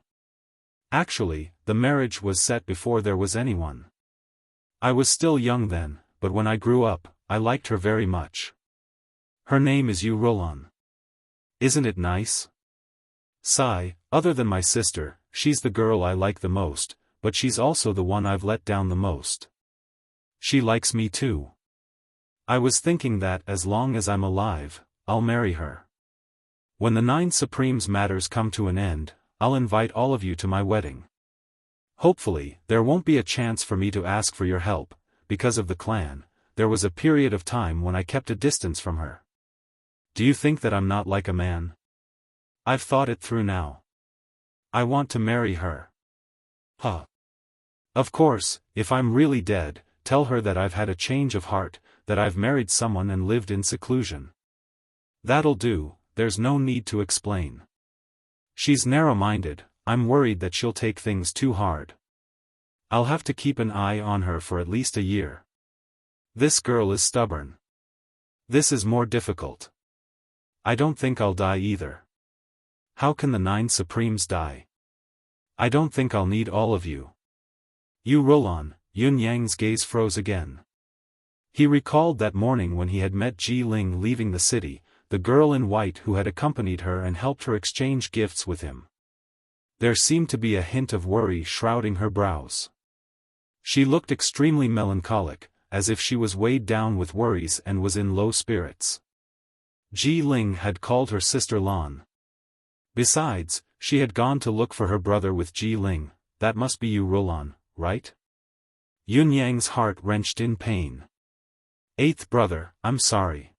Actually, the marriage was set before there was anyone. I was still young then, but when I grew up, I liked her very much. Her name is Yu Rolan. Isn't it nice? Sigh, other than my sister, she's the girl I like the most, but she's also the one I've let down the most. She likes me too. I was thinking that as long as I'm alive, I'll marry her. When the 9 Supremes matters come to an end, I'll invite all of you to my wedding. Hopefully, there won't be a chance for me to ask for your help, because of the clan. There was a period of time when I kept a distance from her. Do you think that I'm not like a man? I've thought it through now. I want to marry her. Huh. Of course, if I'm really dead, tell her that I've had a change of heart, that I've married someone and lived in seclusion. That'll do, there's no need to explain. She's narrow-minded, I'm worried that she'll take things too hard. I'll have to keep an eye on her for at least a year. This girl is stubborn. This is more difficult. I don't think I'll die either. How can the 9 Supremes die? I don't think I'll need all of you. You roll on. Yun Yang's gaze froze again. He recalled that morning when he had met Ji Ling leaving the city, the girl in white who had accompanied her and helped her exchange gifts with him. There seemed to be a hint of worry shrouding her brows. She looked extremely melancholic, as if she was weighed down with worries and was in low spirits. Ji Ling had called her sister Lan. Besides, she had gone to look for her brother with Ji Ling. That must be you, Rolan, right? Yun Yang's heart wrenched in pain. 8th brother, I'm sorry.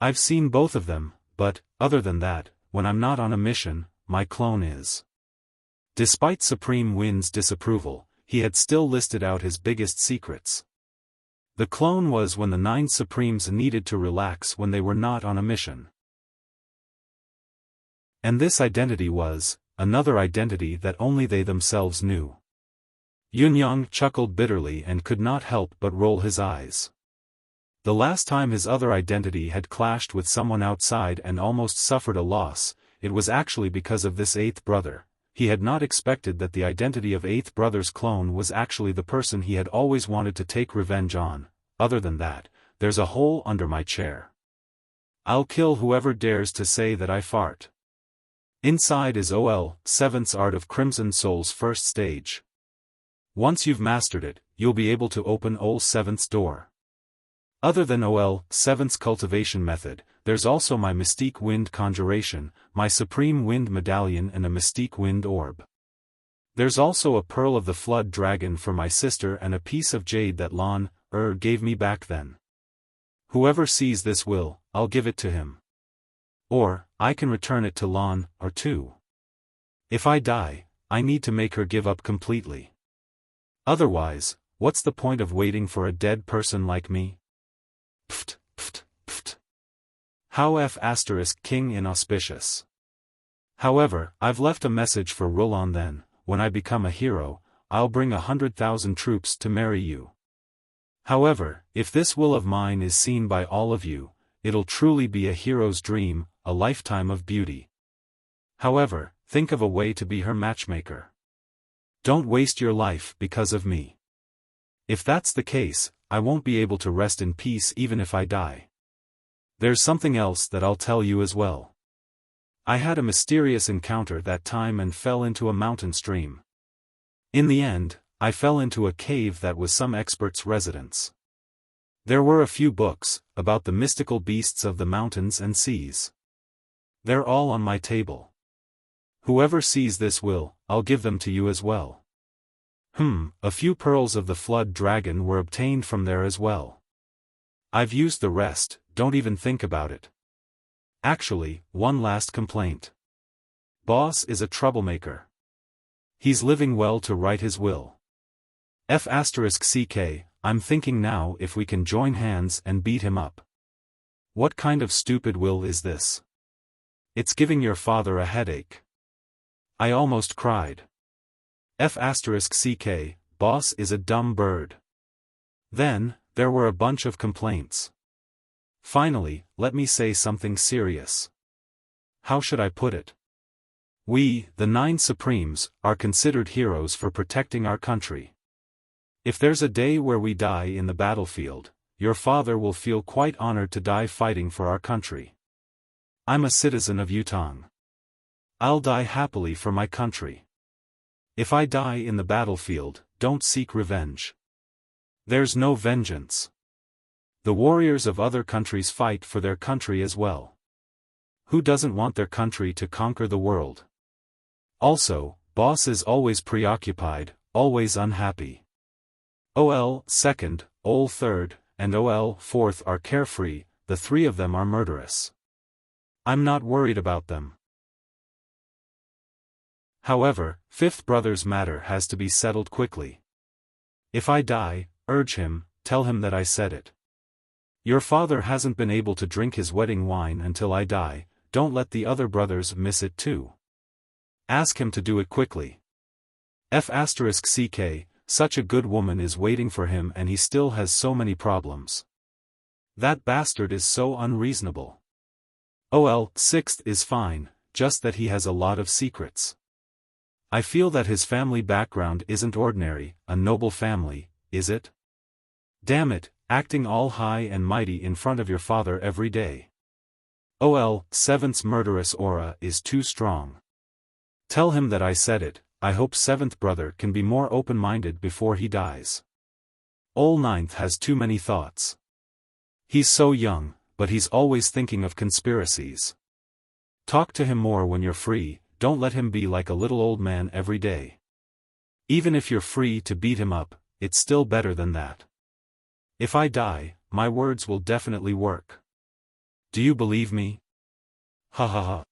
I've seen both of them, but, other than that, when I'm not on a mission, my clone is. Despite Supreme Win's disapproval, he had still listed out his biggest secrets. The clone was when the 9 Supremes needed to relax when they were not on a mission. And this identity was, another identity that only they themselves knew. Yun Yang chuckled bitterly and could not help but roll his eyes. The last time his other identity had clashed with someone outside and almost suffered a loss, it was actually because of this 8th brother. He had not expected that the identity of 8th brother's clone was actually the person he had always wanted to take revenge on. Other than that, there's a hole under my chair. I'll kill whoever dares to say that I fart. Inside is OL, 7th's Art of Crimson Soul's first stage. Once you've mastered it, you'll be able to open OL 7th's door. Other than OL 7th's cultivation method, there's also my Mystique Wind Conjuration, my Supreme Wind Medallion and a Mystique Wind Orb. There's also a Pearl of the Flood Dragon for my sister and a piece of jade that Lan gave me back then. Whoever sees this will, I'll give it to him. Or, I can return it to Lan, or two. If I die, I need to make her give up completely. Otherwise, what's the point of waiting for a dead person like me? Pft, pft, pft. How F** King inauspicious. However, I've left a message for Roland then, when I become a hero, I'll bring 100,000 troops to marry you. However, if this will of mine is seen by all of you, it'll truly be a hero's dream, a lifetime of beauty. However, think of a way to be her matchmaker. Don't waste your life because of me. If that's the case, I won't be able to rest in peace even if I die. There's something else that I'll tell you as well. I had a mysterious encounter that time and fell into a mountain stream. In the end, I fell into a cave that was some expert's residence. There were a few books, about the mystical beasts of the mountains and seas. They're all on my table. Whoever sees this will, I'll give them to you as well. A few pearls of the flood dragon were obtained from there as well. I've used the rest, don't even think about it. Actually, one last complaint. Boss is a troublemaker. He's living well to write his will. F***ck, I'm thinking now if we can join hands and beat him up. What kind of stupid will is this? It's giving your father a headache. I almost cried. F***ck, boss is a dumb bird. Then, there were a bunch of complaints. Finally, let me say something serious. How should I put it? We, the 9 Supremes, are considered heroes for protecting our country. If there's a day where we die in the battlefield, your father will feel quite honored to die fighting for our country. I'm a citizen of Yutong. I'll die happily for my country. If I die in the battlefield, don't seek revenge. There's no vengeance. The warriors of other countries fight for their country as well. Who doesn't want their country to conquer the world? Also, boss is always preoccupied, always unhappy. OL 2nd, OL 3rd, and OL 4th are carefree, the 3 of them are murderous. I'm not worried about them. However, 5th brother's matter has to be settled quickly. If I die, urge him, tell him that I said it. Your father hasn't been able to drink his wedding wine until I die, don't let the other brothers miss it too. Ask him to do it quickly. F***ck, such a good woman is waiting for him and he still has so many problems. That bastard is so unreasonable. Sixth is fine, just that he has a lot of secrets. I feel that his family background isn't ordinary, a noble family, is it? Damn it, acting all high and mighty in front of your father every day. Seventh's murderous aura is too strong. Tell him that I said it. I hope seventh brother can be more open-minded before he dies. Ninth has too many thoughts. He's so young, but he's always thinking of conspiracies. Talk to him more when you're free, don't let him be like a little old man every day. Even if you're free to beat him up, it's still better than that. If I die, my words will definitely work. Do you believe me? Ha ha ha.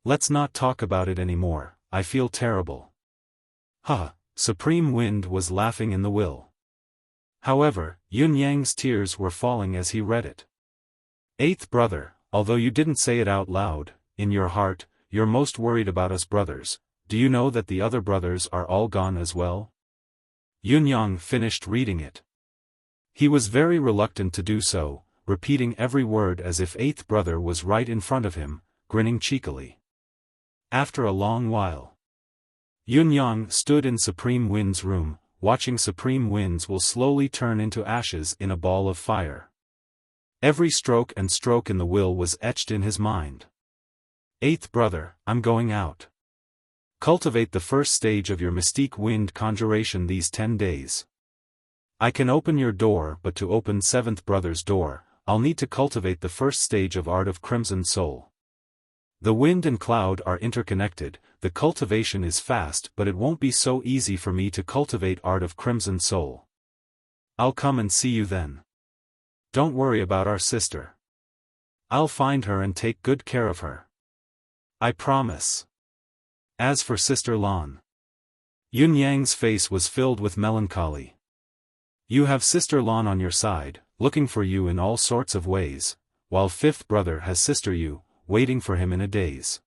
Let's not talk about it anymore. I feel terrible. Ha! Supreme Wind was laughing in the will. However, Yun Yang's tears were falling as he read it. Eighth brother, although you didn't say it out loud, in your heart, you're most worried about us brothers. Do you know that the other brothers are all gone as well? Yun Yang finished reading it. He was very reluctant to do so, repeating every word as if eighth brother was right in front of him, grinning cheekily. After a long while, Yun Yang stood in Supreme Wind's room, watching Supreme Winds will slowly turn into ashes in a ball of fire. Every stroke and stroke in the will was etched in his mind. Eighth brother, I'm going out. Cultivate the first stage of your mystique wind conjuration these 10 days. I can open your door, but to open seventh brother's door, I'll need to cultivate the first stage of art of Crimson Soul. The wind and cloud are interconnected, the cultivation is fast but it won't be so easy for me to cultivate art of Crimson Soul. I'll come and see you then. Don't worry about our sister. I'll find her and take good care of her. I promise. As for Sister Lan, Yun Yang's face was filled with melancholy. You have Sister Lan on your side, looking for you in all sorts of ways, while fifth brother has Sister Yu, waiting for him in a daze.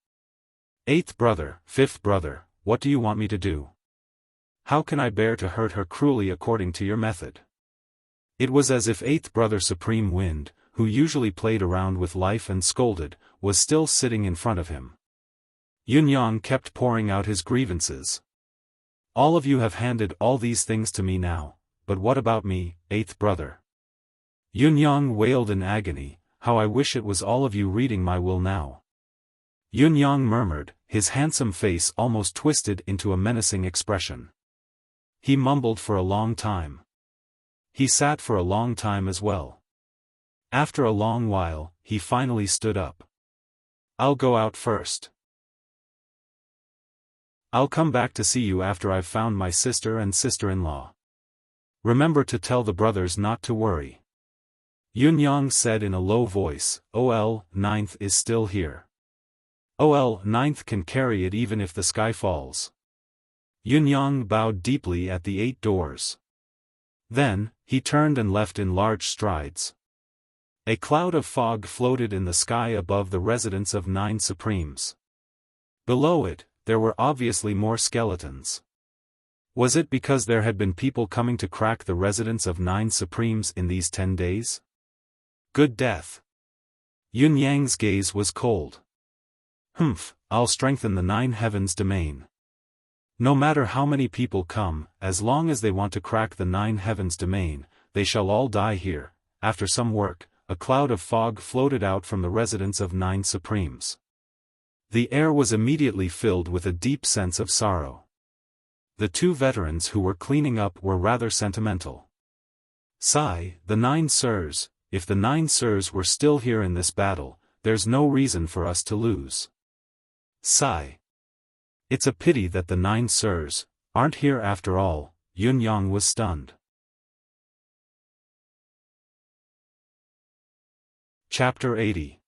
Eighth brother, fifth brother, what do you want me to do? How can I bear to hurt her cruelly according to your method? It was as if eighth brother Supreme Wind, who usually played around with life and scolded, was still sitting in front of him. Yun Yang kept pouring out his grievances. All of you have handed all these things to me now, but what about me, eighth brother? Yun Yang wailed in agony, how I wish it was all of you reading my will now. Yun Yang murmured, his handsome face almost twisted into a menacing expression. He mumbled for a long time. He sat for a long time as well. After a long while, he finally stood up. I'll go out first. I'll come back to see you after I've found my sister and sister-in-law. Remember to tell the brothers not to worry. Yun Yang said in a low voice, Ninth is still here. Ninth can carry it even if the sky falls. Yun Yang bowed deeply at the 8 doors. Then, he turned and left in large strides. A cloud of fog floated in the sky above the residence of 9 Supremes. Below it, there were obviously more skeletons. Was it because there had been people coming to crack the residence of 9 Supremes in these 10 days? Good death. Yun Yang's gaze was cold. I'll strengthen the 9 heavens domain. No matter how many people come, as long as they want to crack the 9 heavens domain, they shall all die here. After some work, a cloud of fog floated out from the residence of 9 Supremes. The air was immediately filled with a deep sense of sorrow. The 2 veterans who were cleaning up were rather sentimental. Sigh, the 9 sirs, if the 9 sirs were still here in this battle, there's no reason for us to lose. Sigh. It's a pity that the 9 sirs aren't here after all. Yun Yang was stunned. Chapter 80.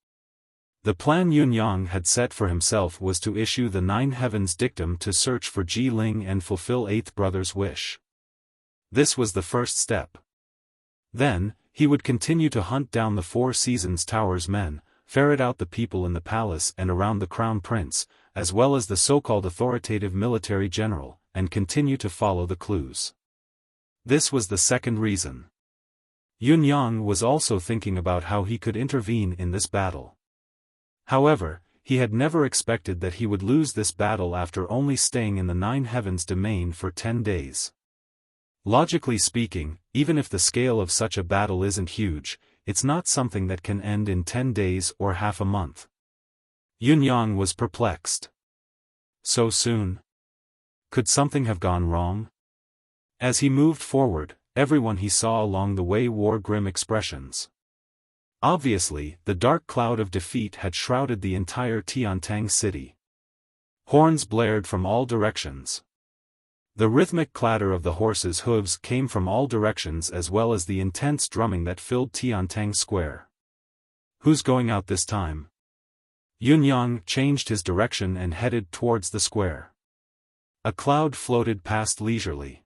The plan Yun Yang had set for himself was to issue the 9 heavens dictum to search for Ji Ling and fulfill 8th brother's wish. This was the first step. Then, he would continue to hunt down the Four Seasons Tower's men, ferret out the people in the palace and around the crown prince, as well as the so-called authoritative military general, and continue to follow the clues. This was the second reason. Yun Yang was also thinking about how he could intervene in this battle. However, he had never expected that he would lose this battle after only staying in the Nine Heavens domain for 10 days. Logically speaking, even if the scale of such a battle isn't huge, it's not something that can end in 10 days or half a month. Yun Yang was perplexed. So soon? Could something have gone wrong? As he moved forward, everyone he saw along the way wore grim expressions. Obviously, the dark cloud of defeat had shrouded the entire Tiantang city. Horns blared from all directions. The rhythmic clatter of the horses' hooves came from all directions as well as the intense drumming that filled Tiantang Square. Who's going out this time? Yun Yang changed his direction and headed towards the square. A cloud floated past leisurely.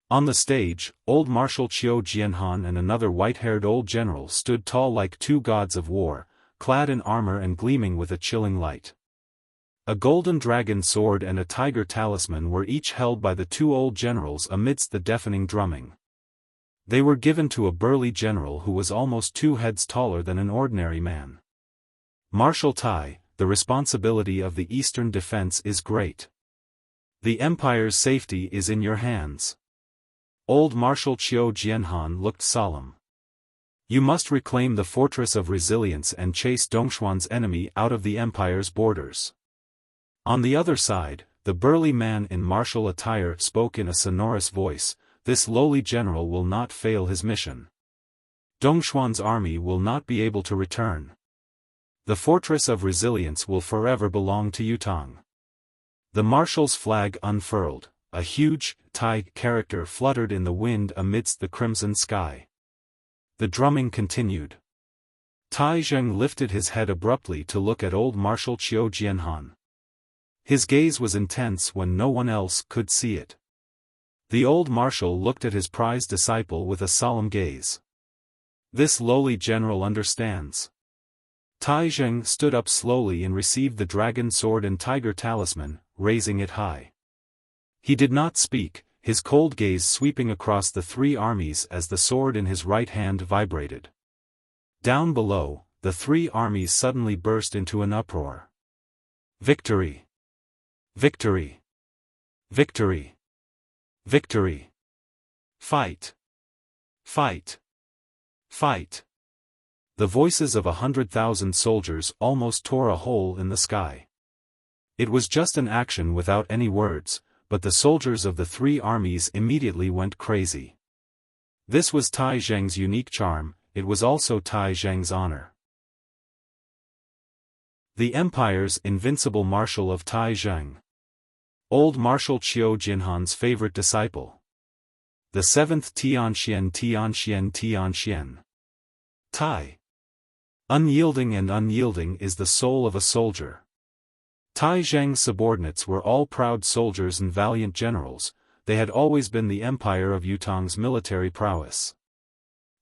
On the stage, old Marshal Qiu Jianhan and another white-haired old general stood tall like two gods of war, clad in armor and gleaming with a chilling light. A golden dragon sword and a tiger talisman were each held by the two old generals amidst the deafening drumming. They were given to a burly general who was almost 2 heads taller than an ordinary man. Marshal Tai, the responsibility of the Eastern defense is great. The Empire's safety is in your hands. Old Marshal Qiu Jianhan looked solemn. You must reclaim the Fortress of Resilience and chase Dongxuan's enemy out of the Empire's borders. On the other side, the burly man in martial attire spoke in a sonorous voice, this lowly general will not fail his mission. Dongxuan's army will not be able to return. The Fortress of Resilience will forever belong to Yutang. The marshal's flag unfurled. A huge, Tai character fluttered in the wind amidst the crimson sky. The drumming continued. Tai Zheng lifted his head abruptly to look at old Marshal Qiu Jianhan. His gaze was intense when no one else could see it. The old marshal looked at his prized disciple with a solemn gaze. This lowly general understands. Tai Zheng stood up slowly and received the dragon sword and tiger talisman, raising it high. He did not speak, his cold gaze sweeping across the 3 armies as the sword in his right hand vibrated. Down below, the 3 armies suddenly burst into an uproar. Victory! Victory! Victory! Victory! Fight! Fight! Fight! The voices of 100,000 soldiers almost tore a hole in the sky. It was just an action without any words, but the soldiers of the 3 armies immediately went crazy. This was Tai Zheng's unique charm, it was also Tai Zheng's honor. The Empire's invincible marshal of Tai Zheng. Old Marshal Qiu Jianhan's favorite disciple. The 7th Tianxian Tianxian Tianxian. Tai. Unyielding and unyielding is the soul of a soldier. Tai Zheng's subordinates were all proud soldiers and valiant generals, they had always been the empire of Yutang's military prowess.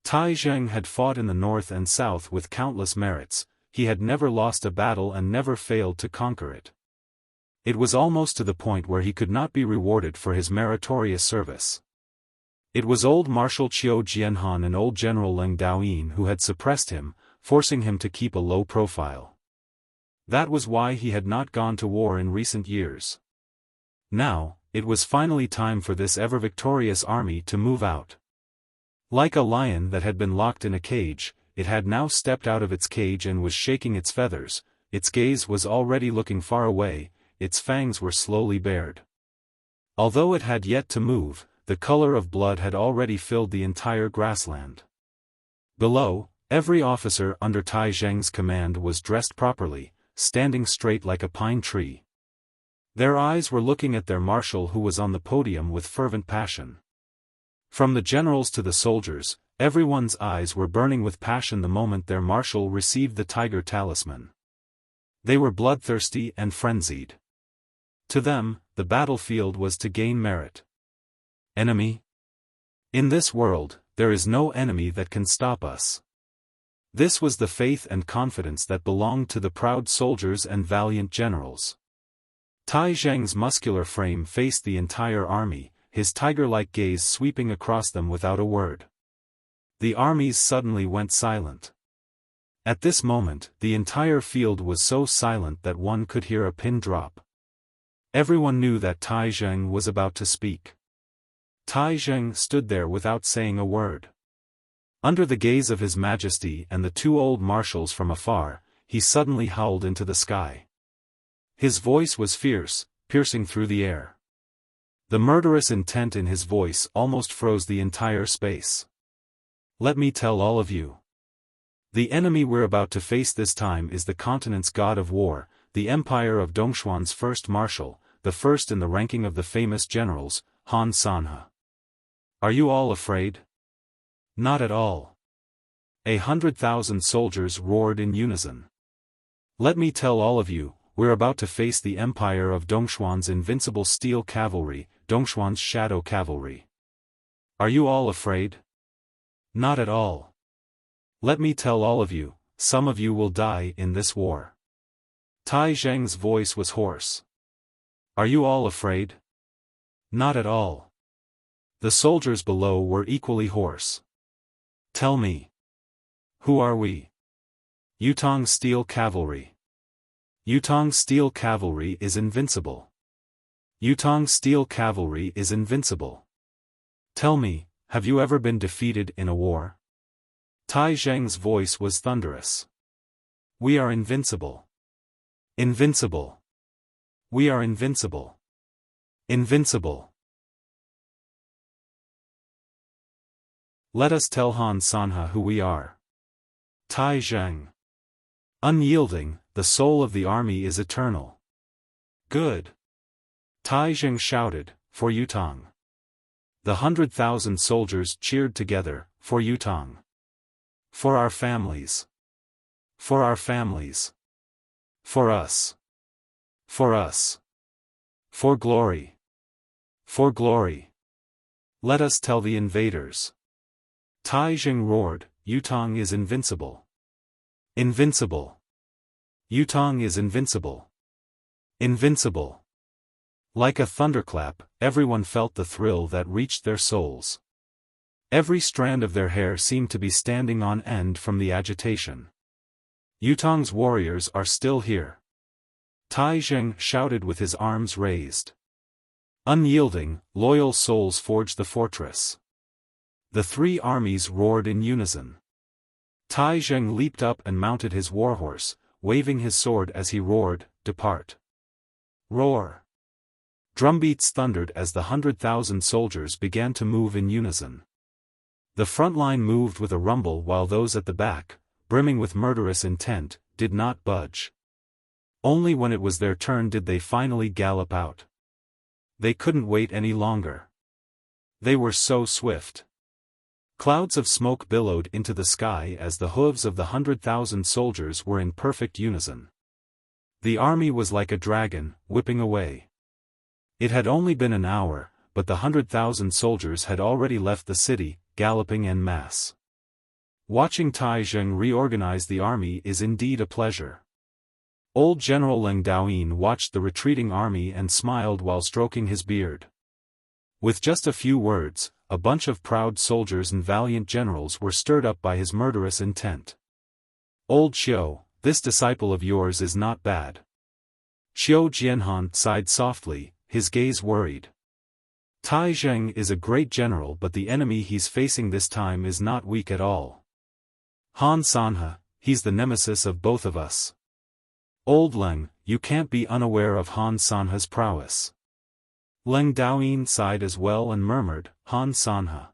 Tai Zheng had fought in the north and south with countless merits, he had never lost a battle and never failed to conquer it. It was almost to the point where he could not be rewarded for his meritorious service. It was old Marshal Qiu Jianhan and old General Leng Daoyin who had suppressed him, forcing him to keep a low profile. That was why he had not gone to war in recent years. Now, it was finally time for this ever-victorious army to move out. Like a lion that had been locked in a cage, it had now stepped out of its cage and was shaking its feathers, its gaze was already looking far away, its fangs were slowly bared. Although it had yet to move, the color of blood had already filled the entire grassland. Below, every officer under Tai Zheng's command was dressed properly, standing straight like a pine tree. Their eyes were looking at their marshal who was on the podium with fervent passion. From the generals to the soldiers, everyone's eyes were burning with passion the moment their marshal received the tiger talisman. They were bloodthirsty and frenzied. To them, the battlefield was to gain merit. Enemy? In this world, there is no enemy that can stop us. This was the faith and confidence that belonged to the proud soldiers and valiant generals. Tai Zheng's muscular frame faced the entire army, his tiger-like gaze sweeping across them without a word. The armies suddenly went silent. At this moment, the entire field was so silent that one could hear a pin drop. Everyone knew that Tai Zheng was about to speak. Tai Zheng stood there without saying a word. Under the gaze of His Majesty and the two old marshals from afar, he suddenly howled into the sky. His voice was fierce, piercing through the air. The murderous intent in his voice almost froze the entire space. Let me tell all of you. The enemy we're about to face this time is the continent's god of war, the empire of Dongxuan's first marshal, the first in the ranking of the famous generals, Han Sanhe. Are you all afraid? Not at all. 100,000 soldiers roared in unison. Let me tell all of you, we're about to face the empire of Dongxuan's invincible steel cavalry, Dongxuan's shadow cavalry. Are you all afraid? Not at all. Let me tell all of you, some of you will die in this war. Tai Zheng's voice was hoarse. Are you all afraid? Not at all. The soldiers below were equally hoarse. Tell me. Who are we? Yutong Steel Cavalry. Yutong Steel Cavalry is invincible. Yutong Steel Cavalry is invincible. Tell me, have you ever been defeated in a war? Tai Zheng's voice was thunderous. We are invincible. Invincible. We are invincible. Invincible. Let us tell Han Sanhe who we are. Tai Zheng. Unyielding, the soul of the army is eternal. Good. Tai Zheng shouted, for Yutong. The 100,000 soldiers cheered together, for Yutong. For our families. For our families. For us. For us. For glory. For glory. Let us tell the invaders. Tai Zheng roared, Yutong is invincible. Invincible. Yutong is invincible. Invincible. Like a thunderclap, everyone felt the thrill that reached their souls. Every strand of their hair seemed to be standing on end from the agitation. Yutong's warriors are still here. Tai Zheng shouted with his arms raised. Unyielding, loyal souls forged the fortress. The three armies roared in unison. Tai Zheng leaped up and mounted his warhorse, waving his sword as he roared, "Depart!" Roar! Drumbeats thundered as the 100,000 soldiers began to move in unison. The front line moved with a rumble while those at the back, brimming with murderous intent, did not budge. Only when it was their turn did they finally gallop out. They couldn't wait any longer. They were so swift. Clouds of smoke billowed into the sky as the hooves of the 100,000 soldiers were in perfect unison. The army was like a dragon, whipping away. It had only been an hour, but the 100,000 soldiers had already left the city, galloping en masse. Watching Tai Zheng reorganize the army is indeed a pleasure. Old General Leng Daoyin watched the retreating army and smiled while stroking his beard. With just a few words, a bunch of proud soldiers and valiant generals were stirred up by his murderous intent. Old Xiao, this disciple of yours is not bad. Xiao Jianhan sighed softly, his gaze worried. Tai Zheng is a great general, but the enemy he's facing this time is not weak at all. Han Sanhe, he's the nemesis of both of us. Old Leng, you can't be unaware of Han Sanhe's prowess. Leng Daoyin sighed as well and murmured, Han Sanhe.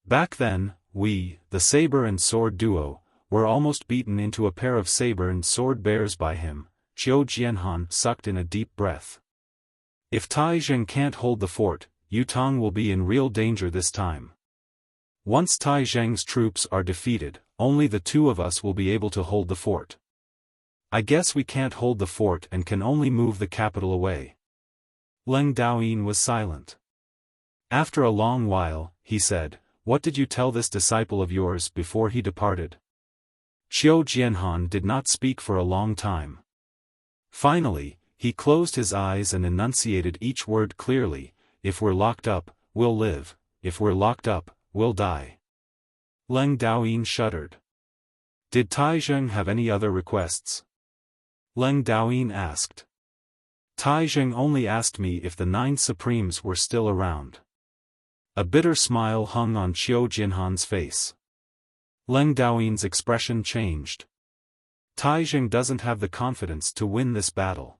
Back then, we, the saber and sword duo, were almost beaten into a pair of saber and sword bears by him. Xiao Jianhan sucked in a deep breath. If Tai Zheng can't hold the fort, Yutong will be in real danger this time. Once Tai Zheng's troops are defeated, only the two of us will be able to hold the fort. I guess we can't hold the fort and can only move the capital away. Leng Daoyin was silent. After a long while, he said, "What did you tell this disciple of yours before he departed?" Qiu Jianhan did not speak for a long time. Finally, he closed his eyes and enunciated each word clearly: "If we're locked up, we'll live. If we're locked up, we'll die." Leng Daoyin shuddered. "Did Tai Zheng have any other requests?" Leng Daoyin asked. "Tai Zheng only asked me if the 9 Supremes were still around." A bitter smile hung on Qiu Jianhan's face. Leng Daoyin's expression changed. Tai Zheng doesn't have the confidence to win this battle.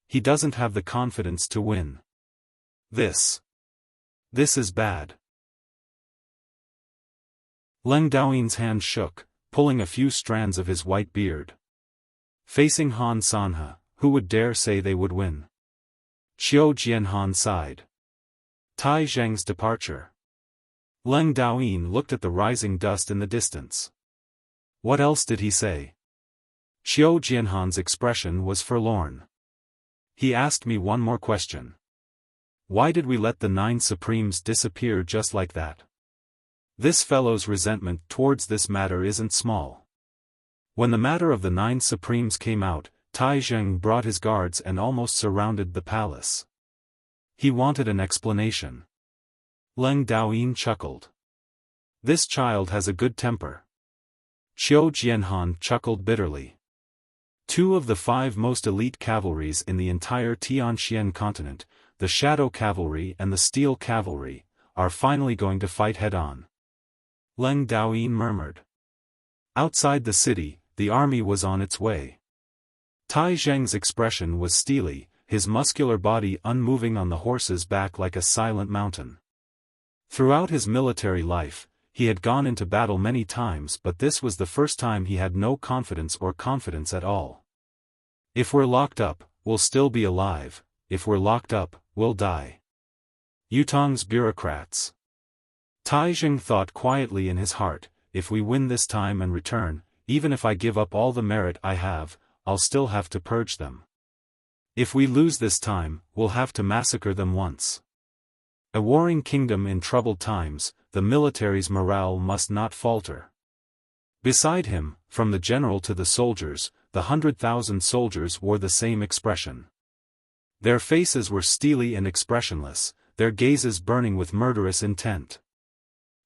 He doesn't have the confidence to win. This is bad. Leng Daoyin's hand shook, pulling a few strands of his white beard. Facing Han Sanhe, who would dare say they would win? Qiu Jianhan sighed. Tai Zheng's departure. Leng Daoyin looked at the rising dust in the distance. What else did he say? Qiu Jianhan's expression was forlorn. He asked me one more question. Why did we let the 9 Supremes disappear just like that? This fellow's resentment towards this matter isn't small. When the matter of the 9 Supremes came out, Tai Zheng brought his guards and almost surrounded the palace. He wanted an explanation. Leng Daoyin chuckled. This child has a good temper. Qiu Jianhan chuckled bitterly. 2 of the 5 most elite cavalries in the entire Tianxian continent, the Shadow Cavalry and the Steel Cavalry, are finally going to fight head-on. Leng Daoyin murmured. Outside the city, the army was on its way. Tai Zheng's expression was steely, his muscular body unmoving on the horse's back like a silent mountain. Throughout his military life, he had gone into battle many times, but this was the first time he had no confidence or confidence at all. If we're locked up, we'll still be alive. If we're locked up, we'll die. Yutong's bureaucrats. Tai Zheng thought quietly in his heart, if we win this time and return, even if I give up all the merit I have, I'll still have to purge them. If we lose this time, we'll have to massacre them once. A warring kingdom in troubled times, the military's morale must not falter. Beside him, from the general to the soldiers, the 100,000 soldiers wore the same expression. Their faces were steely and expressionless, their gazes burning with murderous intent.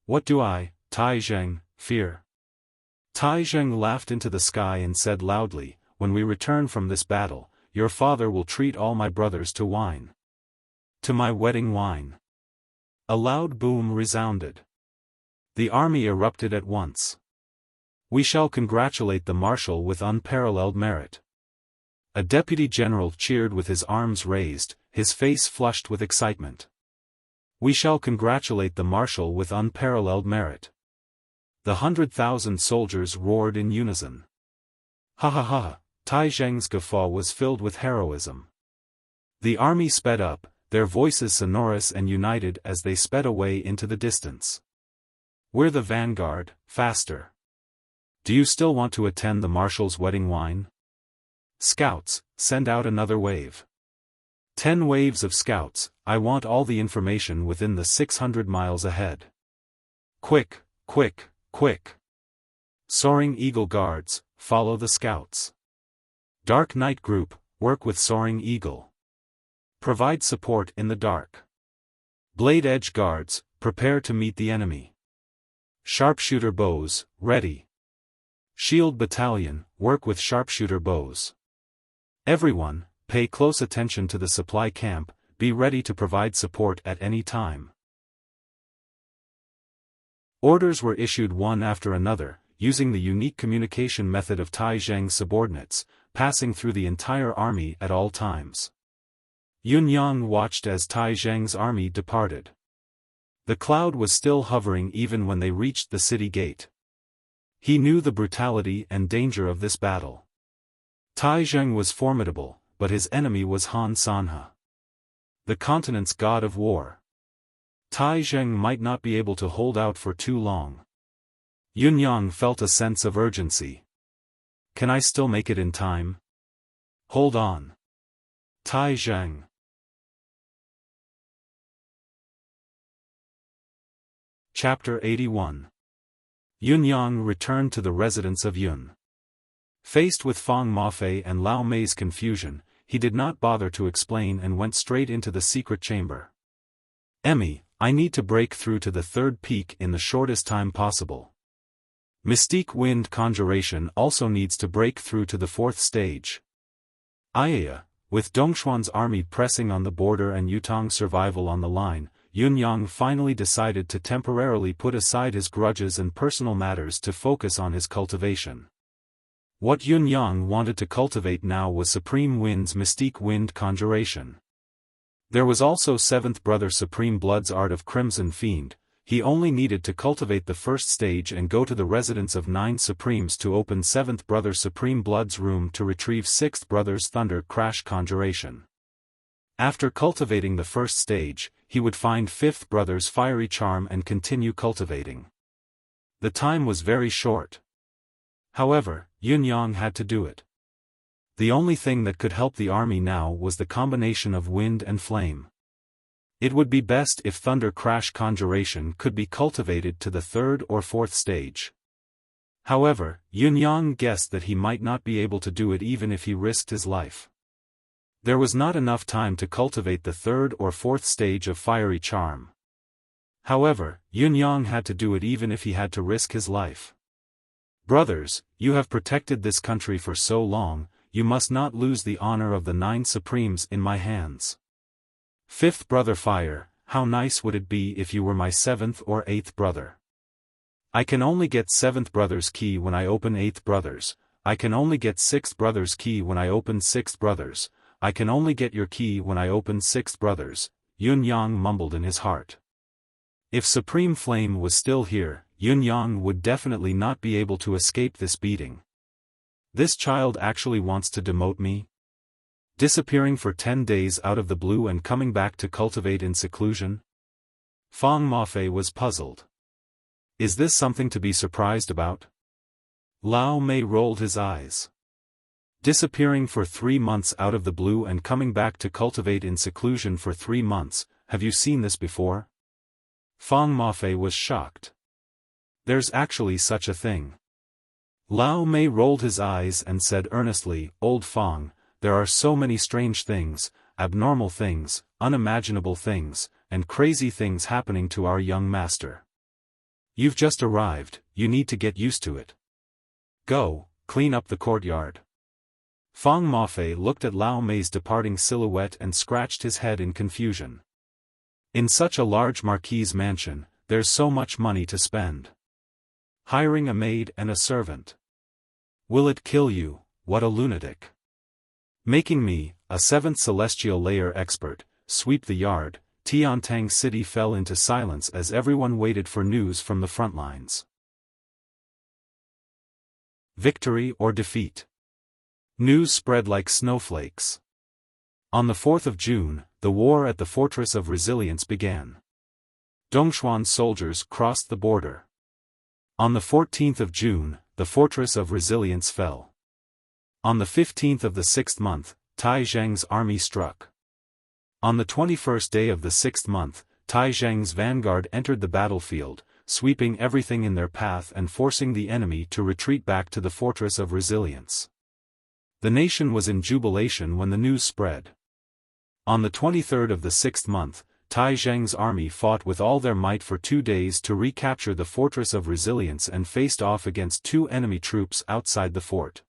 What do I, Tai Zheng, fear? Tai Zheng laughed into the sky and said loudly, when we return from this battle, your father will treat all my brothers to wine. To my wedding wine. A loud boom resounded. The army erupted at once. We shall congratulate the marshal with unparalleled merit. A deputy general cheered with his arms raised, his face flushed with excitement. We shall congratulate the marshal with unparalleled merit. The 100,000 soldiers roared in unison. Ha ha ha! Tai Zheng's guffaw was filled with heroism. The army sped up, their voices sonorous and united as they sped away into the distance. We're the vanguard, faster. Do you still want to attend the marshal's wedding wine? Scouts, send out another wave. 10 waves of scouts, I want all the information within the 600 miles ahead. Quick, quick, quick. Soaring Eagle guards, follow the scouts. Dark Night Group, work with Soaring Eagle. Provide support in the dark. Blade Edge guards, prepare to meet the enemy. Sharpshooter bows, ready. Shield Battalion, work with sharpshooter bows. Everyone, pay close attention to the supply camp, be ready to provide support at any time. Orders were issued one after another, using the unique communication method of Tai Zheng's subordinates, passing through the entire army at all times. Yun Yang watched as Tai Zheng's army departed. The cloud was still hovering even when they reached the city gate. He knew the brutality and danger of this battle. Tai Zheng was formidable, but his enemy was Han Sanhe, the continent's god of war. Tai Zheng might not be able to hold out for too long. Yun Yang felt a sense of urgency. Can I still make it in time? Hold on. Tai Zheng. Chapter 81. Yun Yang returned to the residence of Yun. Faced with Fang Mafei and Lao Mei's confusion, he did not bother to explain and went straight into the secret chamber. Emmy, I need to break through to the third peak in the shortest time possible. Mystique Wind Conjuration also needs to break through to the fourth stage. Ayaya, with Dongxuan's army pressing on the border and Yutong's survival on the line, Yun Yang finally decided to temporarily put aside his grudges and personal matters to focus on his cultivation. What Yun Yang wanted to cultivate now was Supreme Wind's Mystique Wind Conjuration. There was also Seventh Brother Supreme Blood's Art of Crimson Fiend. He only needed to cultivate the first stage and go to the residence of 9 Supremes to open 7th Brother Supreme Blood's room to retrieve 6th Brother's Thunder Crash Conjuration. After cultivating the first stage, he would find 5th Brother's Fiery Charm and continue cultivating. The time was very short. However, Yun Yang had to do it. The only thing that could help the army now was the combination of wind and flame. It would be best if Thunder Crash Conjuration could be cultivated to the 3rd or 4th stage. However, Yun Yang guessed that he might not be able to do it even if he risked his life. There was not enough time to cultivate the 3rd or 4th stage of Fiery Charm. However, Yun Yang had to do it even if he had to risk his life. Brothers, you have protected this country for so long, you must not lose the honor of the 9 Supremes in my hands. 5th Brother Fire, how nice would it be if you were my 7th or 8th brother? I can only get 7th Brother's key when I open 8th Brother's, I can only get 6th Brother's key when I open 6th Brother's, I can only get your key when I open 6th Brother's, Yun Yang mumbled in his heart. If Supreme Flame was still here, Yun Yang would definitely not be able to escape this beating. This child actually wants to demote me? Disappearing for 10 days out of the blue and coming back to cultivate in seclusion? Fang Mafei was puzzled. Is this something to be surprised about? Lao Mei rolled his eyes. Disappearing for 3 months out of the blue and coming back to cultivate in seclusion for 3 months, have you seen this before? Fang Mafei was shocked. There's actually such a thing. Lao Mei rolled his eyes and said earnestly, Old Fang, there are so many strange things, abnormal things, unimaginable things, and crazy things happening to our young master. You've just arrived, you need to get used to it. Go, clean up the courtyard. Fang Mafei looked at Lao Mei's departing silhouette and scratched his head in confusion. In such a large marquis mansion, there's so much money to spend. Hiring a maid and a servant. Will it kill you, what a lunatic. Making me, a 7th celestial layer expert, sweep the yard. Tiantang City fell into silence as everyone waited for news from the front lines. Victory or defeat? News spread like snowflakes. On the 4th of June, the war at the Fortress of Resilience began. Dongxuan's soldiers crossed the border. On the 14th of June, the Fortress of Resilience fell. On the 15th of the 6th month, Tai Zheng's army struck. On the 21st day of the 6th month, Tai Zheng's vanguard entered the battlefield, sweeping everything in their path and forcing the enemy to retreat back to the Fortress of Resilience. The nation was in jubilation when the news spread. On the 23rd of the 6th month, Tai Zheng's army fought with all their might for 2 days to recapture the Fortress of Resilience and faced off against 2 enemy troops outside the fort.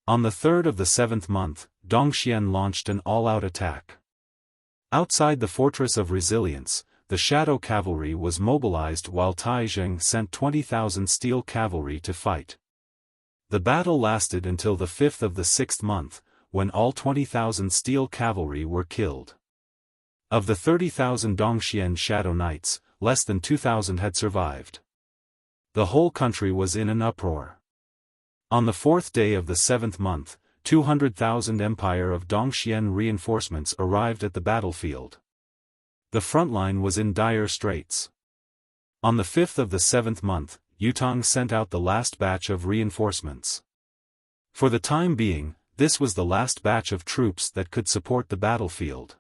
On the 3rd of the 7th month, Dongxian launched an all-out attack. Outside the Fortress of Resilience, the Shadow Cavalry was mobilized while Tai Zheng sent 20,000 steel cavalry to fight. The battle lasted until the 5th of the 6th month, when all 20,000 steel cavalry were killed. Of the 30,000 Dongxian Shadow Knights, less than 2,000 had survived. The whole country was in an uproar. On the 4th day of the 7th month, 200,000 Empire of Dongxian reinforcements arrived at the battlefield. The front line was in dire straits. On the 5th of the 7th month, Yutong sent out the last batch of reinforcements. For the time being, this was the last batch of troops that could support the battlefield.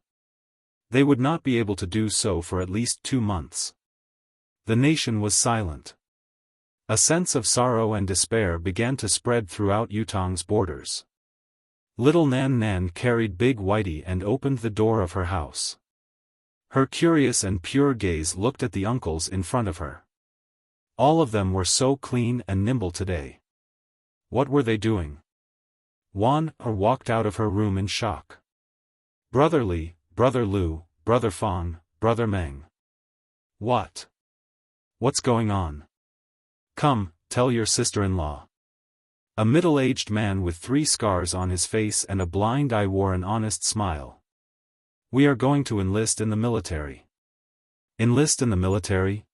They would not be able to do so for at least 2 months. The nation was silent. A sense of sorrow and despair began to spread throughout Yutong's borders. Little Nan Nan carried Big Whitey and opened the door of her house. Her curious and pure gaze looked at the uncles in front of her. All of them were so clean and nimble today. What were they doing? Wan walked out of her room in shock. Brother Li, Brother Lu, Brother Fang, Brother Meng. What? What's going on? Come, tell your sister-in-law. A middle-aged man with 3 scars on his face and a blind eye wore an honest smile. We are going to enlist in the military. Enlist in the military?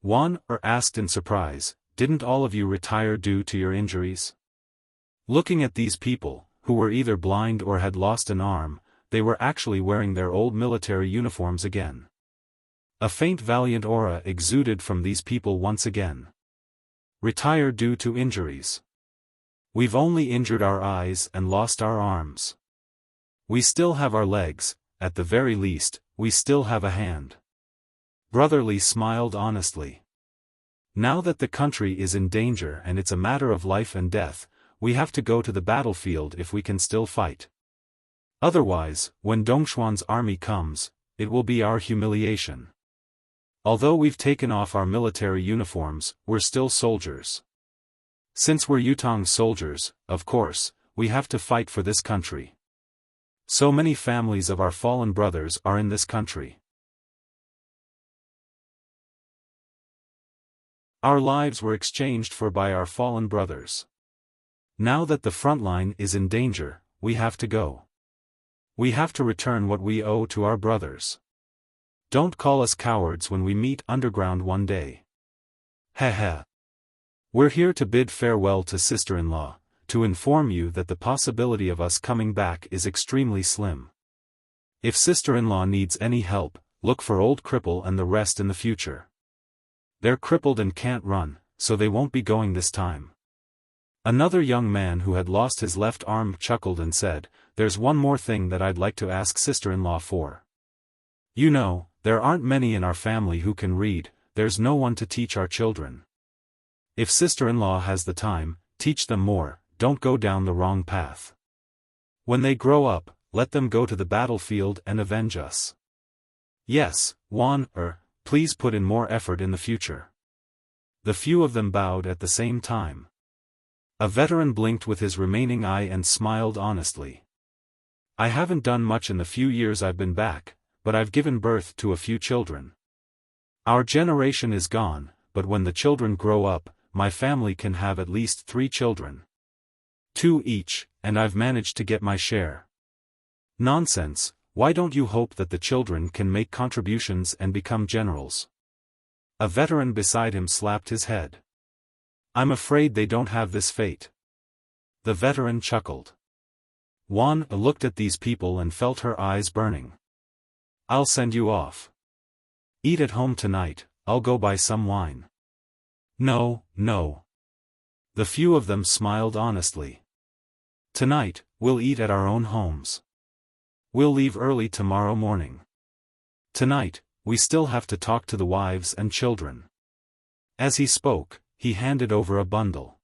Wan asked in surprise, didn't all of you retire due to your injuries? Looking at these people, who were either blind or had lost an arm, they were actually wearing their old military uniforms again. A faint valiant aura exuded from these people once again. Retire due to injuries. We've only injured our eyes and lost our arms. We still have our legs, at the very least, we still have a hand. Brother Li smiled honestly. Now that the country is in danger and it's a matter of life and death, we have to go to the battlefield if we can still fight. Otherwise, when Dongxuan's army comes, it will be our humiliation. Although we've taken off our military uniforms, we're still soldiers. Since we're Yutong soldiers, of course, we have to fight for this country. So many families of our fallen brothers are in this country. Our lives were exchanged for by our fallen brothers. Now that the front line is in danger, we have to go. We have to return what we owe to our brothers. Don't call us cowards when we meet underground one day. Heh. We're here to bid farewell to sister-in-law, to inform you that the possibility of us coming back is extremely slim. If sister-in-law needs any help, look for old cripple and the rest in the future. They're crippled and can't run, so they won't be going this time. Another young man who had lost his left arm chuckled and said, there's one more thing that I'd like to ask sister-in-law for. You know, there aren't many in our family who can read, there's no one to teach our children. If sister-in-law has the time, teach them more, don't go down the wrong path. When they grow up, let them go to the battlefield and avenge us. Yes, Wan, please put in more effort in the future. The few of them bowed at the same time. A veteran blinked with his remaining eye and smiled honestly. I haven't done much in the few years I've been back, but I've given birth to a few children. Our generation is gone, but when the children grow up, my family can have at least 3 children. 2 each, and I've managed to get my share. Nonsense, why don't you hope that the children can make contributions and become generals? A veteran beside him slapped his head. I'm afraid they don't have this fate. The veteran chuckled. Wan looked at these people and felt her eyes burning. I'll send you off. Eat at home tonight, I'll go buy some wine. No. The few of them smiled honestly. Tonight, we'll eat at our own homes. We'll leave early tomorrow morning. Tonight, we still have to talk to the wives and children. As he spoke, he handed over a bundle.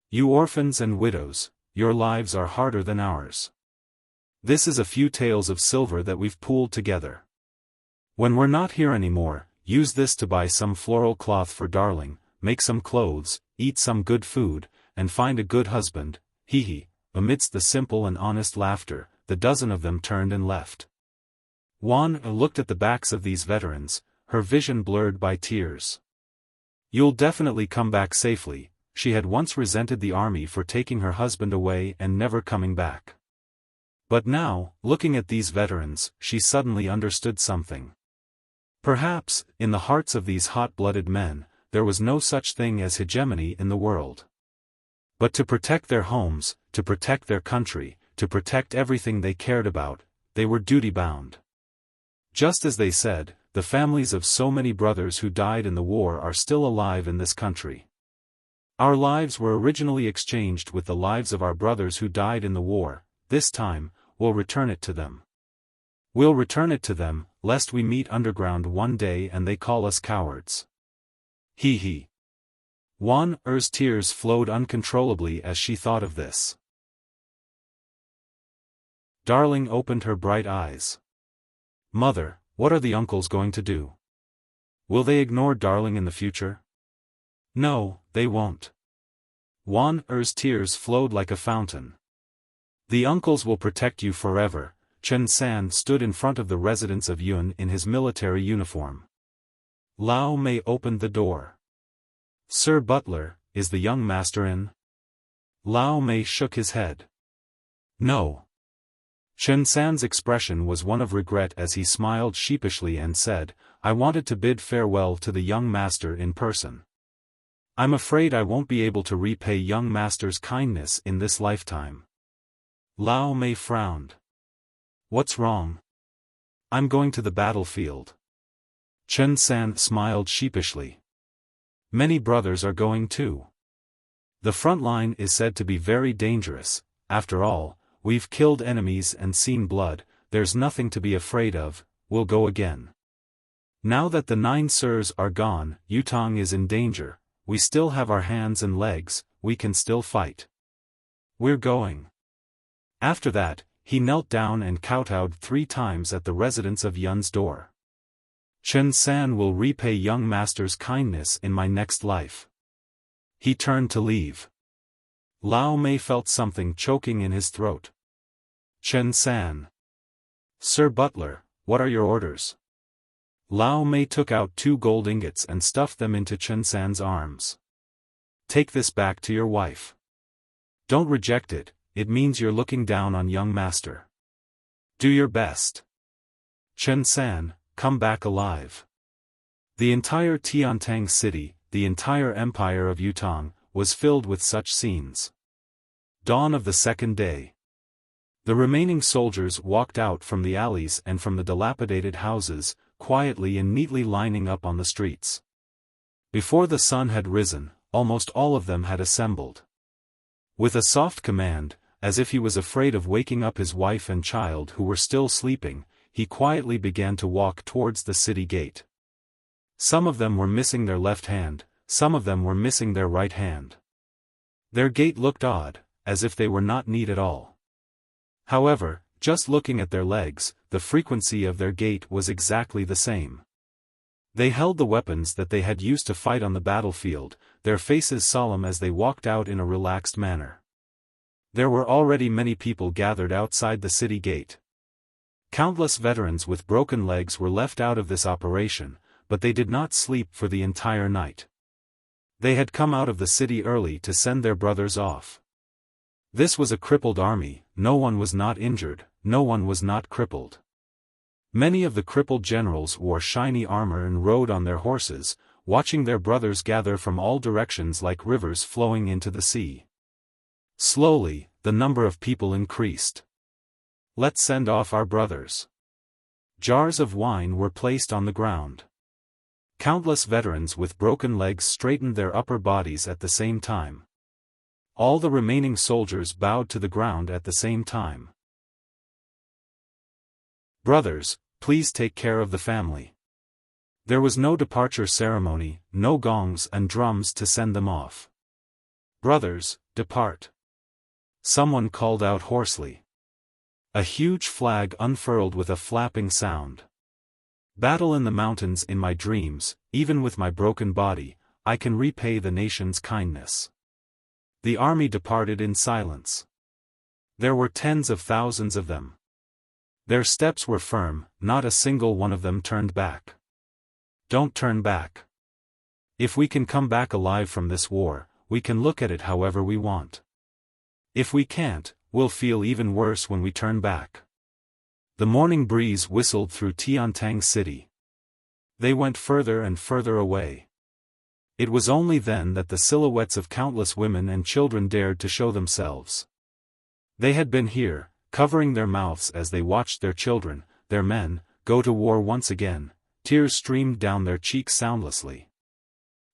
You orphans and widows, your lives are harder than ours. This is a few taels of silver that we've pooled together. When we're not here anymore, use this to buy some floral cloth for darling, make some clothes, eat some good food, and find a good husband. Hee. Amidst the simple and honest laughter, the dozen of them turned and left. Wan looked at the backs of these veterans, her vision blurred by tears. You'll definitely come back safely. She had once resented the army for taking her husband away and never coming back. But now, looking at these veterans, she suddenly understood something. Perhaps, in the hearts of these hot-blooded men, there was no such thing as hegemony in the world. But to protect their homes, to protect their country, to protect everything they cared about, they were duty-bound. Just as they said, the families of so many brothers who died in the war are still alive in this country. Our lives were originally exchanged with the lives of our brothers who died in the war. This time, we'll return it to them. We'll return it to them, lest we meet underground one day and they call us cowards. He he. Wan Er's tears flowed uncontrollably as she thought of this. Darling opened her bright eyes. Mother, what are the uncles going to do? Will they ignore Darling in the future? No, they won't. Wan Er's tears flowed like a fountain. The uncles will protect you forever. Chen San stood in front of the residence of Yun in his military uniform. Lao Mei opened the door. Sir Butler, is the young master in? Lao Mei shook his head. No. Chen San's expression was one of regret as he smiled sheepishly and said, I wanted to bid farewell to the young master in person. I'm afraid I won't be able to repay young master's kindness in this lifetime. Lao Mei frowned. What's wrong? I'm going to the battlefield. Chen San smiled sheepishly. Many brothers are going too. The front line is said to be very dangerous. After all, we've killed enemies and seen blood, there's nothing to be afraid of, we'll go again. Now that the 9 sirs are gone, Yutong is in danger, we still have our hands and legs, we can still fight. We're going. After that, he knelt down and kowtowed 3 times at the residence of Yun's door. Chen San will repay young master's kindness in my next life. He turned to leave. Lao Mei felt something choking in his throat. Chen San. Sir Butler, what are your orders? Lao Mei took out 2 gold ingots and stuffed them into Chen San's arms. Take this back to your wife. Don't reject it, it means you're looking down on young master. Do your best. Chen San, come back alive. The entire Tiantang city, the entire empire of Yutong, was filled with such scenes. Dawn of the 2nd day. The remaining soldiers walked out from the alleys and from the dilapidated houses, quietly and neatly lining up on the streets. Before the sun had risen, almost all of them had assembled. With a soft command, as if he was afraid of waking up his wife and child who were still sleeping, he quietly began to walk towards the city gate. Some of them were missing their left hand, some of them were missing their right hand. Their gait looked odd, as if they were not neat at all. However, just looking at their legs, the frequency of their gait was exactly the same. They held the weapons that they had used to fight on the battlefield, their faces solemn as they walked out in a relaxed manner. There were already many people gathered outside the city gate. Countless veterans with broken legs were left out of this operation, but they did not sleep for the entire night. They had come out of the city early to send their brothers off. This was a crippled army, no one was not injured, no one was not crippled. Many of the crippled generals wore shiny armor and rode on their horses, watching their brothers gather from all directions like rivers flowing into the sea. Slowly, the number of people increased. Let's send off our brothers. Jars of wine were placed on the ground. Countless veterans with broken legs straightened their upper bodies at the same time. All the remaining soldiers bowed to the ground at the same time. Brothers, please take care of the family. There was no departure ceremony, no gongs and drums to send them off. Brothers, depart. Someone called out hoarsely. A huge flag unfurled with a flapping sound. Battle in the mountains in my dreams, even with my broken body, I can repay the nation's kindness. The army departed in silence. There were tens of thousands of them. Their steps were firm, not a single one of them turned back. Don't turn back. If we can come back alive from this war, we can look at it however we want. If we can't, we'll feel even worse when we turn back. The morning breeze whistled through Tiantang City. They went further and further away. It was only then that the silhouettes of countless women and children dared to show themselves. They had been here, covering their mouths as they watched their children, their men, go to war once again. Tears streamed down their cheeks soundlessly.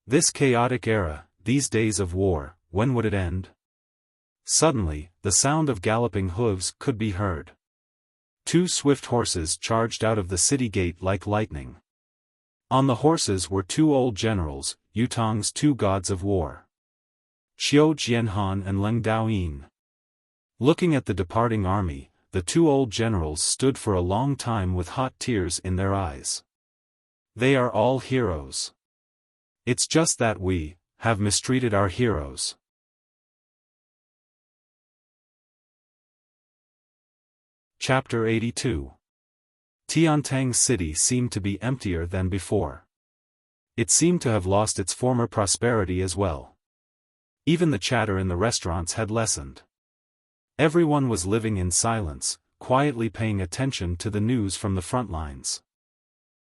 This chaotic era, these days of war, when would it end? Suddenly, the sound of galloping hooves could be heard. 2 swift horses charged out of the city gate like lightning. On the horses were 2 old generals, Yutong's 2 gods of war, Xiao Jianhan and Leng Daoyin. Looking at the departing army, the 2 old generals stood for a long time with hot tears in their eyes. They are all heroes. It's just that we have mistreated our heroes. Chapter 82. Tiantang City seemed to be emptier than before. It seemed to have lost its former prosperity as well. Even the chatter in the restaurants had lessened. Everyone was living in silence, quietly paying attention to the news from the front lines.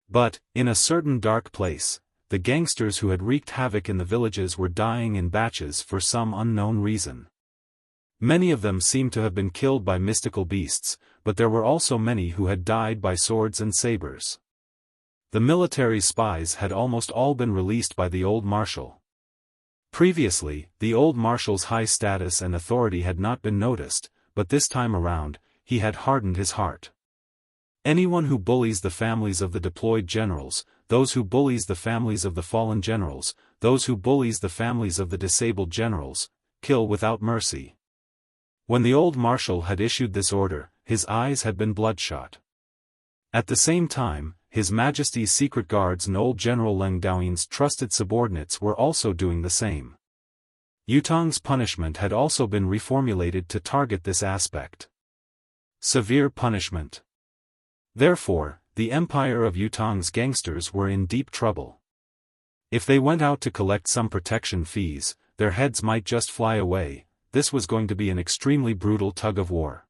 But, in a certain dark place, the gangsters who had wreaked havoc in the villages were dying in batches for some unknown reason. Many of them seemed to have been killed by mystical beasts, but there were also many who had died by swords and sabers. The military spies had almost all been released by the old marshal. Previously, the old marshal's high status and authority had not been noticed, but this time around, he had hardened his heart. Anyone who bullies the families of the deployed generals, those who bullies the families of the fallen generals, those who bullies the families of the disabled generals, kill without mercy. When the old marshal had issued this order, his eyes had been bloodshot. At the same time, His Majesty's secret guards and old General Leng Daoyin's trusted subordinates were also doing the same. Yutong's punishment had also been reformulated to target this aspect. Severe punishment. Therefore, the empire of Yutong's gangsters were in deep trouble. If they went out to collect some protection fees, their heads might just fly away. This was going to be an extremely brutal tug-of-war.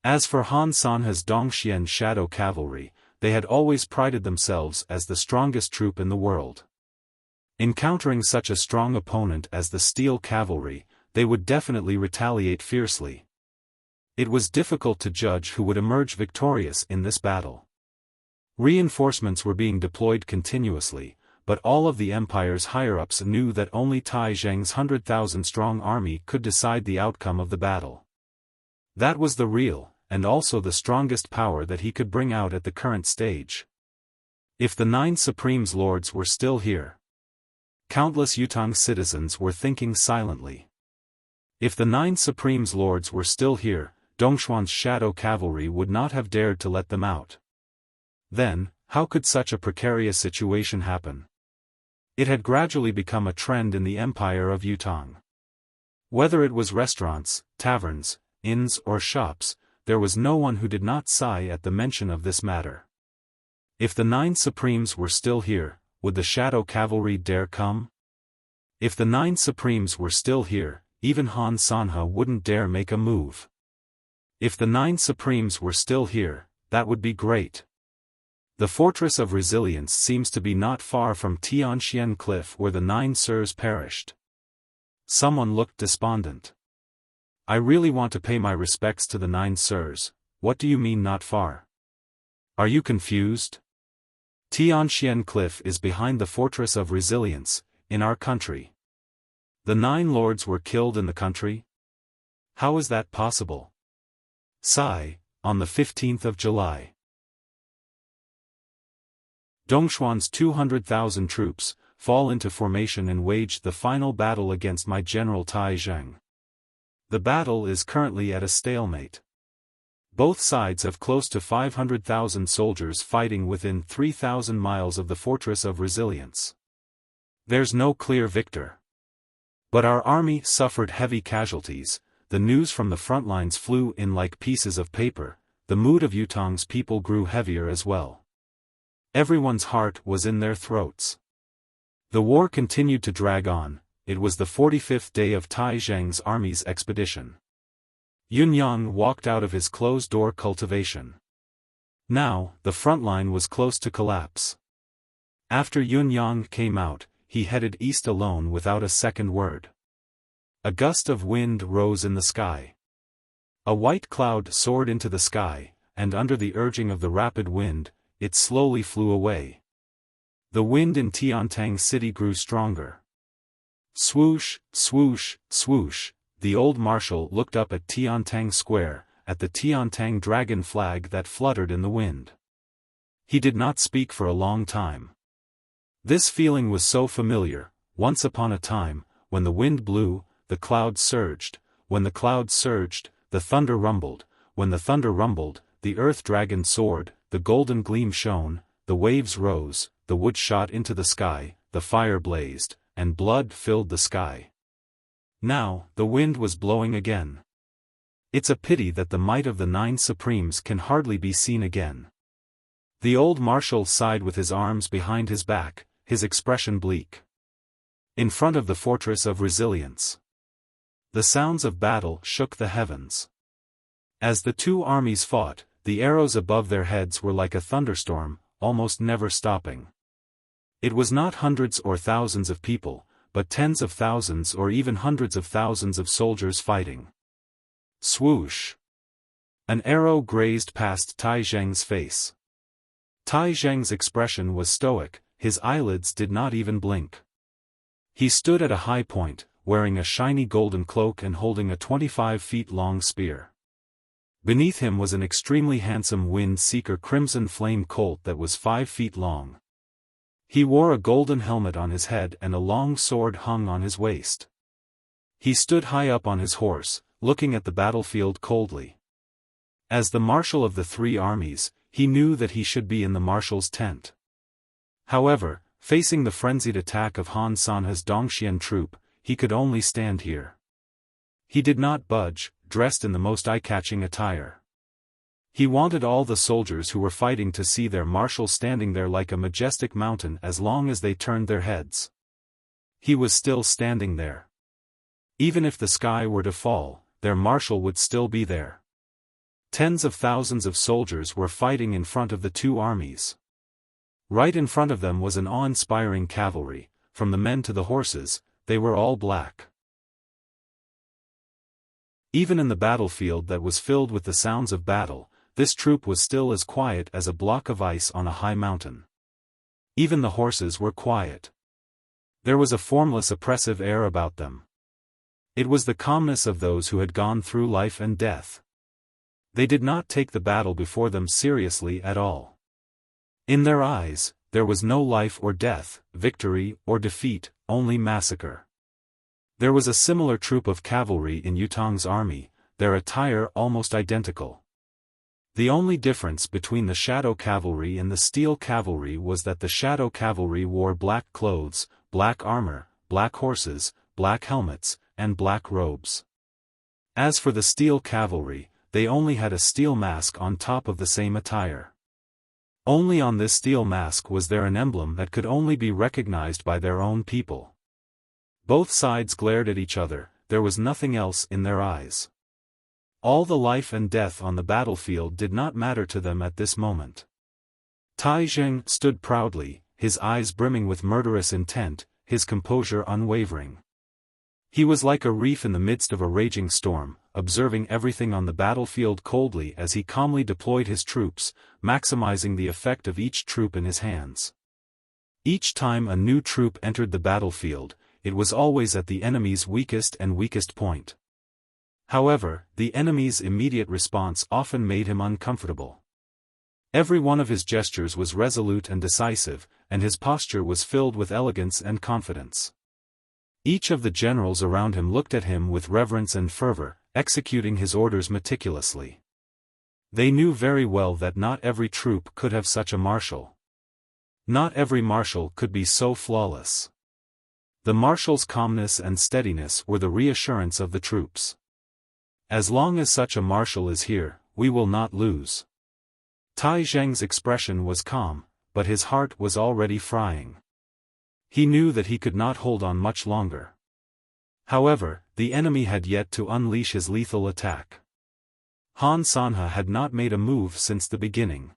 As for Han Sanhe's Dongxian Shadow Cavalry, they had always prided themselves as the strongest troop in the world. Encountering such a strong opponent as the Steel Cavalry, they would definitely retaliate fiercely. It was difficult to judge who would emerge victorious in this battle. Reinforcements were being deployed continuously, but all of the empire's higher-ups knew that only Tai Zheng's 100,000-strong army could decide the outcome of the battle. That was the real, and also the strongest power that he could bring out at the current stage. If the 9 Supremes Lords were still here. Countless Yutong citizens were thinking silently. If the 9 Supremes Lords were still here, Dongxuan's Shadow Cavalry would not have dared to let them out. Then, how could such a precarious situation happen? It had gradually become a trend in the empire of Yutong. Whether it was restaurants, taverns, inns or shops, there was no one who did not sigh at the mention of this matter. If the 9 Supremes were still here, would the Shadow Cavalry dare come? If the 9 Supremes were still here, even Han Sanhe wouldn't dare make a move. If the 9 Supremes were still here, that would be great. The Fortress of Resilience seems to be not far from Tianxian Cliff where the 9 Sirs perished. Someone looked despondent. I really want to pay my respects to the 9 Sirs. What do you mean not far? Are you confused? Tianxian Cliff is behind the Fortress of Resilience, in our country. The 9 lords were killed in the country? How is that possible? Sigh, on the 15th of July. Dongxuan's 200,000 troops fall into formation and waged the final battle against my general Tai Zheng. The battle is currently at a stalemate. Both sides have close to 500,000 soldiers fighting within 3,000 miles of the Fortress of Resilience. There's no clear victor. But our army suffered heavy casualties. The news from the front lines flew in like pieces of paper. The mood of Yutong's people grew heavier as well. Everyone's heart was in their throats. The war continued to drag on. It was the 45th day of Tai Zheng's army's expedition. Yunyang walked out of his closed-door cultivation. Now, the front line was close to collapse. After Yunyang came out, he headed east alone without a second word. A gust of wind rose in the sky. A white cloud soared into the sky, and under the urging of the rapid wind, it slowly flew away. The wind in Tiantang City grew stronger. Swoosh, swoosh, swoosh, the old marshal looked up at Tiantang Square, at the Tiantang dragon flag that fluttered in the wind. He did not speak for a long time. This feeling was so familiar. Once upon a time, when the wind blew, the clouds surged. When the clouds surged, the thunder rumbled. When the thunder rumbled, the earth dragon soared, the golden gleam shone, the waves rose, the wood shot into the sky, the fire blazed, and blood filled the sky. Now, the wind was blowing again. It's a pity that the might of the 9 Supremes can hardly be seen again. The old marshal sighed with his arms behind his back, his expression bleak. In front of the fortress of resilience, the sounds of battle shook the heavens. As the 2 armies fought, the arrows above their heads were like a thunderstorm, almost never stopping. It was not hundreds or thousands of people, but tens of thousands or even hundreds of thousands of soldiers fighting. Swoosh! An arrow grazed past Tai Zheng's face. Tai Zheng's expression was stoic, his eyelids did not even blink. He stood at a high point, wearing a shiny golden cloak and holding a 25 feet long spear. Beneath him was an extremely handsome wind-seeker crimson flame colt that was 5 feet long. He wore a golden helmet on his head and a long sword hung on his waist. He stood high up on his horse, looking at the battlefield coldly. As the marshal of the 3 armies, he knew that he should be in the marshal's tent. However, facing the frenzied attack of Han Sanhe's Dongxian troop, he could only stand here. He did not budge, dressed in the most eye-catching attire. He wanted all the soldiers who were fighting to see their marshal standing there like a majestic mountain as long as they turned their heads. He was still standing there. Even if the sky were to fall, their marshal would still be there. Tens of thousands of soldiers were fighting in front of the 2 armies. Right in front of them was an awe-inspiring cavalry. From the men to the horses, they were all black. Even in the battlefield that was filled with the sounds of battle, this troop was still as quiet as a block of ice on a high mountain. Even the horses were quiet. There was a formless oppressive air about them. It was the calmness of those who had gone through life and death. They did not take the battle before them seriously at all. In their eyes, there was no life or death, victory or defeat, only massacre. There was a similar troop of cavalry in Yutong's army, their attire almost identical. The only difference between the shadow cavalry and the steel cavalry was that the shadow cavalry wore black clothes, black armor, black horses, black helmets, and black robes. As for the steel cavalry, they only had a steel mask on top of the same attire. Only on this steel mask was there an emblem that could only be recognized by their own people. Both sides glared at each other, there was nothing else in their eyes. All the life and death on the battlefield did not matter to them at this moment. Tai Zheng stood proudly, his eyes brimming with murderous intent, his composure unwavering. He was like a reef in the midst of a raging storm, observing everything on the battlefield coldly as he calmly deployed his troops, maximizing the effect of each troop in his hands. Each time a new troop entered the battlefield, it was always at the enemy's weakest point. However, the enemy's immediate response often made him uncomfortable. Every one of his gestures was resolute and decisive, and his posture was filled with elegance and confidence. Each of the generals around him looked at him with reverence and fervor, executing his orders meticulously. They knew very well that not every troop could have such a marshal. Not every marshal could be so flawless. The marshal's calmness and steadiness were the reassurance of the troops. As long as such a marshal is here, we will not lose. Tai Zheng's expression was calm, but his heart was already frying. He knew that he could not hold on much longer. However, the enemy had yet to unleash his lethal attack. Han Sanhe had not made a move since the beginning.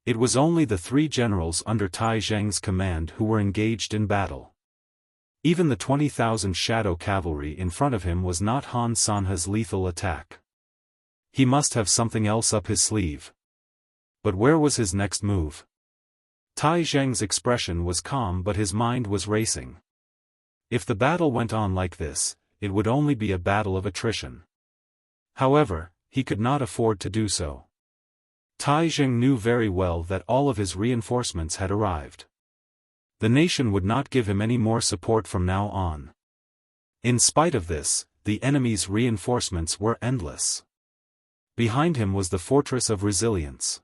It was only the 3 generals under Tai Zheng's command who were engaged in battle. Even the 20,000 shadow cavalry in front of him was not Han Sanhe's lethal attack. He must have something else up his sleeve. But where was his next move? Tai Zheng's expression was calm but his mind was racing. If the battle went on like this, it would only be a battle of attrition. However, he could not afford to do so. Tai Zheng knew very well that all of his reinforcements had arrived. The nation would not give him any more support from now on. In spite of this, the enemy's reinforcements were endless. Behind him was the Fortress of Resilience.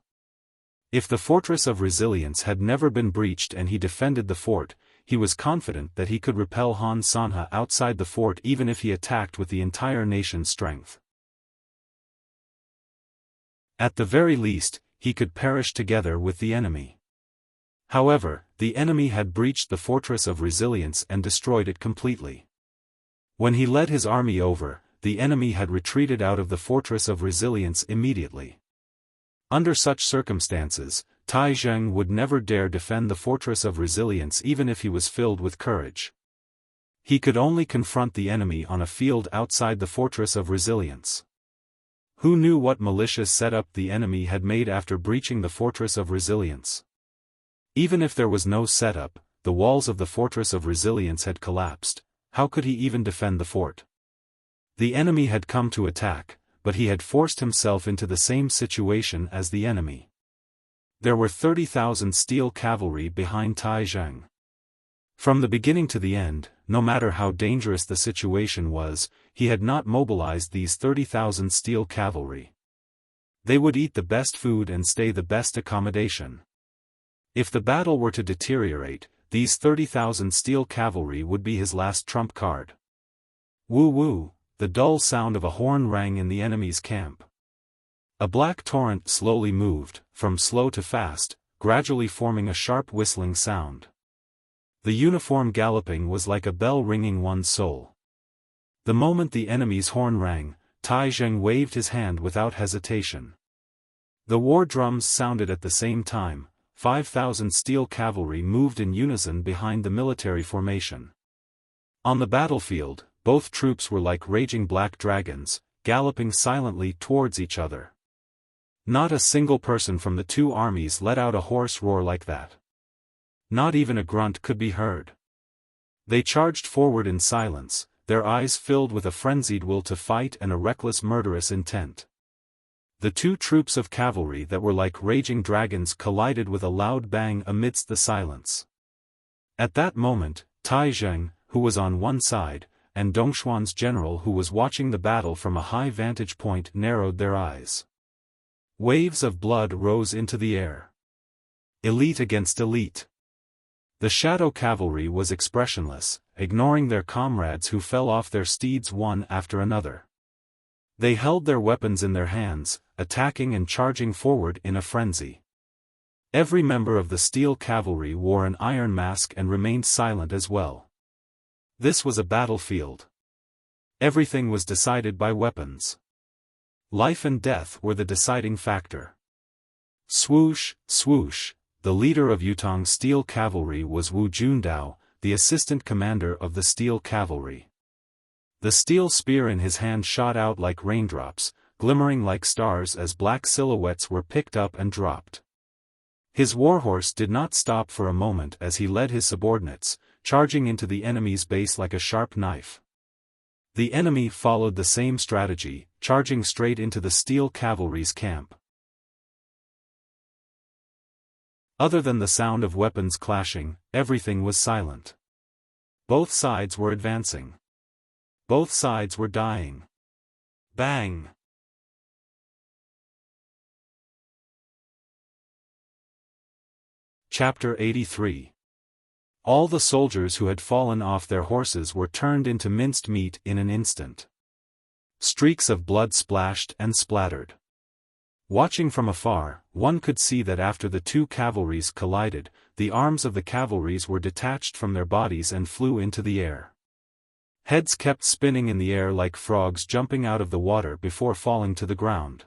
If the Fortress of Resilience had never been breached and he defended the fort, he was confident that he could repel Han Sanhe outside the fort even if he attacked with the entire nation's strength. At the very least, he could perish together with the enemy. However, the enemy had breached the Fortress of Resilience and destroyed it completely. When he led his army over, the enemy had retreated out of the Fortress of Resilience immediately. Under such circumstances, Tai Zheng would never dare defend the Fortress of Resilience even if he was filled with courage. He could only confront the enemy on a field outside the Fortress of Resilience. Who knew what malicious setup the enemy had made after breaching the Fortress of Resilience? Even if there was no setup, the walls of the Fortress of Resilience had collapsed. How could he even defend the fort? The enemy had come to attack, but he had forced himself into the same situation as the enemy. There were 30,000 steel cavalry behind Tai Zheng. From the beginning to the end, no matter how dangerous the situation was, he had not mobilized these 30,000 steel cavalry. They would eat the best food and stay the best accommodation. If the battle were to deteriorate, these 30,000 steel cavalry would be his last trump card. Woo woo, the dull sound of a horn rang in the enemy's camp. A black torrent slowly moved, from slow to fast, gradually forming a sharp whistling sound. The uniform galloping was like a bell ringing one's soul. The moment the enemy's horn rang, Tai Zheng waved his hand without hesitation. The war drums sounded at the same time. 5,000 steel cavalry moved in unison behind the military formation. On the battlefield, both troops were like raging black dragons, galloping silently towards each other. Not a single person from the two armies let out a hoarse roar like that. Not even a grunt could be heard. They charged forward in silence, their eyes filled with a frenzied will to fight and a reckless murderous intent. The two troops of cavalry that were like raging dragons collided with a loud bang amidst the silence. At that moment, Tai Zheng, who was on one side, and Dongxuan's general who was watching the battle from a high vantage point narrowed their eyes. Waves of blood rose into the air. Elite against elite. The shadow cavalry was expressionless, ignoring their comrades who fell off their steeds one after another. They held their weapons in their hands, attacking and charging forward in a frenzy. Every member of the steel cavalry wore an iron mask and remained silent as well. This was a battlefield. Everything was decided by weapons. Life and death were the deciding factor. Swoosh, swoosh, the leader of Yutong's steel cavalry was Wu Jundao, the assistant commander of the steel cavalry. The steel spear in his hand shot out like raindrops, glimmering like stars as black silhouettes were picked up and dropped. His warhorse did not stop for a moment as he led his subordinates, charging into the enemy's base like a sharp knife. The enemy followed the same strategy, charging straight into the steel cavalry's camp. Other than the sound of weapons clashing, everything was silent. Both sides were advancing. Both sides were dying. Bang! Chapter 83. All the soldiers who had fallen off their horses were turned into minced meat in an instant. Streaks of blood splashed and splattered. Watching from afar, one could see that after the two cavalries collided, the arms of the cavalries were detached from their bodies and flew into the air. Heads kept spinning in the air like frogs jumping out of the water before falling to the ground.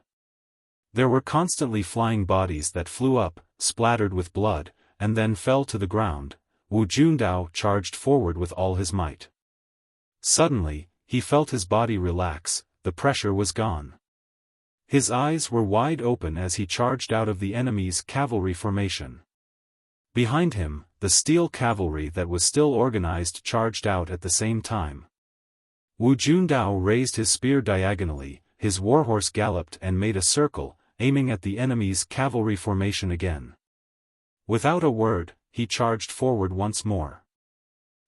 There were constantly flying bodies that flew up, splattered with blood, and then fell to the ground. Wu Jundao charged forward with all his might. Suddenly, he felt his body relax, the pressure was gone. His eyes were wide open as he charged out of the enemy's cavalry formation. Behind him, the steel cavalry that was still organized charged out at the same time. Wu Jundao raised his spear diagonally, his warhorse galloped and made a circle, aiming at the enemy's cavalry formation again. Without a word, he charged forward once more.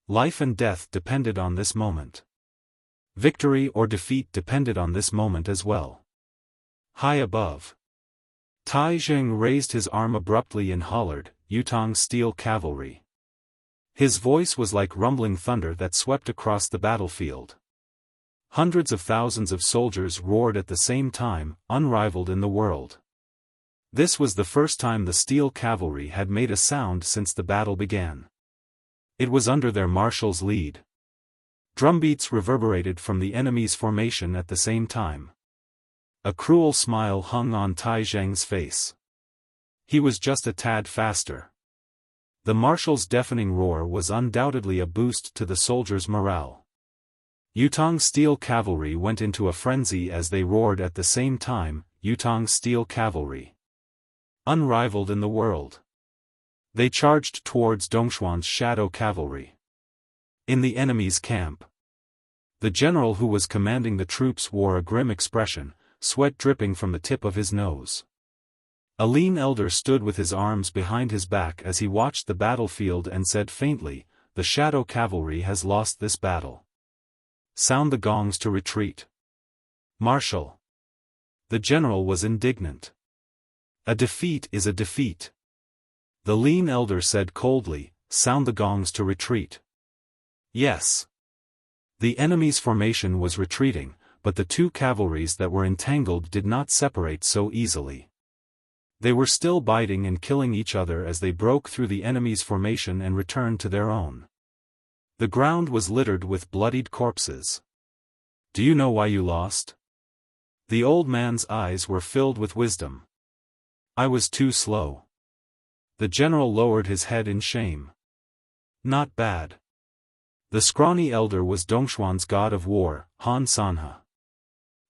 Life and death depended on this moment. Victory or defeat depended on this moment as well. High above, Tai Zheng raised his arm abruptly and hollered, "Yutong Steel Cavalry." His voice was like rumbling thunder that swept across the battlefield. Hundreds of thousands of soldiers roared at the same time, unrivaled in the world. This was the first time the Steel Cavalry had made a sound since the battle began. It was under their marshal's lead. Drumbeats reverberated from the enemy's formation at the same time. A cruel smile hung on Tai Zheng's face. He was just a tad faster. The marshal's deafening roar was undoubtedly a boost to the soldiers' morale. Yutong Steel Cavalry went into a frenzy as they roared at the same time, "Yutong Steel Cavalry. Unrivaled in the world." They charged towards Dongxuan's shadow cavalry. In the enemy's camp, the general who was commanding the troops wore a grim expression, sweat dripping from the tip of his nose. A lean elder stood with his arms behind his back as he watched the battlefield and said faintly, "The shadow cavalry has lost this battle. Sound the gongs to retreat." "Marshal." The general was indignant. "A defeat is a defeat." The lean elder said coldly, "Sound the gongs to retreat." Yes. The enemy's formation was retreating, but the two cavalries that were entangled did not separate so easily. They were still biting and killing each other as they broke through the enemy's formation and returned to their own. The ground was littered with bloodied corpses. "Do you know why you lost?" The old man's eyes were filled with wisdom. "I was too slow." The general lowered his head in shame. "Not bad." The scrawny elder was Dongxuan's god of war, Han Sanhe.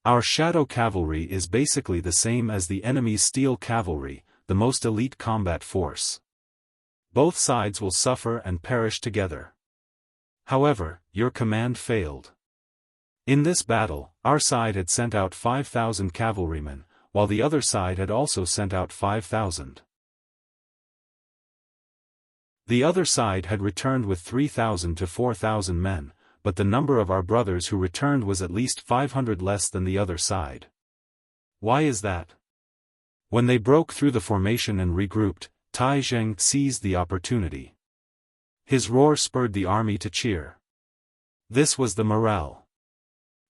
"Our shadow cavalry is basically the same as the enemy's steel cavalry, the most elite combat force. Both sides will suffer and perish together. However, your command failed. In this battle, our side had sent out 5,000 cavalrymen, while the other side had also sent out 5,000. The other side had returned with 3,000 to 4,000 men, but the number of our brothers who returned was at least 500 less than the other side. Why is that?" When they broke through the formation and regrouped, Tai Zheng seized the opportunity. His roar spurred the army to cheer. This was the morale.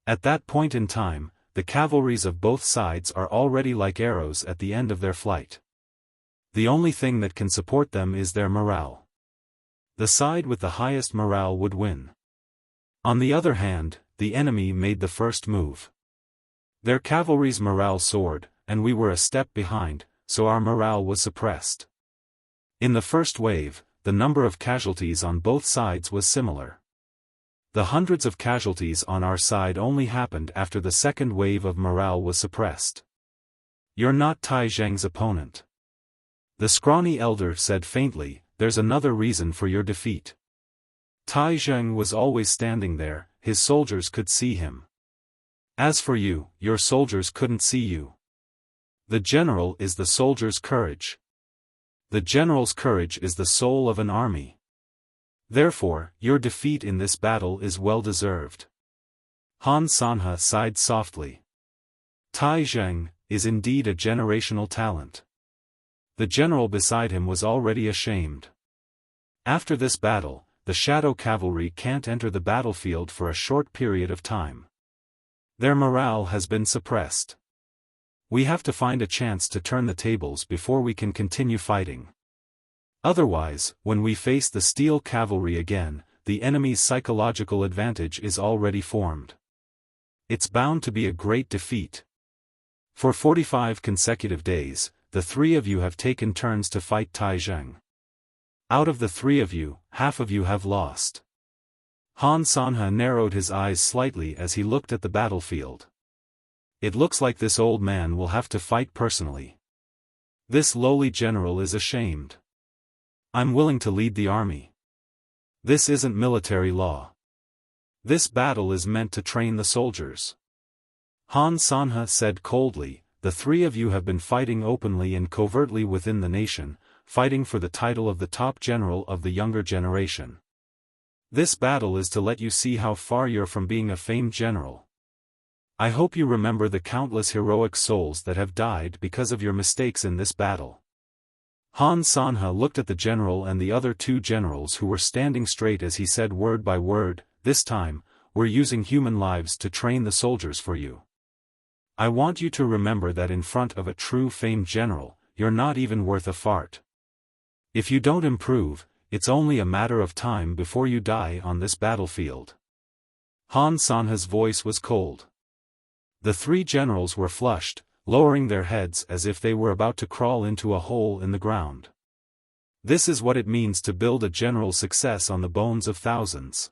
At that point in time, the cavalries of both sides are already like arrows at the end of their flight. The only thing that can support them is their morale. The side with the highest morale would win. On the other hand, the enemy made the first move. Their cavalry's morale soared, and we were a step behind, so our morale was suppressed. In the first wave, the number of casualties on both sides was similar. The hundreds of casualties on our side only happened after the second wave of morale was suppressed. "You're not Tai Zheng's opponent." The scrawny elder said faintly, "There's another reason for your defeat." Tai Zheng was always standing there, his soldiers could see him. "As for you, your soldiers couldn't see you. The general is the soldier's courage. The general's courage is the soul of an army. Therefore, your defeat in this battle is well-deserved." Han Sanhe sighed softly. Tai Zheng is indeed a generational talent. The general beside him was already ashamed. After this battle, the shadow cavalry can't enter the battlefield for a short period of time. Their morale has been suppressed. We have to find a chance to turn the tables before we can continue fighting. Otherwise, when we face the steel cavalry again, the enemy's psychological advantage is already formed. It's bound to be a great defeat. For 45 consecutive days, the three of you have taken turns to fight Tai Zheng. Out of the three of you, half of you have lost. Han Sanhe narrowed his eyes slightly as he looked at the battlefield. It looks like this old man will have to fight personally. This lowly general is ashamed. I'm willing to lead the army. This isn't military law. This battle is meant to train the soldiers. Han Sanhe said coldly, "The three of you have been fighting openly and covertly within the nation, fighting for the title of the top general of the younger generation. This battle is to let you see how far you're from being a famed general. I hope you remember the countless heroic souls that have died because of your mistakes in this battle." Han Sanhe looked at the general and the other two generals who were standing straight as he said word by word, "This time, we're using human lives to train the soldiers for you. I want you to remember that in front of a true famed general, you're not even worth a fart. If you don't improve, it's only a matter of time before you die on this battlefield." Han Sanhe's voice was cold. The three generals were flushed, lowering their heads as if they were about to crawl into a hole in the ground. This is what it means to build a general's success on the bones of thousands.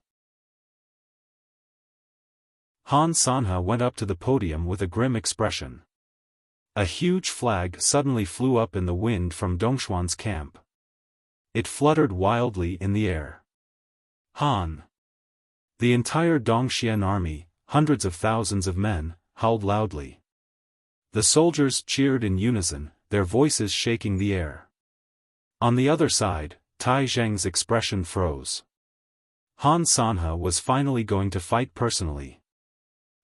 Han Sanhe went up to the podium with a grim expression. A huge flag suddenly flew up in the wind from Dongxuan's camp. It fluttered wildly in the air. Han! The entire Dongxian army, hundreds of thousands of men, howled loudly. The soldiers cheered in unison, their voices shaking the air. On the other side, Tai Zheng's expression froze. Han Sanhe was finally going to fight personally.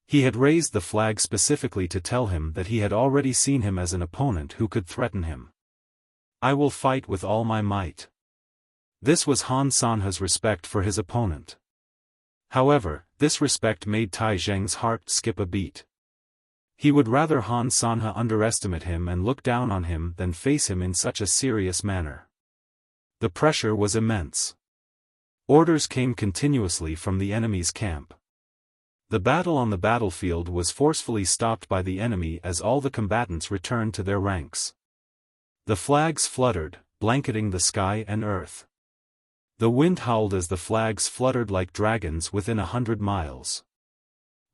He had raised the flag specifically to tell him that he had already seen him as an opponent who could threaten him. "I will fight with all my might." This was Han Sanhe's respect for his opponent. However, this respect made Tai Zheng's heart skip a beat. He would rather Han Sanhe underestimate him and look down on him than face him in such a serious manner. The pressure was immense. Orders came continuously from the enemy's camp. The battle on the battlefield was forcefully stopped by the enemy as all the combatants returned to their ranks. The flags fluttered, blanketing the sky and earth. The wind howled as the flags fluttered like dragons within 100 miles.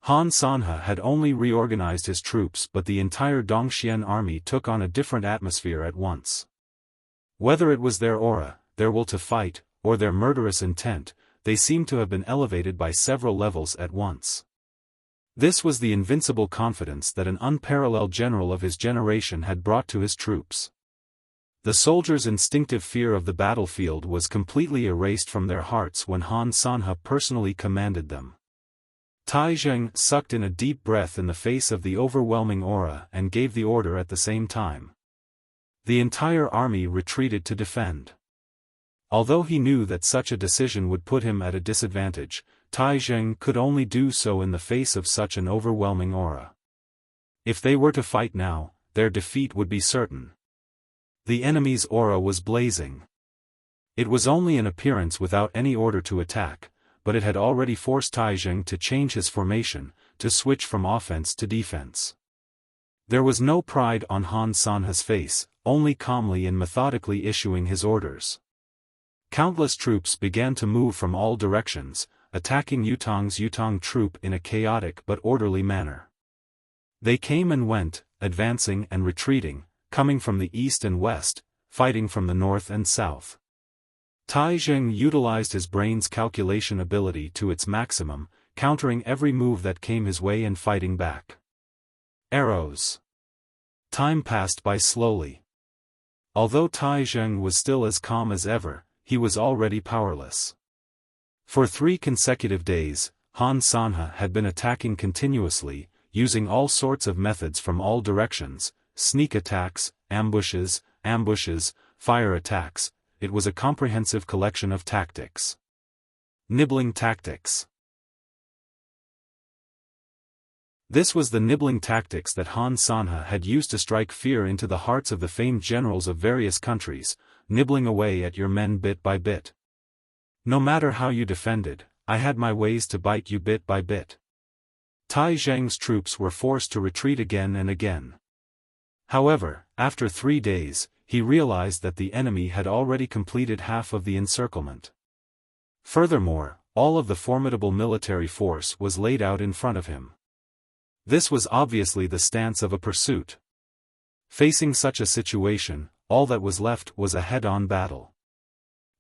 Han Sanhe had only reorganized his troops, but the entire Dongxian army took on a different atmosphere at once. Whether it was their aura, their will to fight, or their murderous intent, they seemed to have been elevated by several levels at once. This was the invincible confidence that an unparalleled general of his generation had brought to his troops. The soldiers' instinctive fear of the battlefield was completely erased from their hearts when Han Sanhe personally commanded them. Tai Zheng sucked in a deep breath in the face of the overwhelming aura and gave the order at the same time. The entire army retreated to defend. Although he knew that such a decision would put him at a disadvantage, Tai Zheng could only do so in the face of such an overwhelming aura. If they were to fight now, their defeat would be certain. The enemy's aura was blazing. It was only an appearance without any order to attack, but it had already forced Tai Zheng to change his formation, to switch from offense to defense. There was no pride on Han Sanhe's face, only calmly and methodically issuing his orders. Countless troops began to move from all directions, attacking Yutong's Yutong troop in a chaotic but orderly manner. They came and went, advancing and retreating, coming from the east and west, fighting from the north and south. Tai Zheng utilized his brain's calculation ability to its maximum, countering every move that came his way and fighting back. Arrows. Time passed by slowly. Although Tai Zheng was still as calm as ever, he was already powerless. For 3 consecutive days, Han Sanhe had been attacking continuously, using all sorts of methods from all directions: sneak attacks, ambushes, fire attacks. It was a comprehensive collection of tactics. Nibbling tactics. This was the nibbling tactics that Han Sanhe had used to strike fear into the hearts of the famed generals of various countries, nibbling away at your men bit by bit. No matter how you defended, I had my ways to bite you bit by bit. Tai Zheng's troops were forced to retreat again and again. However, after 3 days, he realized that the enemy had already completed half of the encirclement. Furthermore, all of the formidable military force was laid out in front of him. This was obviously the stance of a pursuit. Facing such a situation, all that was left was a head-on battle.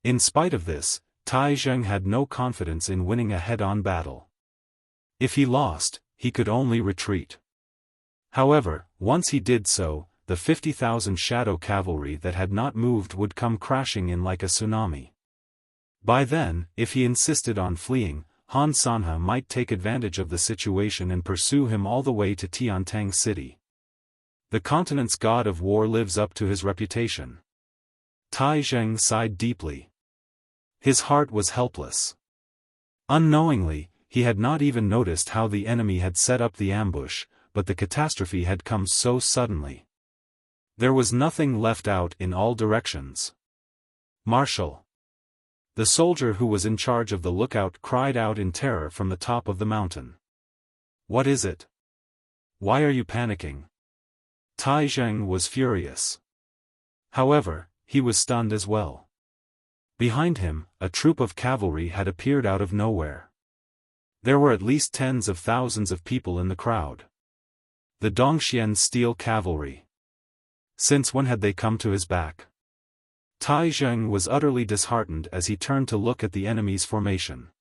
In spite of this, Tai Zheng had no confidence in winning a head-on battle. If he lost, he could only retreat. However, once he did so, the 50,000 shadow cavalry that had not moved would come crashing in like a tsunami. By then, if he insisted on fleeing, Han Sanhe might take advantage of the situation and pursue him all the way to Tiantang City. The continent's god of war lives up to his reputation. Tai Zheng sighed deeply. His heart was helpless. Unknowingly, he had not even noticed how the enemy had set up the ambush, but the catastrophe had come so suddenly. There was nothing left out in all directions. "Marshal!" The soldier who was in charge of the lookout cried out in terror from the top of the mountain. "What is it? Why are you panicking?" Tai Zheng was furious. However, he was stunned as well. Behind him, a troop of cavalry had appeared out of nowhere. There were at least tens of thousands of people in the crowd. The Dongxian steel cavalry. Since when had they come to his back? Tai Zheng was utterly disheartened as he turned to look at the enemy's formation.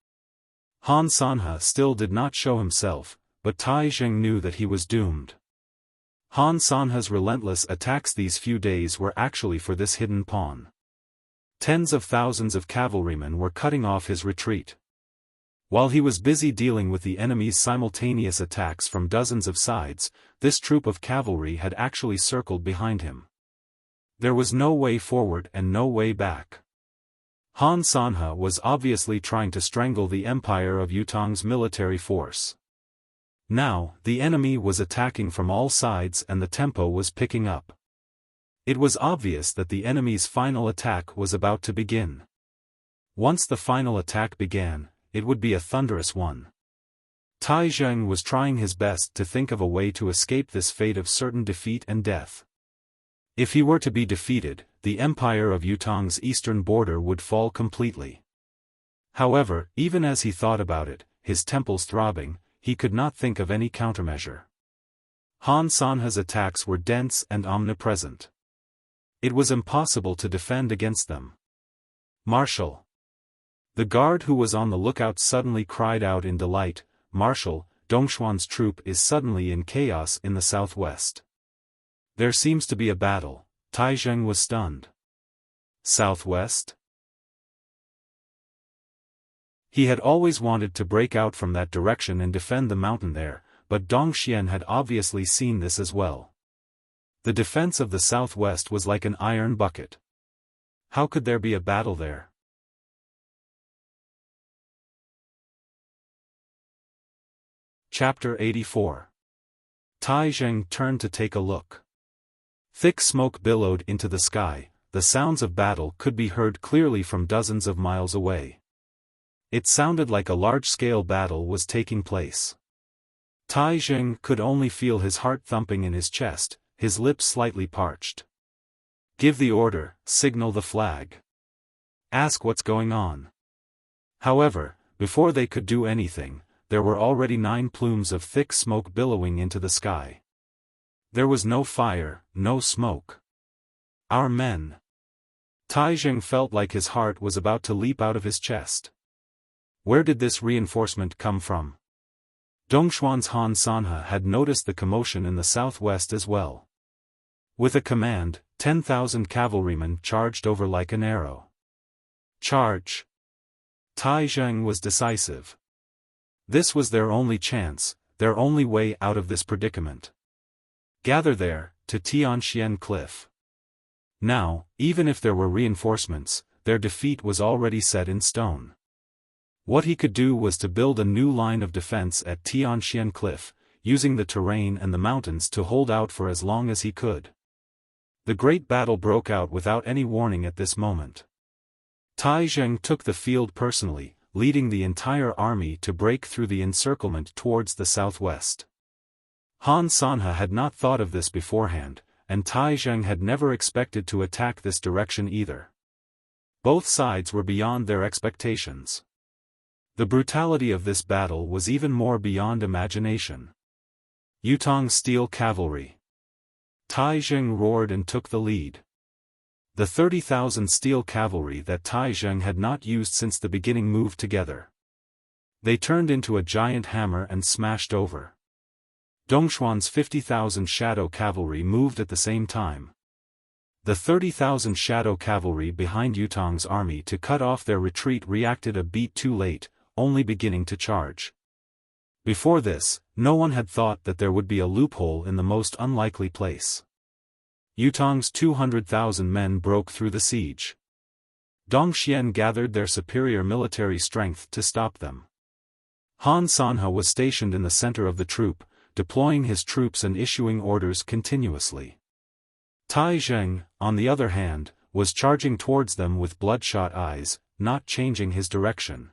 Han Sanhe still did not show himself, but Tai Zheng knew that he was doomed. Han Sanhe's relentless attacks these few days were actually for this hidden pawn. Tens of thousands of cavalrymen were cutting off his retreat. While he was busy dealing with the enemy's simultaneous attacks from dozens of sides, this troop of cavalry had actually circled behind him. There was no way forward and no way back. Han Sanhe was obviously trying to strangle the empire of Yutong's military force. Now, the enemy was attacking from all sides and the tempo was picking up. It was obvious that the enemy's final attack was about to begin. Once the final attack began, it would be a thunderous one. Tai Zheng was trying his best to think of a way to escape this fate of certain defeat and death. If he were to be defeated, the empire of Yutong's eastern border would fall completely. However, even as he thought about it, his temples throbbing, he could not think of any countermeasure. Han Sanhe's attacks were dense and omnipresent. It was impossible to defend against them. "Marshal!" The guard who was on the lookout suddenly cried out in delight, "Marshal, Dongxuan's troop is suddenly in chaos in the southwest. There seems to be a battle." Tai Zheng was stunned. Southwest? He had always wanted to break out from that direction and defend the mountain there, but Dongxian had obviously seen this as well. The defense of the southwest was like an iron bucket. How could there be a battle there? Chapter 84. Tai Zheng turned to take a look. Thick smoke billowed into the sky, the sounds of battle could be heard clearly from dozens of miles away. It sounded like a large-scale battle was taking place. Tai Zheng could only feel his heart thumping in his chest, his lips slightly parched. "Give the order, signal the flag. Ask what's going on." However, before they could do anything, there were already 9 plumes of thick smoke billowing into the sky. There was no fire, no smoke. "Our men." Tai Zheng felt like his heart was about to leap out of his chest. Where did this reinforcement come from? Dongxuan's Han Sanhe had noticed the commotion in the southwest as well. With a command, 10,000 cavalrymen charged over like an arrow. "Charge!" Tai Zheng was decisive. This was their only chance, their only way out of this predicament. Gather there, to Tianxian Cliff. Now, even if there were reinforcements, their defeat was already set in stone. What he could do was to build a new line of defense at Tianxian Cliff, using the terrain and the mountains to hold out for as long as he could. The great battle broke out without any warning at this moment. Tai Zheng took the field personally, leading the entire army to break through the encirclement towards the southwest. Han Sanhe had not thought of this beforehand, and Tai Zheng had never expected to attack this direction either. Both sides were beyond their expectations. The brutality of this battle was even more beyond imagination. Yutong steel cavalry. Tai Zheng roared and took the lead. The 30,000 steel cavalry that Tai Zheng had not used since the beginning moved together. They turned into a giant hammer and smashed over. Dongshuan's 50,000 shadow cavalry moved at the same time. The 30,000 shadow cavalry behind Yutong's army to cut off their retreat reacted a beat too late, only beginning to charge. Before this, no one had thought that there would be a loophole in the most unlikely place. Yutong's 200,000 men broke through the siege. Dongxian gathered their superior military strength to stop them. Han Sanhe was stationed in the center of the troop, deploying his troops and issuing orders continuously. Tai Zheng, on the other hand, was charging towards them with bloodshot eyes, not changing his direction.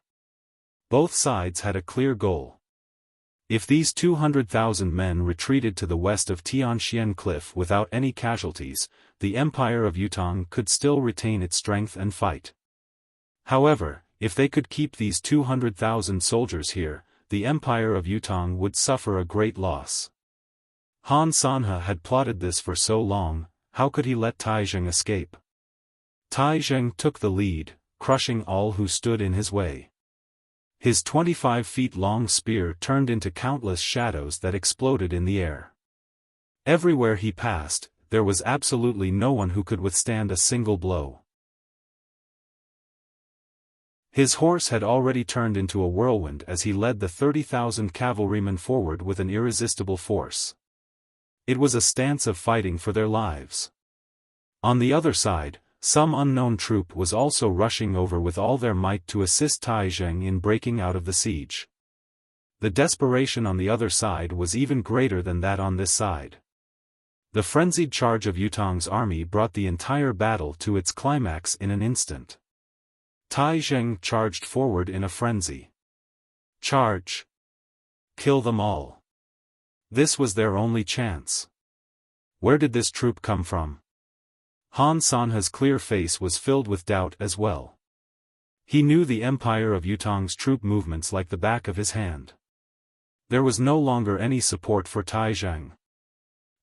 Both sides had a clear goal. If these 200,000 men retreated to the west of Tianxian Cliff without any casualties, the Empire of Yutong could still retain its strength and fight. However, if they could keep these 200,000 soldiers here, the Empire of Yutong would suffer a great loss. Han Sanhe had plotted this for so long, how could he let Tai Zheng escape? Tai Zheng took the lead, crushing all who stood in his way. His 25-feet-long spear turned into countless shadows that exploded in the air. Everywhere he passed, there was absolutely no one who could withstand a single blow. His horse had already turned into a whirlwind as he led the 30,000 cavalrymen forward with an irresistible force. It was a stance of fighting for their lives. On the other side, some unknown troop was also rushing over with all their might to assist Tai Zheng in breaking out of the siege. The desperation on the other side was even greater than that on this side. The frenzied charge of Yutong's army brought the entire battle to its climax in an instant. Tai Zheng charged forward in a frenzy. Charge! Kill them all! This was their only chance. Where did this troop come from? Han Sanhe's clear face was filled with doubt as well. He knew the Empire of Yutong's troop movements like the back of his hand. There was no longer any support for Tai Zheng.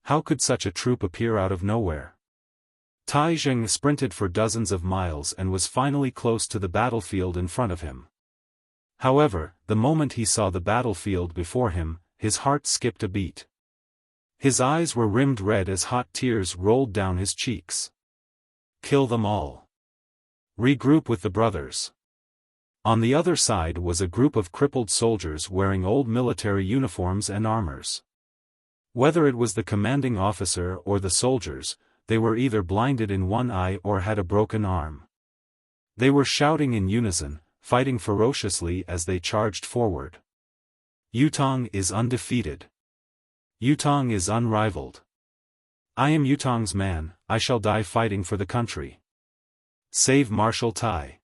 How could such a troop appear out of nowhere? Tai Zheng sprinted for dozens of miles and was finally close to the battlefield in front of him. However, the moment he saw the battlefield before him, his heart skipped a beat. His eyes were rimmed red as hot tears rolled down his cheeks. Kill them all. Regroup with the brothers. On the other side was a group of crippled soldiers wearing old military uniforms and armors. Whether it was the commanding officer or the soldiers, they were either blinded in one eye or had a broken arm. They were shouting in unison, fighting ferociously as they charged forward. Yutong is undefeated. Yutong is unrivaled. I am Yutong's man, I shall die fighting for the country. Save Marshal Tai.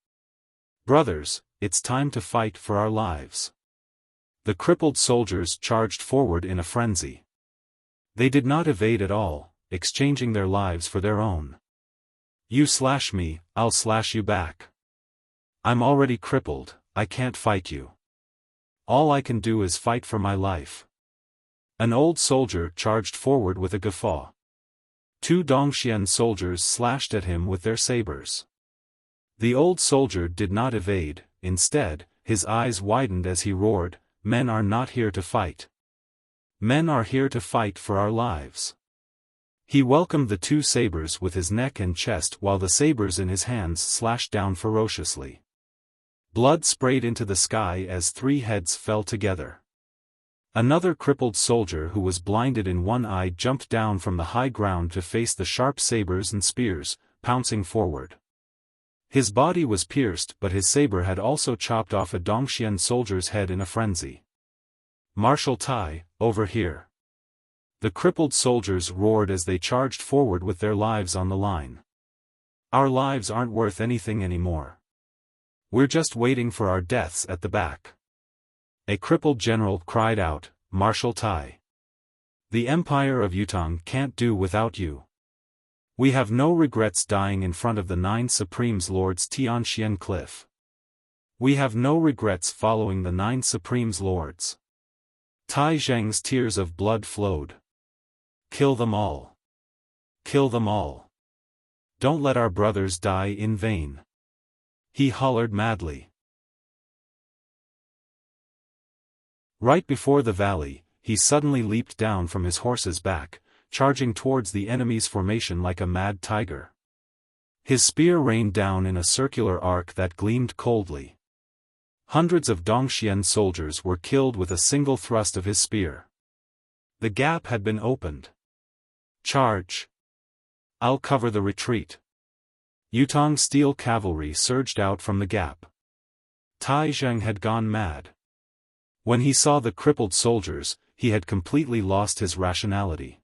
Brothers, it's time to fight for our lives. The crippled soldiers charged forward in a frenzy. They did not evade at all, exchanging their lives for their own. You slash me, I'll slash you back. I'm already crippled, I can't fight you. All I can do is fight for my life. An old soldier charged forward with a guffaw. 2 Dongxian soldiers slashed at him with their sabers. The old soldier did not evade, instead, his eyes widened as he roared, "Men are not here to fight. Men are here to fight for our lives." He welcomed the 2 sabers with his neck and chest while the sabers in his hands slashed down ferociously. Blood sprayed into the sky as 3 heads fell together. Another crippled soldier who was blinded in one eye jumped down from the high ground to face the sharp sabers and spears, pouncing forward. His body was pierced but his saber had also chopped off a Dongxian soldier's head in a frenzy. "Marshal Tai, over here." The crippled soldiers roared as they charged forward with their lives on the line. "Our lives aren't worth anything anymore. We're just waiting for our deaths at the back." A crippled general cried out, "Marshal Tai. The Empire of Yutong can't do without you. We have no regrets dying in front of the 9 Supreme Lords Tianxian Cliff. We have no regrets following the 9 Supreme Lords." Tai Zheng's tears of blood flowed. "Kill them all. Kill them all. Don't let our brothers die in vain." He hollered madly. Right before the valley, he suddenly leaped down from his horse's back, charging towards the enemy's formation like a mad tiger. His spear rained down in a circular arc that gleamed coldly. Hundreds of Dongxian soldiers were killed with a single thrust of his spear. The gap had been opened. Charge! I'll cover the retreat. Yutong's steel cavalry surged out from the gap. Tai Zheng had gone mad. When he saw the crippled soldiers, he had completely lost his rationality.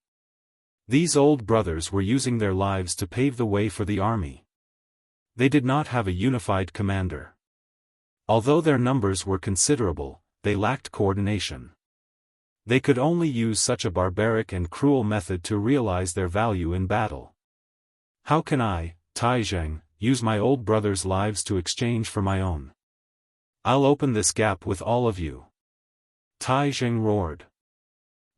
These old brothers were using their lives to pave the way for the army. They did not have a unified commander. Although their numbers were considerable, they lacked coordination. They could only use such a barbaric and cruel method to realize their value in battle. How can I, Tai Zheng, use my old brothers' lives to exchange for my own? I'll open this gap with all of you. Tai Zheng roared.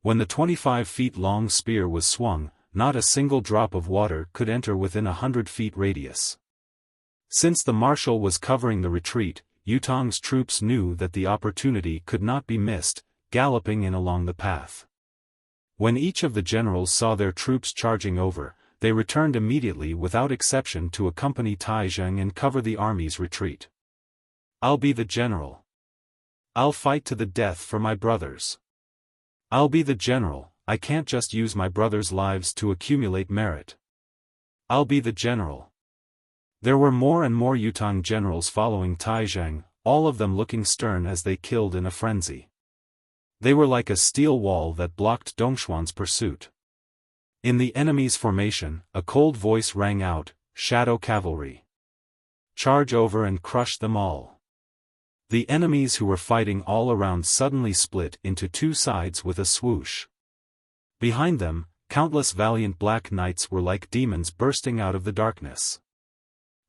When the 25-feet-long spear was swung, not a single drop of water could enter within 100 feet radius. Since the marshal was covering the retreat, Yutong's troops knew that the opportunity could not be missed, galloping in along the path. When each of the generals saw their troops charging over, they returned immediately without exception to accompany Tai Zheng and cover the army's retreat. I'll be the general. I'll fight to the death for my brothers. I'll be the general, I can't just use my brothers' lives to accumulate merit. I'll be the general. There were more and more Yutong generals following Tai Zheng, all of them looking stern as they killed in a frenzy. They were like a steel wall that blocked Dongxuan's pursuit. In the enemy's formation, a cold voice rang out, "Shadow cavalry. Charge over and crush them all." The enemies who were fighting all around suddenly split into two sides with a swoosh. Behind them, countless valiant black knights were like demons bursting out of the darkness.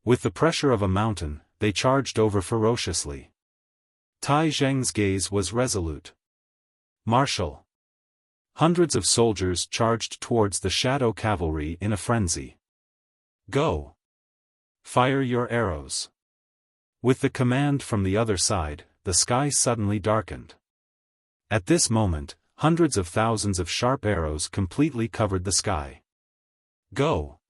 With the pressure of a mountain, they charged over ferociously. Tai Zheng's gaze was resolute. "Marshal." Hundreds of soldiers charged towards the shadow cavalry in a frenzy. "Go! Fire your arrows." With the command from the other side, the sky suddenly darkened. At this moment, hundreds of thousands of sharp arrows completely covered the sky. "Go!"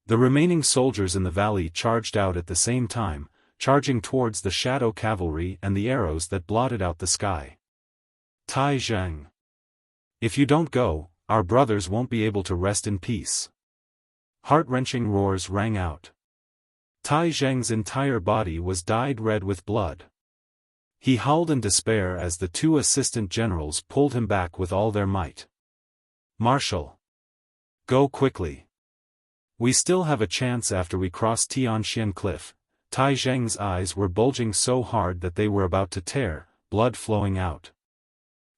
The remaining soldiers in the valley charged out at the same time, charging towards the shadow cavalry and the arrows that blotted out the sky. Tai Zheng. If you don't go, our brothers won't be able to rest in peace. Heart-wrenching roars rang out. Tai Zheng's entire body was dyed red with blood. He howled in despair as the two assistant generals pulled him back with all their might. "Marshal! Go quickly. We still have a chance after we cross Tianxian Cliff." Tai Zheng's eyes were bulging so hard that they were about to tear, blood flowing out.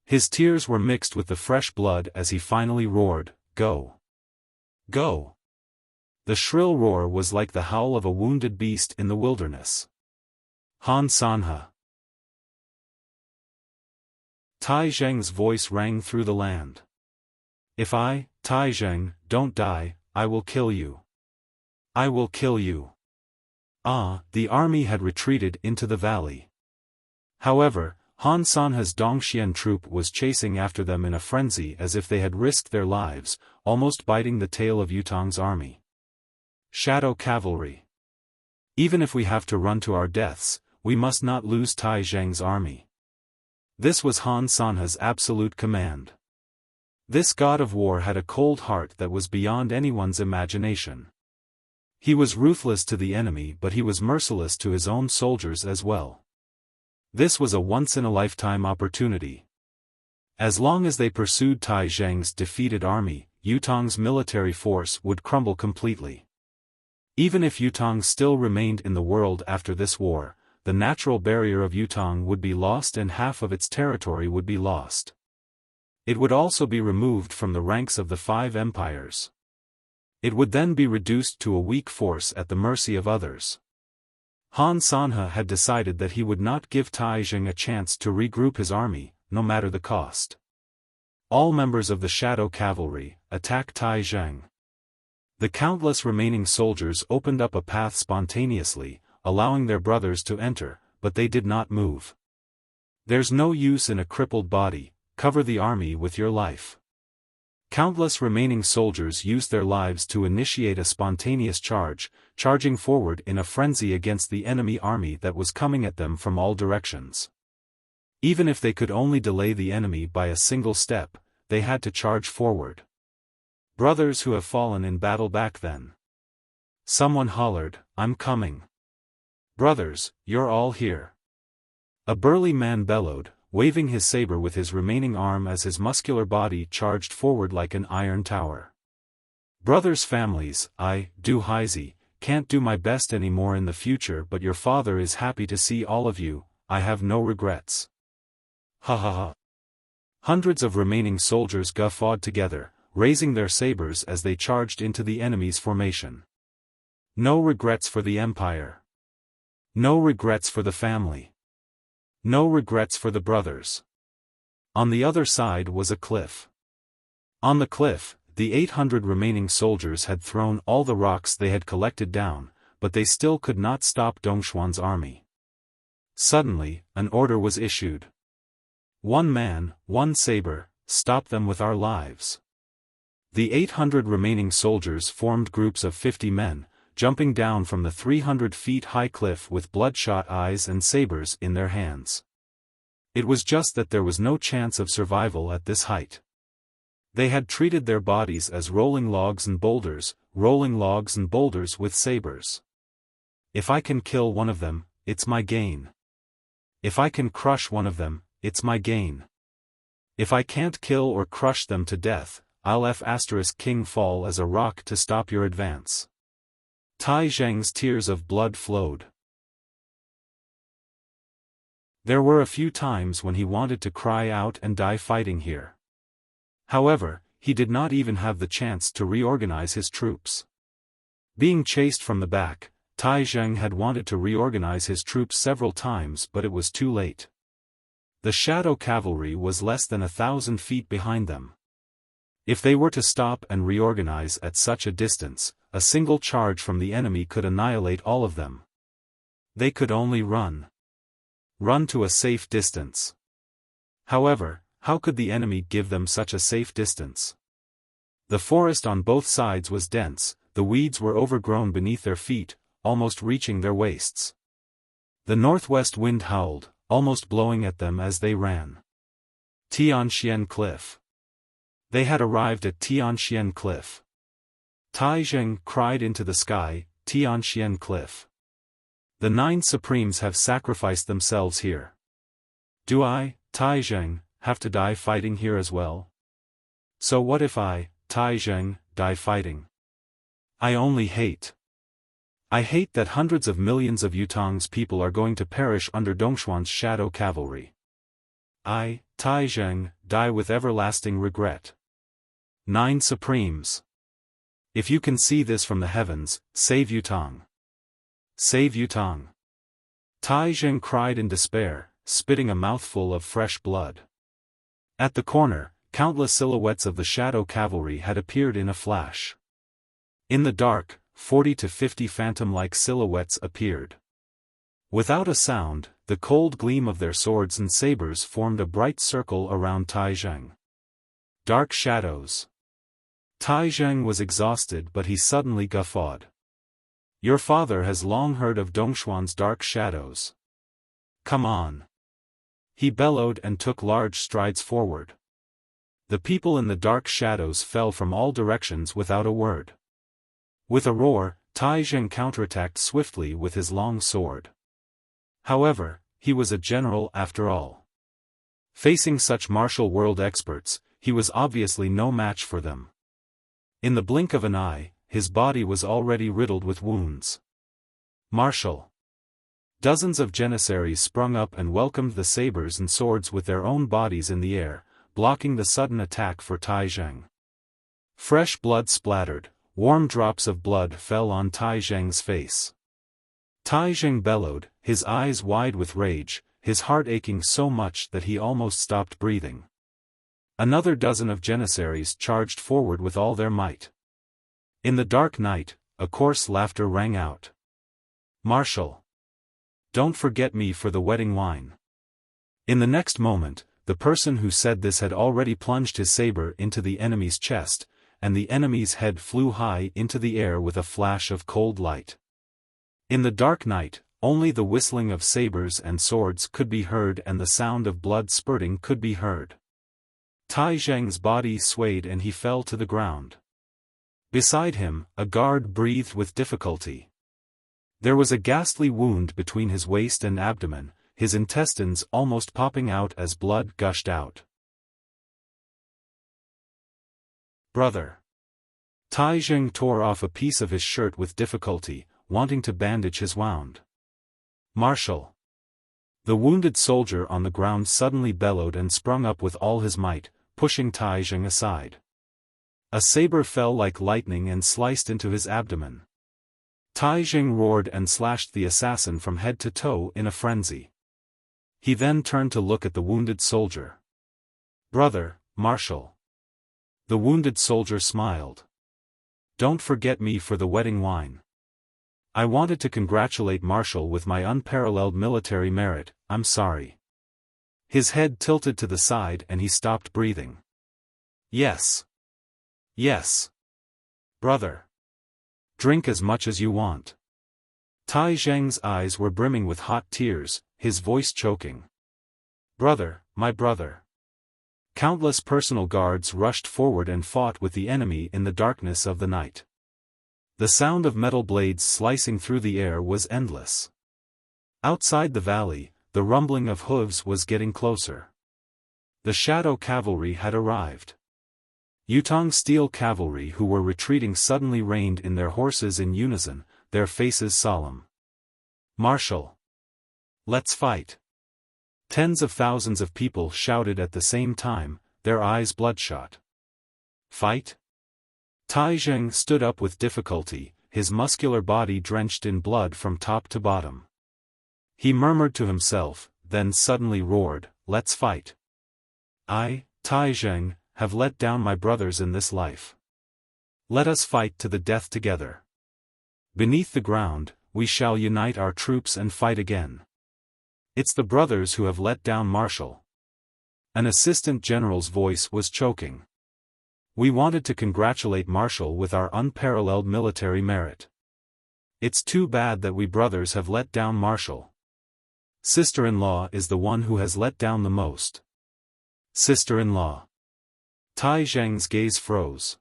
His tears were mixed with the fresh blood as he finally roared, "Go! Go!" The shrill roar was like the howl of a wounded beast in the wilderness. Han Sanhe. Tai Zheng's voice rang through the land. "If I, Tai Zheng, don't die, I will kill you. I will kill you." The army had retreated into the valley. However, Han Sanhe's Dongxian troop was chasing after them in a frenzy as if they had risked their lives, almost biting the tail of Yutong's army. "Shadow cavalry. Even if we have to run to our deaths, we must not lose Tai Zheng's army." This was Han Sanhe's absolute command. This god of war had a cold heart that was beyond anyone's imagination. He was ruthless to the enemy, but he was merciless to his own soldiers as well. This was a once-in-a-lifetime opportunity. As long as they pursued Tai Zheng's defeated army, Yutong's military force would crumble completely. Even if Yutong still remained in the world after this war, the natural barrier of Yutong would be lost and half of its territory would be lost. It would also be removed from the ranks of the five empires. It would then be reduced to a weak force at the mercy of others. Han Sanhe had decided that he would not give Tai Zheng a chance to regroup his army, no matter the cost. All members of the Shadow Cavalry, attack Tai Zheng. The countless remaining soldiers opened up a path spontaneously, allowing their brothers to enter, but they did not move. "There's no use in a crippled body," cover the army with your life. Countless remaining soldiers used their lives to initiate a spontaneous charge, charging forward in a frenzy against the enemy army that was coming at them from all directions. Even if they could only delay the enemy by a single step, they had to charge forward. Brothers who have fallen in battle back then. Someone hollered, "I'm coming. Brothers, you're all here." A burly man bellowed, waving his saber with his remaining arm as his muscular body charged forward like an iron tower. "Brothers, families, I, Du Heisey, can't do my best anymore in the future, but your father is happy to see all of you. I have no regrets." Ha ha ha. Hundreds of remaining soldiers guffawed together, raising their sabers as they charged into the enemy's formation. No regrets for the empire. No regrets for the family. No regrets for the brothers. On the other side was a cliff. On the cliff, the 800 remaining soldiers had thrown all the rocks they had collected down, but they still could not stop Dongxuan's army. Suddenly, an order was issued. "One man, one saber, stop them with our lives." The 800 remaining soldiers formed groups of 50 men, jumping down from the 300 feet high cliff with bloodshot eyes and sabers in their hands. It was just that there was no chance of survival at this height. They had treated their bodies as rolling logs and boulders with sabers. If I can kill one of them, it's my gain. If I can crush one of them, it's my gain. If I can't kill or crush them to death, I'll *King fall as a rock to stop your advance. Tai Zheng's tears of blood flowed. There were a few times when he wanted to cry out and die fighting here. However, he did not even have the chance to reorganize his troops. Being chased from the back, Tai Zheng had wanted to reorganize his troops several times, but it was too late. The shadow cavalry was less than 1,000 feet behind them. If they were to stop and reorganize at such a distance, a single charge from the enemy could annihilate all of them. They could only run. Run to a safe distance. However, how could the enemy give them such a safe distance? The forest on both sides was dense, the weeds were overgrown beneath their feet, almost reaching their waists. The northwest wind howled, almost blowing at them as they ran. Tianxian Cliff. They had arrived at Tianxian Cliff. Tai Zheng cried into the sky, "Tianxian Cliff. The 9 Supremes have sacrificed themselves here. Do I, Tai Zheng, have to die fighting here as well? So what if I, Tai Zheng, die fighting? I hate that hundreds of millions of Yutong's people are going to perish under Dongxuan's shadow cavalry. I, Tai Zheng, die with everlasting regret. 9 Supremes. If you can see this from the heavens, save Yutong. Save Yutong." Tai Zheng cried in despair, spitting a mouthful of fresh blood. At the corner, countless silhouettes of the shadow cavalry had appeared in a flash. In the dark, 40 to 50 phantom-like silhouettes appeared. Without a sound, the cold gleam of their swords and sabers formed a bright circle around Tai Zheng. Dark shadows. Tai Zheng was exhausted, but he suddenly guffawed. "Your father has long heard of Dongxuan's dark shadows. Come on." He bellowed and took large strides forward. The people in the dark shadows fell from all directions without a word. With a roar, Tai Zheng counterattacked swiftly with his long sword. However, he was a general after all. Facing such martial world experts, he was obviously no match for them. In the blink of an eye, his body was already riddled with wounds. Martial. Dozens of Janissaries sprung up and welcomed the sabers and swords with their own bodies in the air, blocking the sudden attack for Tai Zheng. Fresh blood splattered, warm drops of blood fell on Tai Zheng's face. Tai Zheng bellowed, his eyes wide with rage, his heart aching so much that he almost stopped breathing. Another dozen of Janissaries charged forward with all their might. In the dark night, a coarse laughter rang out. "Marshal! Don't forget me for the wedding wine." In the next moment, the person who said this had already plunged his saber into the enemy's chest, and the enemy's head flew high into the air with a flash of cold light. In the dark night, only the whistling of sabers and swords could be heard and the sound of blood spurting could be heard. Tai Zheng's body swayed and he fell to the ground. Beside him, a guard breathed with difficulty. There was a ghastly wound between his waist and abdomen, his intestines almost popping out as blood gushed out. Brother. Tai Zheng tore off a piece of his shirt with difficulty, wanting to bandage his wound. Marshal. The wounded soldier on the ground suddenly bellowed and sprung up with all his might, pushing Tai Zheng aside. A saber fell like lightning and sliced into his abdomen. Tai Zheng roared and slashed the assassin from head to toe in a frenzy. He then turned to look at the wounded soldier. Brother, Marshal. The wounded soldier smiled. Don't forget me for the wedding wine. I wanted to congratulate Marshal with my unparalleled military merit, I'm sorry. His head tilted to the side and he stopped breathing. Yes. Yes. Brother. Drink as much as you want. Tai Zheng's eyes were brimming with hot tears, his voice choking. Brother, my brother. Countless personal guards rushed forward and fought with the enemy in the darkness of the night. The sound of metal blades slicing through the air was endless. Outside the valley, the rumbling of hooves was getting closer. The shadow cavalry had arrived. Yutong's steel cavalry who were retreating suddenly reined in their horses in unison, their faces solemn. Marshal. Let's fight. Tens of thousands of people shouted at the same time, their eyes bloodshot. Fight? Tai Zheng stood up with difficulty, his muscular body drenched in blood from top to bottom. He murmured to himself, then suddenly roared, Let's fight. I, Tai Zheng, have let down my brothers in this life. Let us fight to the death together. Beneath the ground, we shall unite our troops and fight again. It's the brothers who have let down Marshal. An assistant general's voice was choking. We wanted to congratulate Marshal with our unparalleled military merit. It's too bad that we brothers have let down Marshal. Sister-in-law is the one who has let down the most. Sister-in-law. Tai Zheng's gaze froze.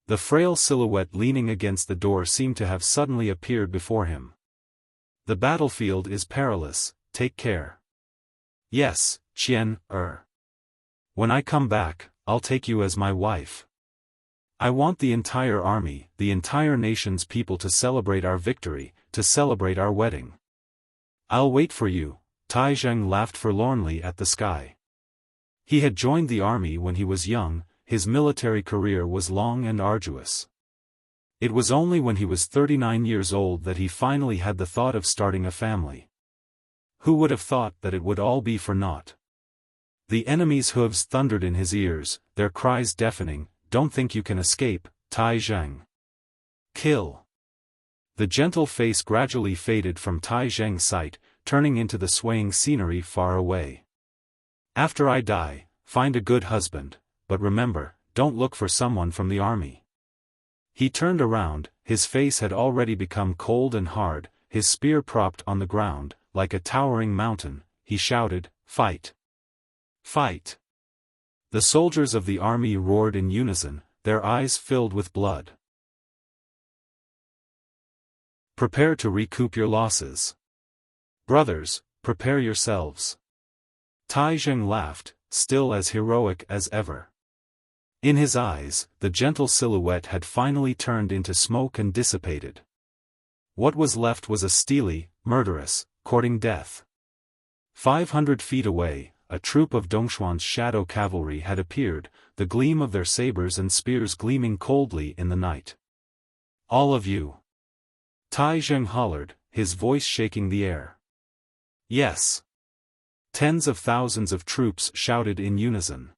The frail silhouette leaning against the door seemed to have suddenly appeared before him. The battlefield is perilous, take care. Yes, Qian, When I come back, I'll take you as my wife. I want the entire army, the entire nation's people to celebrate our victory, to celebrate our wedding. I'll wait for you. Tai Zheng laughed forlornly at the sky. He had joined the army when he was young, his military career was long and arduous. It was only when he was 39 years old that he finally had the thought of starting a family. Who would have thought that it would all be for naught? The enemy's hooves thundered in his ears, their cries deafening, Don't think you can escape, Tai Zheng. Kill. The gentle face gradually faded from Tai Zheng's sight, turning into the swaying scenery far away. After I die, find a good husband, but remember, don't look for someone from the army. He turned around, his face had already become cold and hard, his spear propped on the ground, like a towering mountain, he shouted, Fight! Fight! The soldiers of the army roared in unison, their eyes filled with blood. Prepare to recoup your losses. Brothers, prepare yourselves. Tai Zheng laughed, still as heroic as ever. In his eyes, the gentle silhouette had finally turned into smoke and dissipated. What was left was a steely, murderous, courting death. 500 feet away, a troop of Dongxuan's shadow cavalry had appeared, the gleam of their sabers and spears gleaming coldly in the night. All of you! Tai Zheng hollered, his voice shaking the air. Yes! Tens of thousands of troops shouted in unison.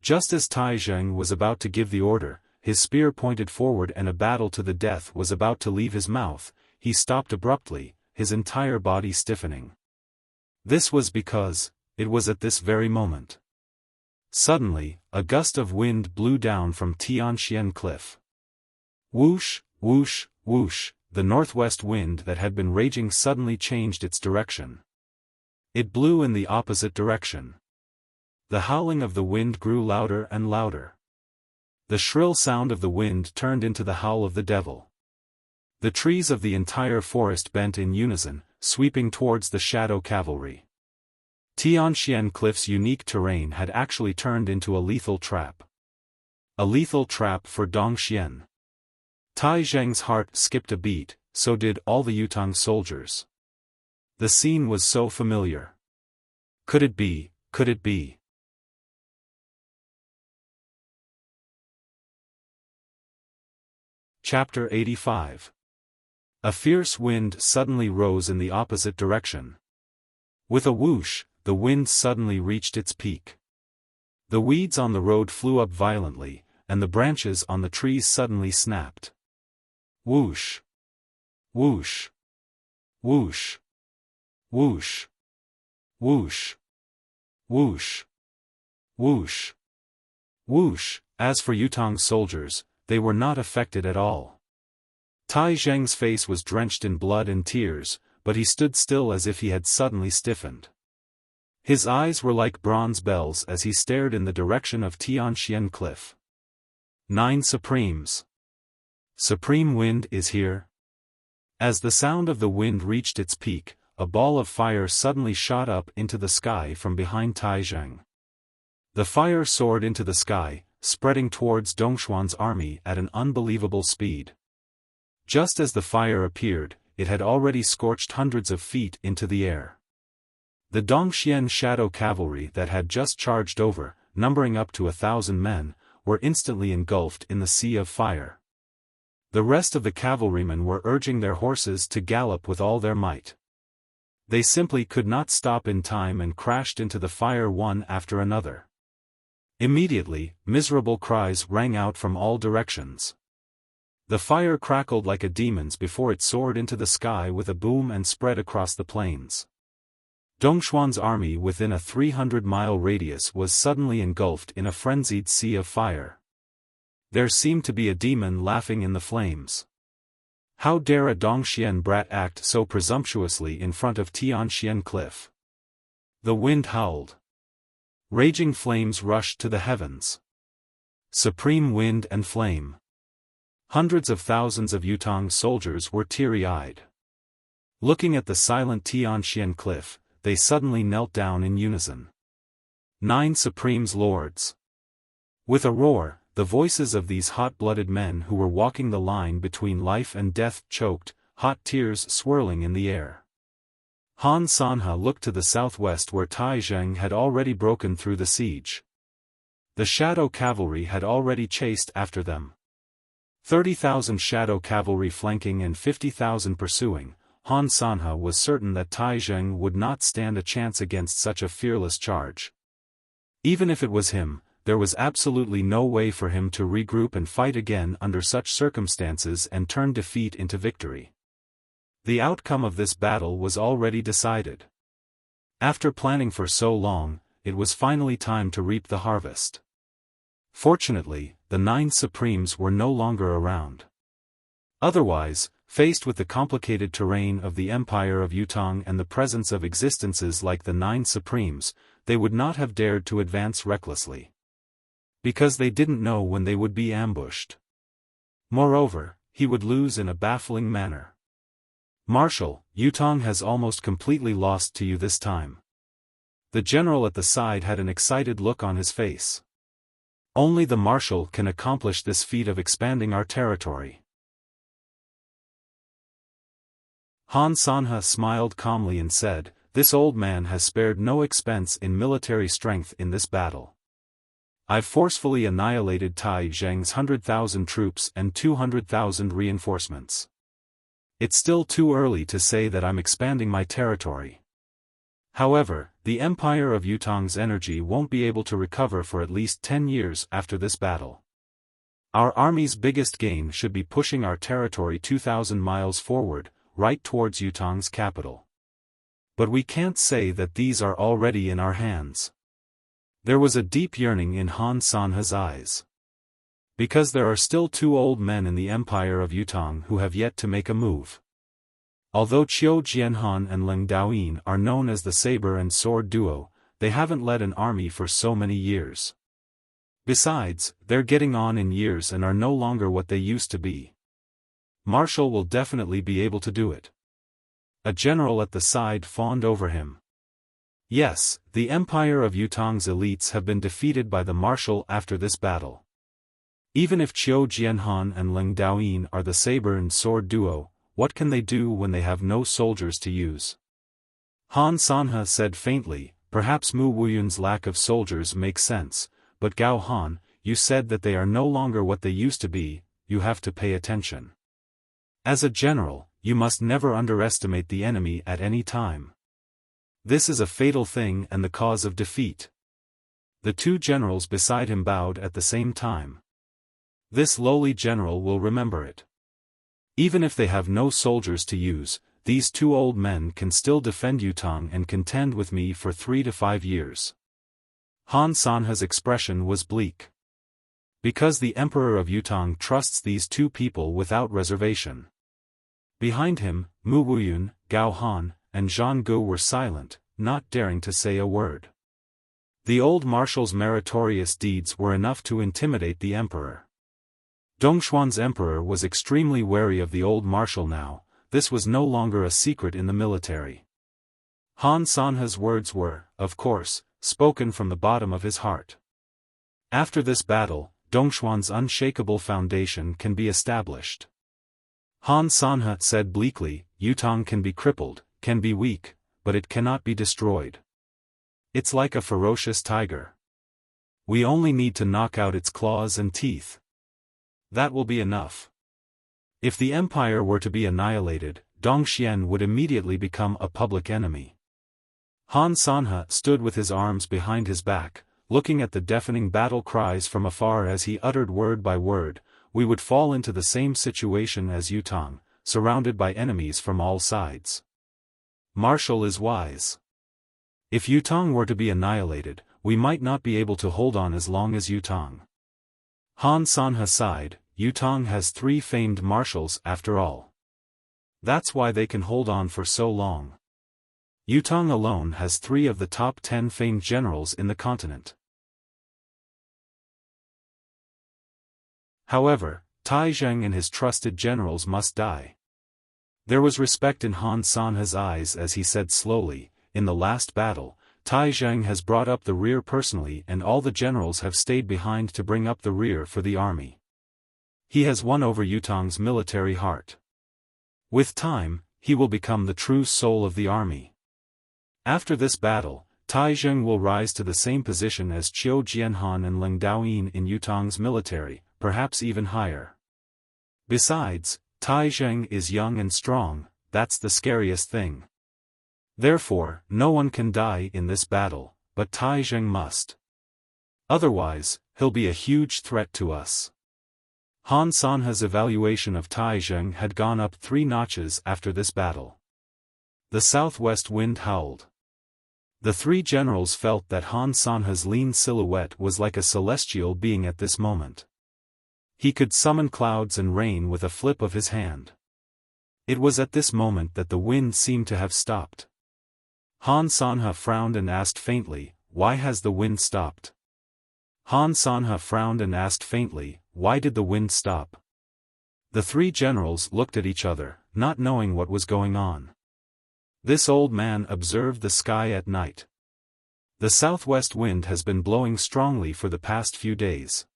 Just as Tai Zheng was about to give the order, his spear pointed forward and a battle to the death was about to leave his mouth, he stopped abruptly, his entire body stiffening. This was because, it was at this very moment. Suddenly, a gust of wind blew down from Tianxian Cliff. Whoosh, whoosh, whoosh, the northwest wind that had been raging suddenly changed its direction. It blew in the opposite direction. The howling of the wind grew louder and louder. The shrill sound of the wind turned into the howl of the devil. The trees of the entire forest bent in unison, sweeping towards the shadow cavalry. Tianxian Cliff's unique terrain had actually turned into a lethal trap. A lethal trap for Dongxian. Tai Zheng's heart skipped a beat, so did all the Yutang soldiers. The scene was so familiar. Could it be, could it be? Chapter 85. A fierce wind suddenly rose in the opposite direction. With a whoosh, the wind suddenly reached its peak. The weeds on the road flew up violently, and the branches on the trees suddenly snapped. Whoosh! Whoosh! Whoosh! Whoosh! Whoosh! Whoosh! Whoosh! Whoosh! As for Yutang's soldiers, they were not affected at all. Tai Zheng's face was drenched in blood and tears, but he stood still as if he had suddenly stiffened. His eyes were like bronze bells as he stared in the direction of Tianxian Cliff. 9 Supremes. Supreme Wind is here. As the sound of the wind reached its peak, a ball of fire suddenly shot up into the sky from behind Tai Zheng. The fire soared into the sky, spreading towards Dongxuan's army at an unbelievable speed. Just as the fire appeared, it had already scorched hundreds of feet into the air. The Dongxian shadow cavalry that had just charged over, numbering up to 1,000 men, were instantly engulfed in the sea of fire. The rest of the cavalrymen were urging their horses to gallop with all their might. They simply could not stop in time and crashed into the fire one after another. Immediately, miserable cries rang out from all directions. The fire crackled like a demon's before it soared into the sky with a boom and spread across the plains. Dongxuan's army within a 300-mile radius was suddenly engulfed in a frenzied sea of fire. There seemed to be a demon laughing in the flames. How dare a Dongxian brat act so presumptuously in front of Tianxian Cliff? The wind howled. Raging flames rushed to the heavens. Supreme wind and flame. Hundreds of thousands of Yutang soldiers were teary-eyed. Looking at the silent Tianxian Cliff, they suddenly knelt down in unison. 9 Supremes Lords. With a roar, the voices of these hot-blooded men who were walking the line between life and death choked, hot tears swirling in the air. Han Sanhe looked to the southwest where Tai Zheng had already broken through the siege. The shadow cavalry had already chased after them. 30,000 shadow cavalry flanking and 50,000 pursuing. Han Sanhe was certain that Tai Zheng would not stand a chance against such a fearless charge. Even if it was him, there was absolutely no way for him to regroup and fight again under such circumstances and turn defeat into victory. The outcome of this battle was already decided. After planning for so long, it was finally time to reap the harvest. Fortunately, the 9 Supremes were no longer around. Otherwise, faced with the complicated terrain of the Empire of Yutang and the presence of existences like the 9 Supremes, they would not have dared to advance recklessly. Because they didn't know when they would be ambushed. Moreover, he would lose in a baffling manner. Marshal, Yutang has almost completely lost to you this time. The general at the side had an excited look on his face. Only the marshal can accomplish this feat of expanding our territory. Han Sanhe smiled calmly and said, "This old man has spared no expense in military strength in this battle. I've forcefully annihilated Tai Zheng's 100,000 troops and 200,000 reinforcements. It's still too early to say that I'm expanding my territory. However, the Empire of Yutang's energy won't be able to recover for at least 10 years after this battle. Our army's biggest gain should be pushing our territory 2,000 miles forward, right towards Yutang's capital. But we can't say that these are already in our hands. There was a deep yearning in Han Sanhe's eyes. Because there are still 2 old men in the Empire of Yutong who have yet to make a move. Although Qiu Jianhan and Leng Daoyin are known as the saber and sword duo, they haven't led an army for so many years. Besides, they're getting on in years and are no longer what they used to be. Marshal will definitely be able to do it. A general at the side fawned over him. Yes, the Empire of Yutong's elites have been defeated by the Marshal after this battle. Even if Qiu Jianhan and Leng Daoyin are the saber and sword duo, what can they do when they have no soldiers to use? Han Sanhe said faintly, perhaps Mu Wuyun's lack of soldiers makes sense, but Gao Han, you said that they are no longer what they used to be, you have to pay attention. As a general, you must never underestimate the enemy at any time. This is a fatal thing and the cause of defeat. The 2 generals beside him bowed at the same time. This lowly general will remember it. Even if they have no soldiers to use, these 2 old men can still defend Yutong and contend with me for 3 to 5 years. Han Sanhe's expression was bleak. Because the Emperor of Yutong trusts these 2 people without reservation. Behind him, Mu Wuyun, Gao Han, and Zhang Gu were silent, not daring to say a word. The old marshal's meritorious deeds were enough to intimidate the emperor. Dongxuan's emperor was extremely wary of the old marshal now. This was no longer a secret in the military. Han Sanhe's words were, of course, spoken from the bottom of his heart. After this battle, Dongxuan's unshakable foundation can be established. Han Sanhe said bleakly, Yutong can be crippled, can be weak, but it cannot be destroyed. It's like a ferocious tiger. We only need to knock out its claws and teeth. That will be enough. If the empire were to be annihilated, Dongxian would immediately become a public enemy. Han Sanhe stood with his arms behind his back, looking at the deafening battle cries from afar as he uttered word by word, we would fall into the same situation as Yutong, surrounded by enemies from all sides. Marshal is wise. If Yutong were to be annihilated, we might not be able to hold on as long as Yutong. Han Sanhe sighed, Yutong has 3 famed marshals after all. That's why they can hold on for so long. Yutong alone has 3 of the top 10 famed generals in the continent. However, Tai Zheng and his trusted generals must die. There was respect in Han Sanhe's eyes as he said slowly, in the last battle, Tai Zheng has brought up the rear personally and all the generals have stayed behind to bring up the rear for the army. He has won over Yutong's military heart. With time, he will become the true soul of the army. After this battle, Tai Zheng will rise to the same position as Qiu Jianhan and Leng Daoyin in Yutong's military, perhaps even higher. Besides, Tai Zheng is young and strong, that's the scariest thing. Therefore, no one can die in this battle, but Tai Zheng must. Otherwise, he'll be a huge threat to us. Han Sanhe's evaluation of Tai Zheng had gone up 3 notches after this battle. The southwest wind howled. The 3 generals felt that Han Sanhe's lean silhouette was like a celestial being at this moment. He could summon clouds and rain with a flip of his hand. It was at this moment that the wind seemed to have stopped. Han Sanhe frowned and asked faintly, why has the wind stopped? Han Sanhe frowned and asked faintly, why did the wind stop? The 3 generals looked at each other, not knowing what was going on. This old man observed the sky at night. The southwest wind has been blowing strongly for the past few days.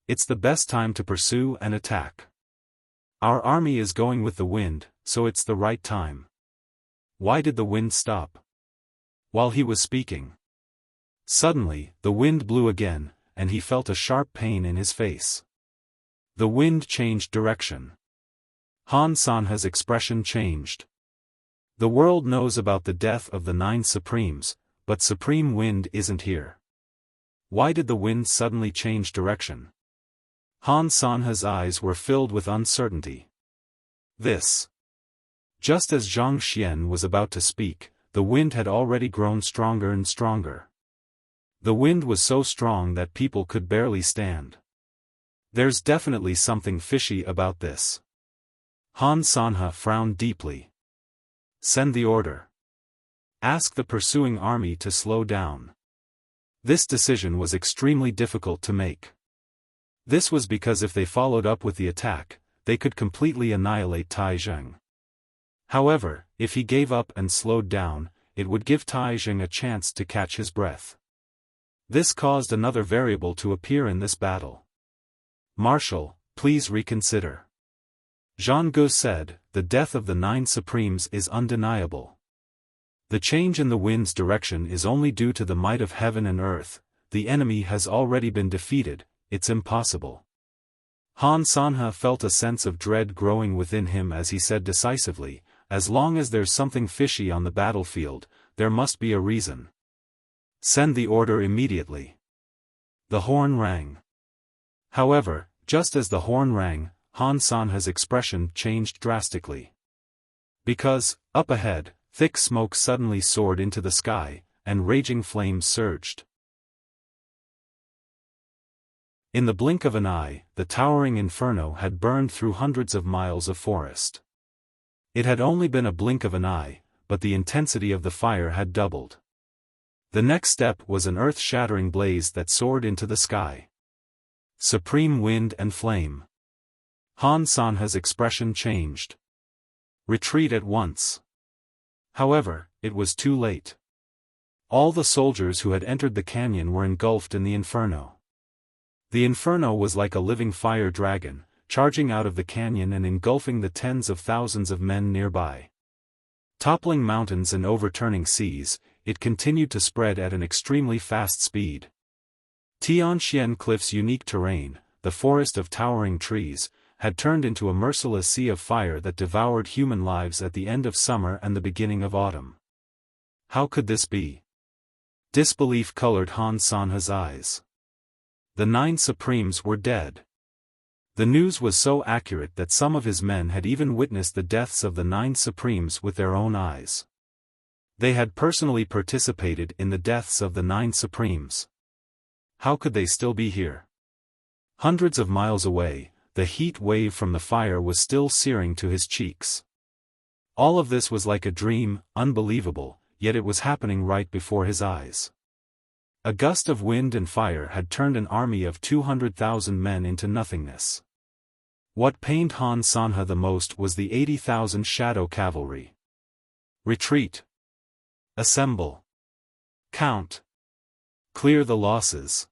It's the best time to pursue and attack. Our army is going with the wind, so it's the right time. Why did the wind stop? While he was speaking, suddenly, the wind blew again, and he felt a sharp pain in his face. The wind changed direction. Han Sanhe's expression changed. The world knows about the death of the 9 Supremes, but Supreme Wind isn't here. Why did the wind suddenly change direction? Han Sanhe's eyes were filled with uncertainty. Just as Zhang Xian was about to speak, the wind had already grown stronger and stronger. The wind was so strong that people could barely stand. There's definitely something fishy about this. Han Sanhe frowned deeply. Send the order. Ask the pursuing army to slow down. This decision was extremely difficult to make. This was because if they followed up with the attack, they could completely annihilate Taizheng. However, if he gave up and slowed down, it would give Taizheng a chance to catch his breath. This caused another variable to appear in this battle. Marshal, please reconsider. Zhang Ge said, the death of the 9 Supremes is undeniable. The change in the wind's direction is only due to the might of heaven and earth. The enemy has already been defeated, it's impossible. Han Sanhe felt a sense of dread growing within him as he said decisively, as long as there's something fishy on the battlefield, there must be a reason. Send the order immediately. The horn rang. However, just as the horn rang, Han Sanhe's expression changed drastically. Because, up ahead, thick smoke suddenly soared into the sky, and raging flames surged. In the blink of an eye, the towering inferno had burned through hundreds of miles of forest. It had only been a blink of an eye, but the intensity of the fire had doubled. The next step was an earth-shattering blaze that soared into the sky. Supreme wind and flame. Han Sanhe's expression changed. Retreat at once. However, it was too late. All the soldiers who had entered the canyon were engulfed in the inferno. The inferno was like a living fire dragon, charging out of the canyon and engulfing the tens of thousands of men nearby. Toppling mountains and overturning seas, it continued to spread at an extremely fast speed. Tianxian Cliff's unique terrain, the forest of towering trees, had turned into a merciless sea of fire that devoured human lives at the end of summer and the beginning of autumn. How could this be? Disbelief colored Han Sanhe's eyes. The 9 Supremes were dead. The news was so accurate that some of his men had even witnessed the deaths of the 9 Supremes with their own eyes. They had personally participated in the deaths of the 9 Supremes. How could they still be here? Hundreds of miles away, the heat wave from the fire was still searing to his cheeks. All of this was like a dream, unbelievable, yet it was happening right before his eyes. A gust of wind and fire had turned an army of 200,000 men into nothingness. What pained Han Sanhe the most was the 80,000 shadow cavalry. Retreat. Assemble. Count. Clear the losses.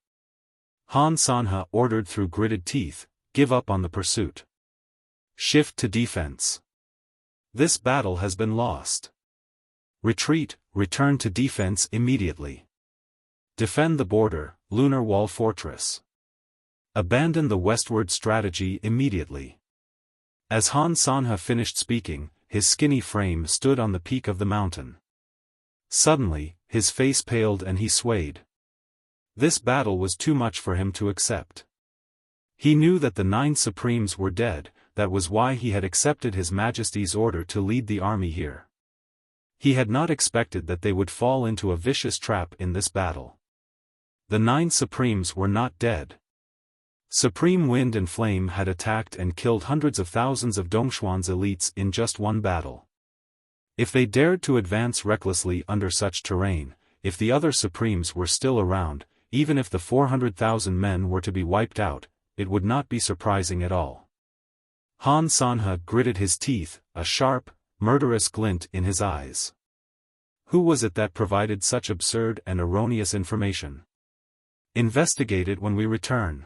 Han Sanhe ordered through gritted teeth, give up on the pursuit. Shift to defense. This battle has been lost. Retreat, return to defense immediately. Defend the border, Lunar Wall Fortress. Abandon the westward strategy immediately. As Han Sanhe finished speaking, his skinny frame stood on the peak of the mountain. Suddenly, his face paled and he swayed. This battle was too much for him to accept. He knew that the 9 Supremes were dead, that was why he had accepted His Majesty's order to lead the army here. He had not expected that they would fall into a vicious trap in this battle. The 9 Supremes were not dead. Supreme Wind and Flame had attacked and killed hundreds of thousands of Dongxuan's elites in just one battle. If they dared to advance recklessly under such terrain, if the other Supremes were still around, even if the 400,000 men were to be wiped out, it would not be surprising at all. Han Sanhe gritted his teeth, a sharp, murderous glint in his eyes. Who was it that provided such absurd and erroneous information? Investigate it when we return.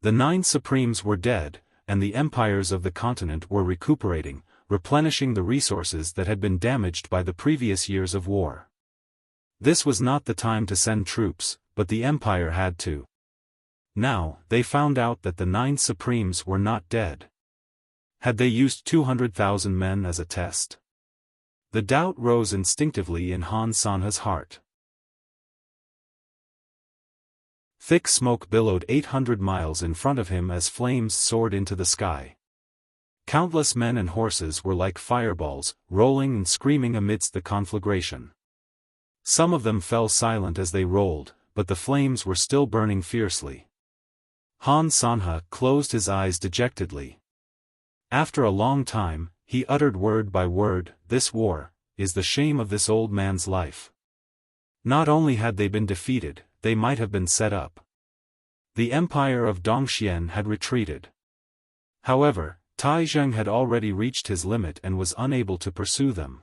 The 9 Supremes were dead, and the empires of the continent were recuperating, replenishing the resources that had been damaged by the previous years of war. This was not the time to send troops, but the empire had to. Now, they found out that the 9 Supremes were not dead. Had they used 200,000 men as a test? The doubt rose instinctively in Han Sanhe's heart. Thick smoke billowed 800 miles in front of him as flames soared into the sky. Countless men and horses were like fireballs, rolling and screaming amidst the conflagration. Some of them fell silent as they rolled, but the flames were still burning fiercely. Han Sanhe closed his eyes dejectedly. After a long time, he uttered word by word, "This war is the shame of this old man's life." Not only had they been defeated, they might have been set up. The empire of Dongxian had retreated. However, Taizheng had already reached his limit and was unable to pursue them.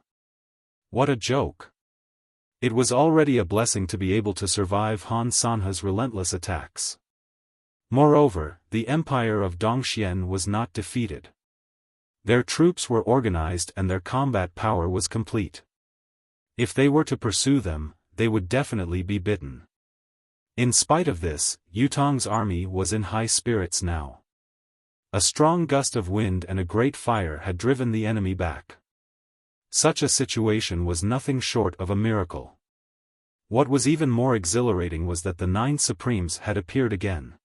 What a joke! It was already a blessing to be able to survive Han Sanhe's relentless attacks. Moreover, the empire of Dongxian was not defeated. Their troops were organized and their combat power was complete. If they were to pursue them, they would definitely be bitten. In spite of this, Yutong's army was in high spirits now. A strong gust of wind and a great fire had driven the enemy back. Such a situation was nothing short of a miracle. What was even more exhilarating was that the 9 Supremes had appeared again.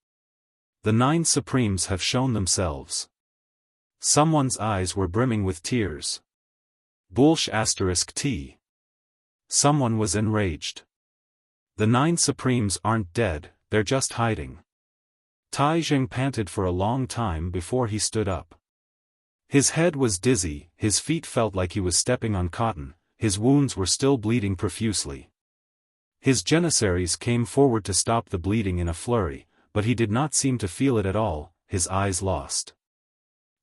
The 9 Supremes have shown themselves. Someone's eyes were brimming with tears. *T. Someone was enraged. The 9 Supremes aren't dead, they're just hiding. Taizheng panted for a long time before he stood up. His head was dizzy, his feet felt like he was stepping on cotton, his wounds were still bleeding profusely. His janissaries came forward to stop the bleeding in a flurry, but he did not seem to feel it at all, his eyes lost.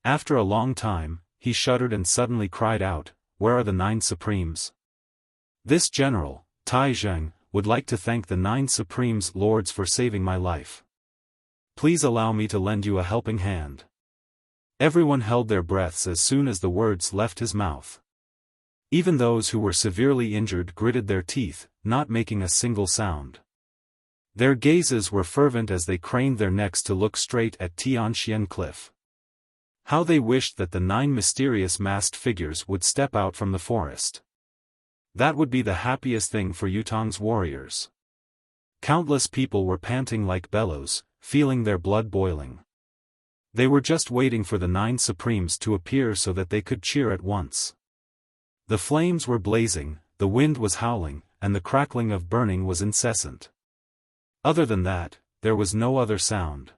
After a long time, he shuddered and suddenly cried out, "Where are the 9 Supremes?" This general, Taizheng, would like to thank the 9 Supremes lords for saving my life. Please allow me to lend you a helping hand. Everyone held their breaths as soon as the words left his mouth. Even those who were severely injured gritted their teeth, not making a single sound. Their gazes were fervent as they craned their necks to look straight at Tianxian Cliff. How they wished that the 9 mysterious masked figures would step out from the forest. That would be the happiest thing for Yutong's warriors. Countless people were panting like bellows, feeling their blood boiling. They were just waiting for the 9 Supremes to appear so that they could cheer at once. The flames were blazing, the wind was howling, and the crackling of burning was incessant. Other than that, there was no other sound.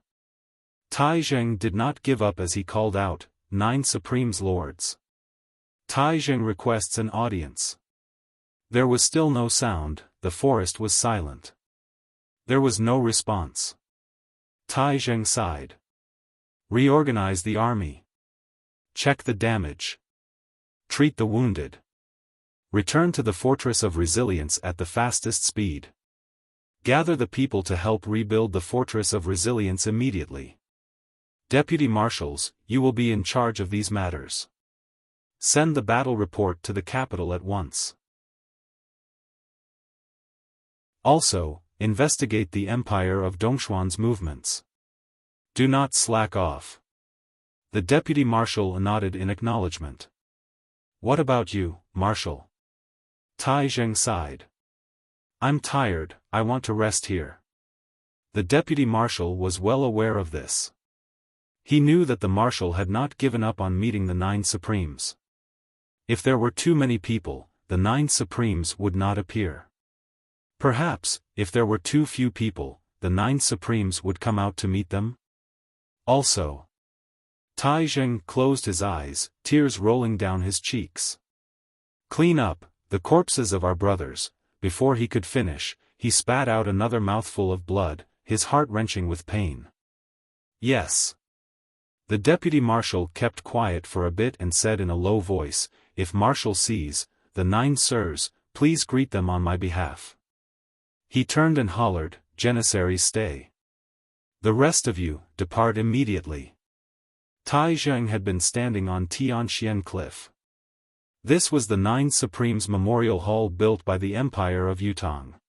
Taizheng did not give up as he called out, "9 Supremes lords. Taizheng requests an audience." There was still no sound, the forest was silent. There was no response. Taizheng sighed. "Reorganize the army. Check the damage. Treat the wounded. Return to the Fortress of Resilience at the fastest speed. Gather the people to help rebuild the Fortress of Resilience immediately. Deputy marshals, you will be in charge of these matters. Send the battle report to the capital at once. Also, investigate the Empire of Dongxuan's movements. Do not slack off." The deputy marshal nodded in acknowledgement. "What about you, Marshal?" Taizheng sighed. "I'm tired, I want to rest here." The deputy marshal was well aware of this. He knew that the marshal had not given up on meeting the 9 Supremes. If there were too many people, the 9 Supremes would not appear. Perhaps, if there were too few people, the 9 Supremes would come out to meet them. Also, Taizheng closed his eyes, tears rolling down his cheeks. "Clean up the corpses of our brothers." Before he could finish, he spat out another mouthful of blood, his heart wrenching with pain. "Yes." The deputy marshal kept quiet for a bit and said in a low voice, "If Marshal sees the 9 sirs, please greet them on my behalf." He turned and hollered, "Janissaries stay. The rest of you, depart immediately." Taizheng had been standing on Tianxian Cliff. This was the 9 Supremes Memorial Hall built by the Empire of Yutong.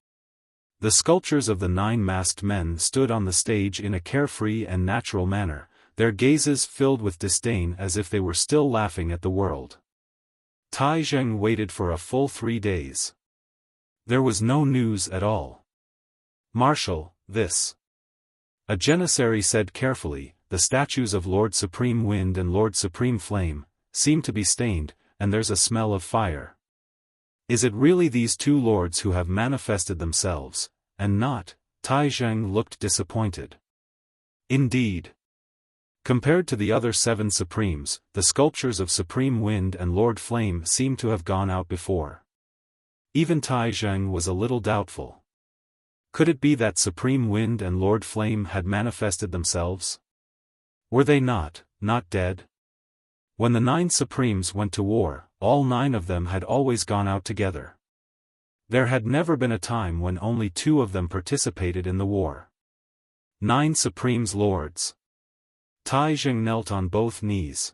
The sculptures of the 9 masked men stood on the stage in a carefree and natural manner, their gazes filled with disdain as if they were still laughing at the world. Taizheng waited for a full 3 days. There was no news at all. "Marshal, this." A janissary said carefully, the statues of Lord Supreme Wind and Lord Supreme Flame, seem to be stained, and there's a smell of fire. Is it really these two lords who have manifested themselves, and not? Tai Zheng looked disappointed. Indeed. Compared to the other 7 Supremes, the sculptures of Supreme Wind and Lord Flame seem to have gone out before. Even Tai Zheng was a little doubtful. Could it be that Supreme Wind and Lord Flame had manifested themselves? Were they not dead? When the 9 Supremes went to war, all 9 of them had always gone out together. There had never been a time when only 2 of them participated in the war. 9 Supremes Lords. Tai Zheng knelt on both knees.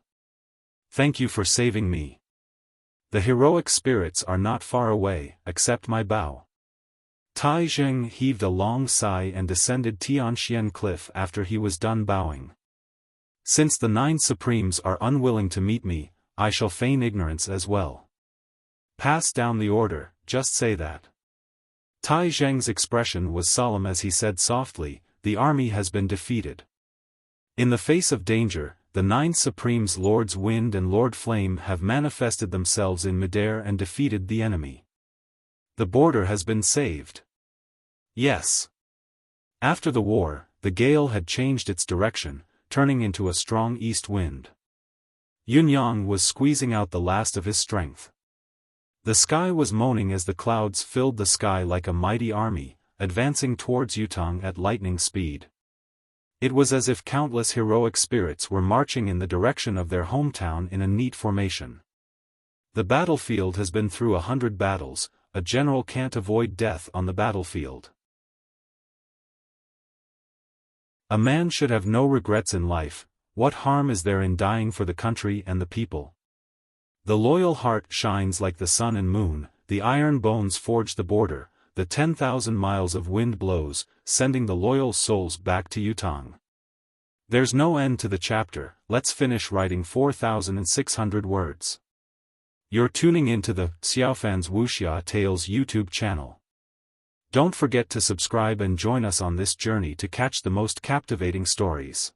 Thank you for saving me. The heroic spirits are not far away, accept my bow. Tai Zheng heaved a long sigh and descended Tianxian Cliff after he was done bowing. Since the 9 Supremes are unwilling to meet me, I shall feign ignorance as well. Pass down the order, just say that. Tai Zheng's expression was solemn as he said softly, the army has been defeated. In the face of danger, the 9 Supremes Lords Wind and Lord Flame have manifested themselves in midair and defeated the enemy. The border has been saved. Yes. After the war, the gale had changed its direction, turning into a strong east wind. Yunyang was squeezing out the last of his strength. The sky was moaning as the clouds filled the sky like a mighty army, advancing towards Yutong at lightning speed. It was as if countless heroic spirits were marching in the direction of their hometown in a neat formation. The battlefield has been through 100 battles, a general can't avoid death on the battlefield. A man should have no regrets in life, what harm is there in dying for the country and the people? The loyal heart shines like the sun and moon, the iron bones forge the border, the 10,000 miles of wind blows, sending the loyal souls back to Yutong. There's no end to the chapter, let's finish writing 4,600 words. You're tuning into the Xiaofan's Wuxia Tales YouTube channel. Don't forget to subscribe and join us on this journey to catch the most captivating stories.